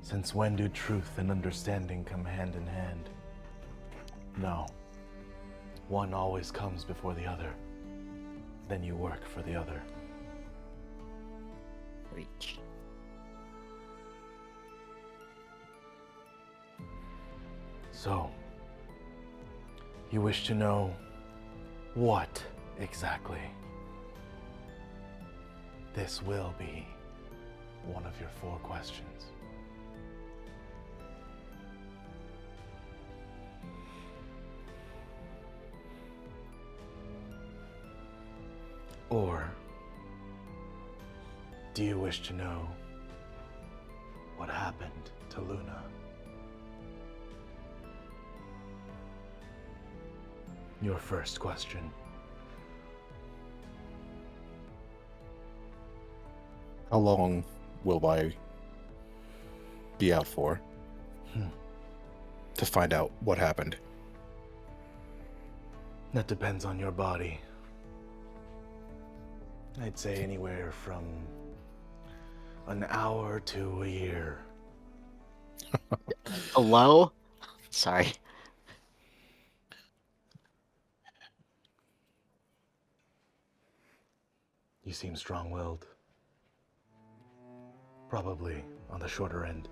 Since when do truth and understanding come hand in hand? No. One always comes before the other. Then you work for the other. Reach. So, you wish to know what exactly? This will be one of your 4 questions. Or do you wish to know what happened to Luna? Your first question. How long will I be out for? To find out what happened. That depends on your body. I'd say anywhere from an hour to a year. Hello? Sorry. You seem strong-willed. Probably on the shorter end.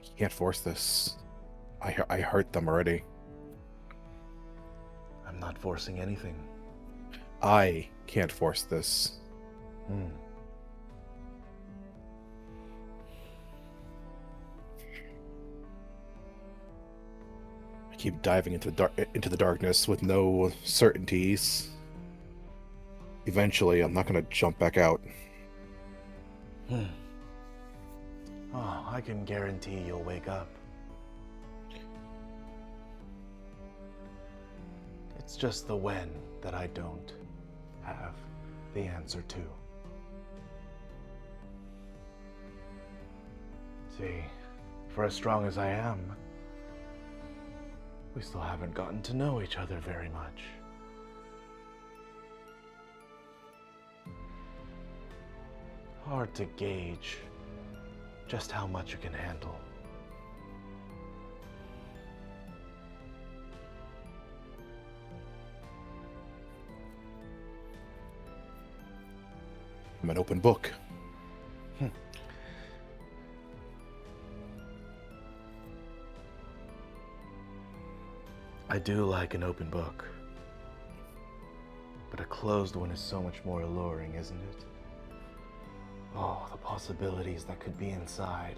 I can't force this. I hurt them already. I'm not forcing anything. I can't force this. I keep diving into the darkness with no certainties. Eventually, I'm not going to jump back out. Oh, I can guarantee you'll wake up. It's just the when that I don't have the answer to. See, for as strong as I am, we still haven't gotten to know each other very much. Hard to gauge just how much you can handle. I'm an open book. I do like an open book, but a closed one is so much more alluring, isn't it? Oh, the possibilities that could be inside,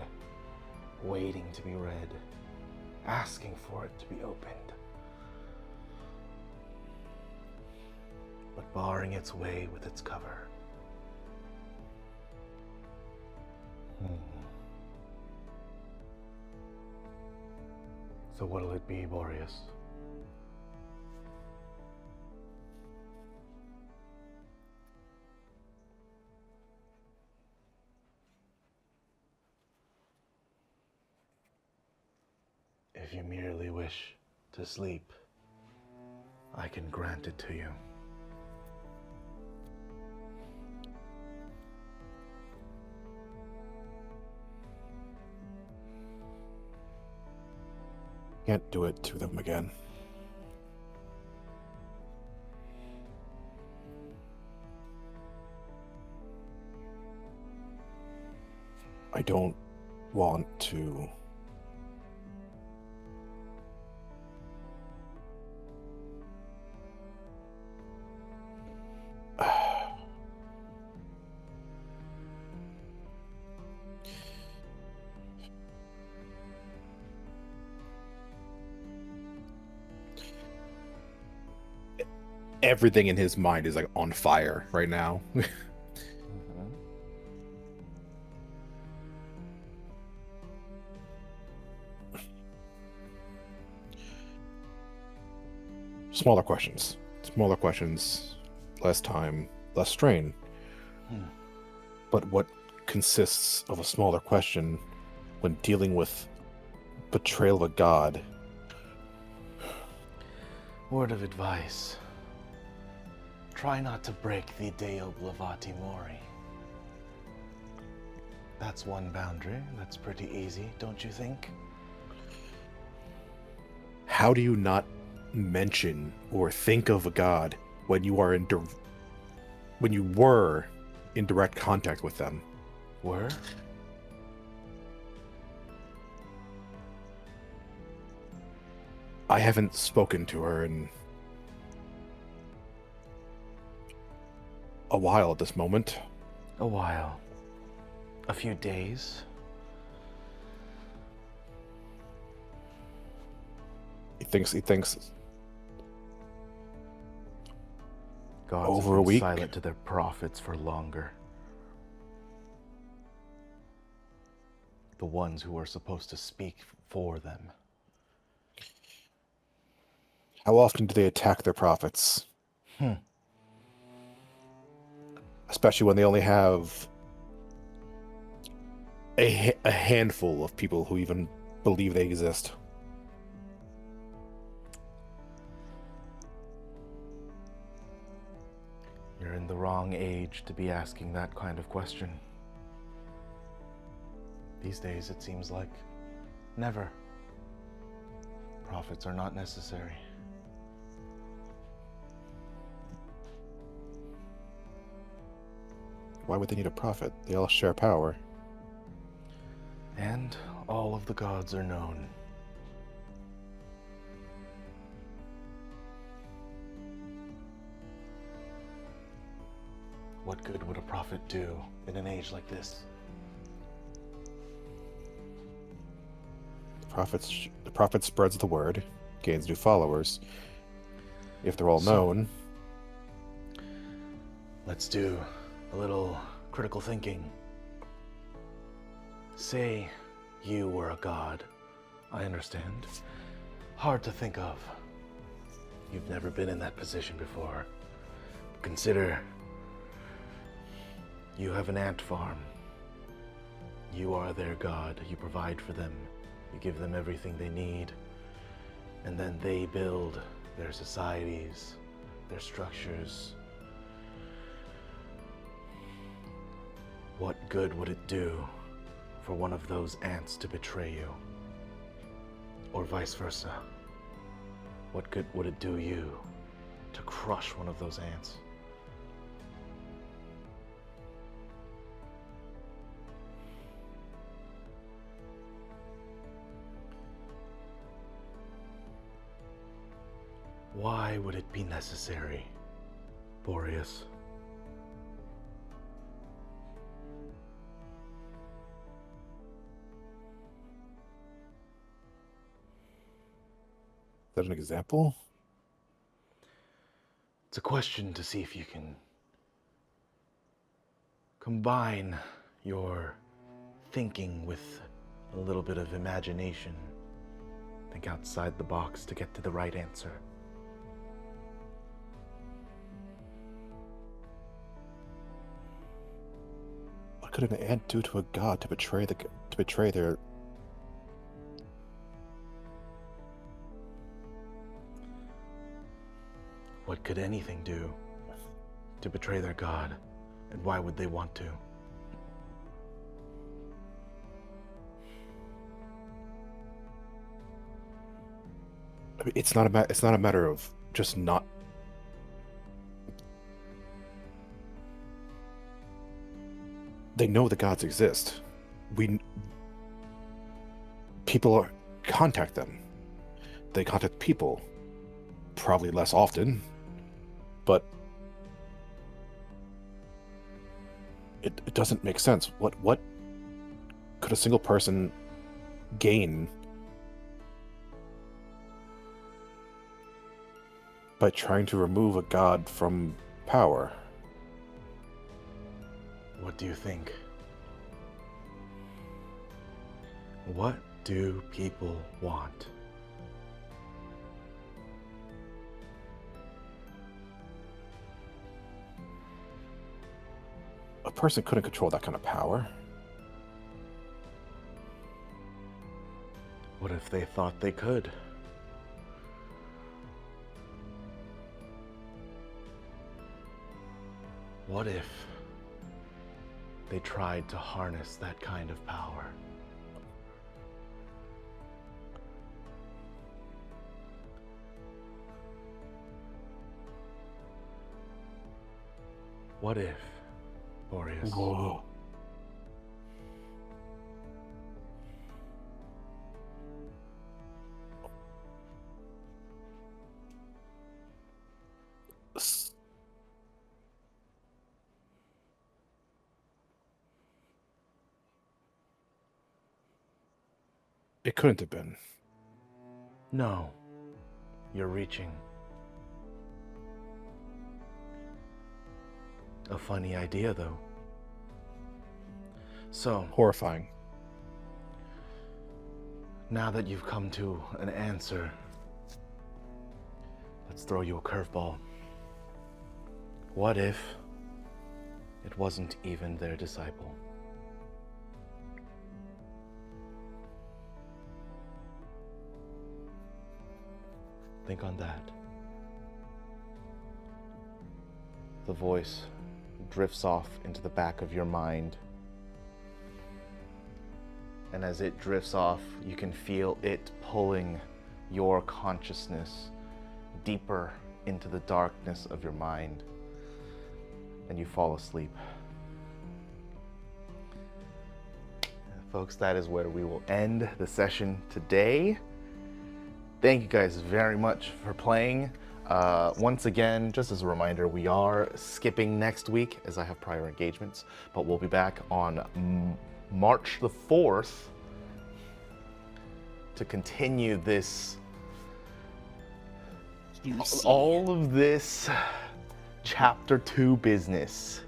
waiting to be read, asking for it to be opened. But barring its way with its cover. So what'll it be, Boreas? If you merely wish to sleep, I can grant it to you. Can't do it to them again. I don't want to. everything in his mind is like on fire right now. Smaller questions, less time, less strain. But what consists of a smaller question when dealing with betrayal of a god? Word of advice. Try not to break the Deo Blavati Mori. That's one boundary. That's pretty easy, don't you think? How do you not mention or think of a god when you are when you were in direct contact with them? Were? I haven't spoken to her in a while at this moment. A while. A few days. He thinks Gods over a have been week. silent to their prophets for longer. The ones who are supposed to speak for them. How often do they attack their prophets? Especially when they only have a handful of people who even believe they exist. You're in the wrong age to be asking that kind of question. These days, it seems like never. Prophets are not necessary. Why would they need a prophet? They all share power. And all of the gods are known. What good would a prophet do in an age like this? The prophet spreads the word, gains new followers. If they're all known. Let's do a little critical thinking. Say you were a god. I understand. Hard to think of. You've never been in that position before. Consider you have an ant farm. You are their god. You provide for them. You give them everything they need. And then they build their societies, their structures. What good would it do for one of those ants to betray you? Or vice versa? What good would it do you to crush one of those ants? Why would it be necessary, Boreas? Is that an example? It's a question to see if you can combine your thinking with a little bit of imagination. Think outside the box to get to the right answer. What could an ant do to a god to betray their? What could anything do to betray their god? And why would they want to? I mean, it's not a matter of just not. They know the gods exist. People contact them. They contact people. Probably less often, but it doesn't make sense. What could a single person gain By trying to remove a god from power. What do you think? What do people want? A person couldn't control that kind of power. What if they thought they could? What if they tried to harness that kind of power? What if, Boreas? Whoa. It couldn't have been. No, you're reaching. A funny idea, though. So, Horrifying. now that you've come to an answer, let's throw you a curveball. What if it wasn't even their disciple? Think on that. The voice drifts off into the back of your mind. And as it drifts off, you can feel it pulling your consciousness deeper into the darkness of your mind. And you fall asleep. Folks, that is where we will end the session today. Thank you guys very much for playing. Once again, just as a reminder, we are skipping next week as I have prior engagements, but we'll be back on March the 4th to continue this, all of this chapter 2 business.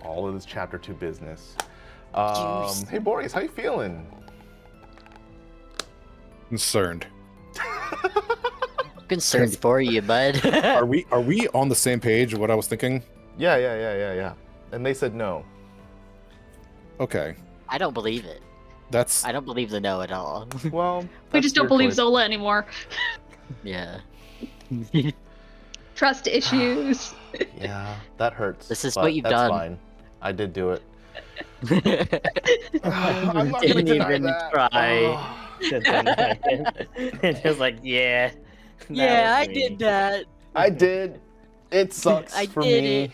All of this chapter 2 business. Hey Boreas, how you feeling? Concerned. Concerned for you, bud. Are we on the same page of what I was thinking? Yeah. And they said no. Okay. I don't believe it. That's I don't believe the no at all. Well, We just don't believe Zola anymore. Yeah. Trust issues. Yeah, that hurts. This is but what you've that's done. Fine. I did do it. I'm not didn't gonna deny even that. try to deny it. It's just like, yeah. Yeah, I was me. did that. I did. It sucks I for did me, it.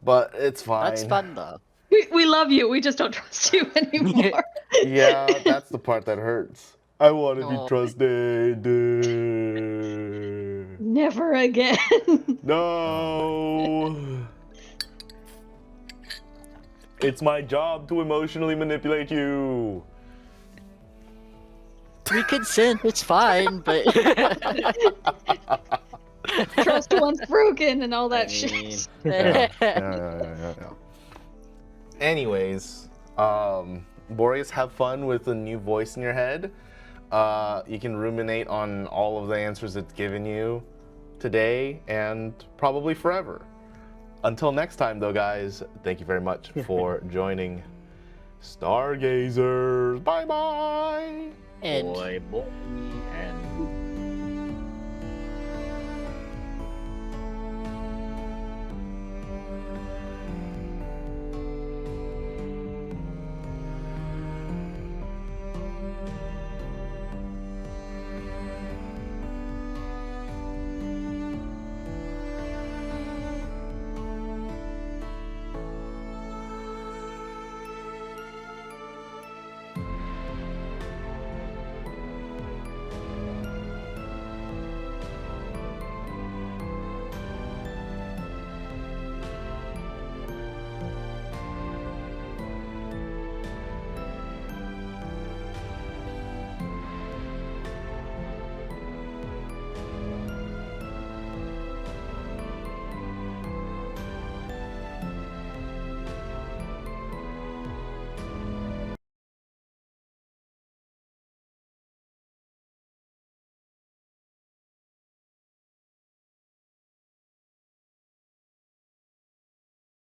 but it's fine. That's fun though. We love you. We just don't trust you anymore. Yeah, that's the part that hurts. I want to be Oh. trusted. Never again. No. It's my job to emotionally manipulate you. We consent, it's fine, but Trust once broken and all that I shit. mean, Yeah. Anyways, Boreas, have fun with the new voice in your head. You can ruminate on all of the answers it's given you today and probably forever. Until next time, though, guys, thank you very much for joining Stargazers. Bye-bye. and boy.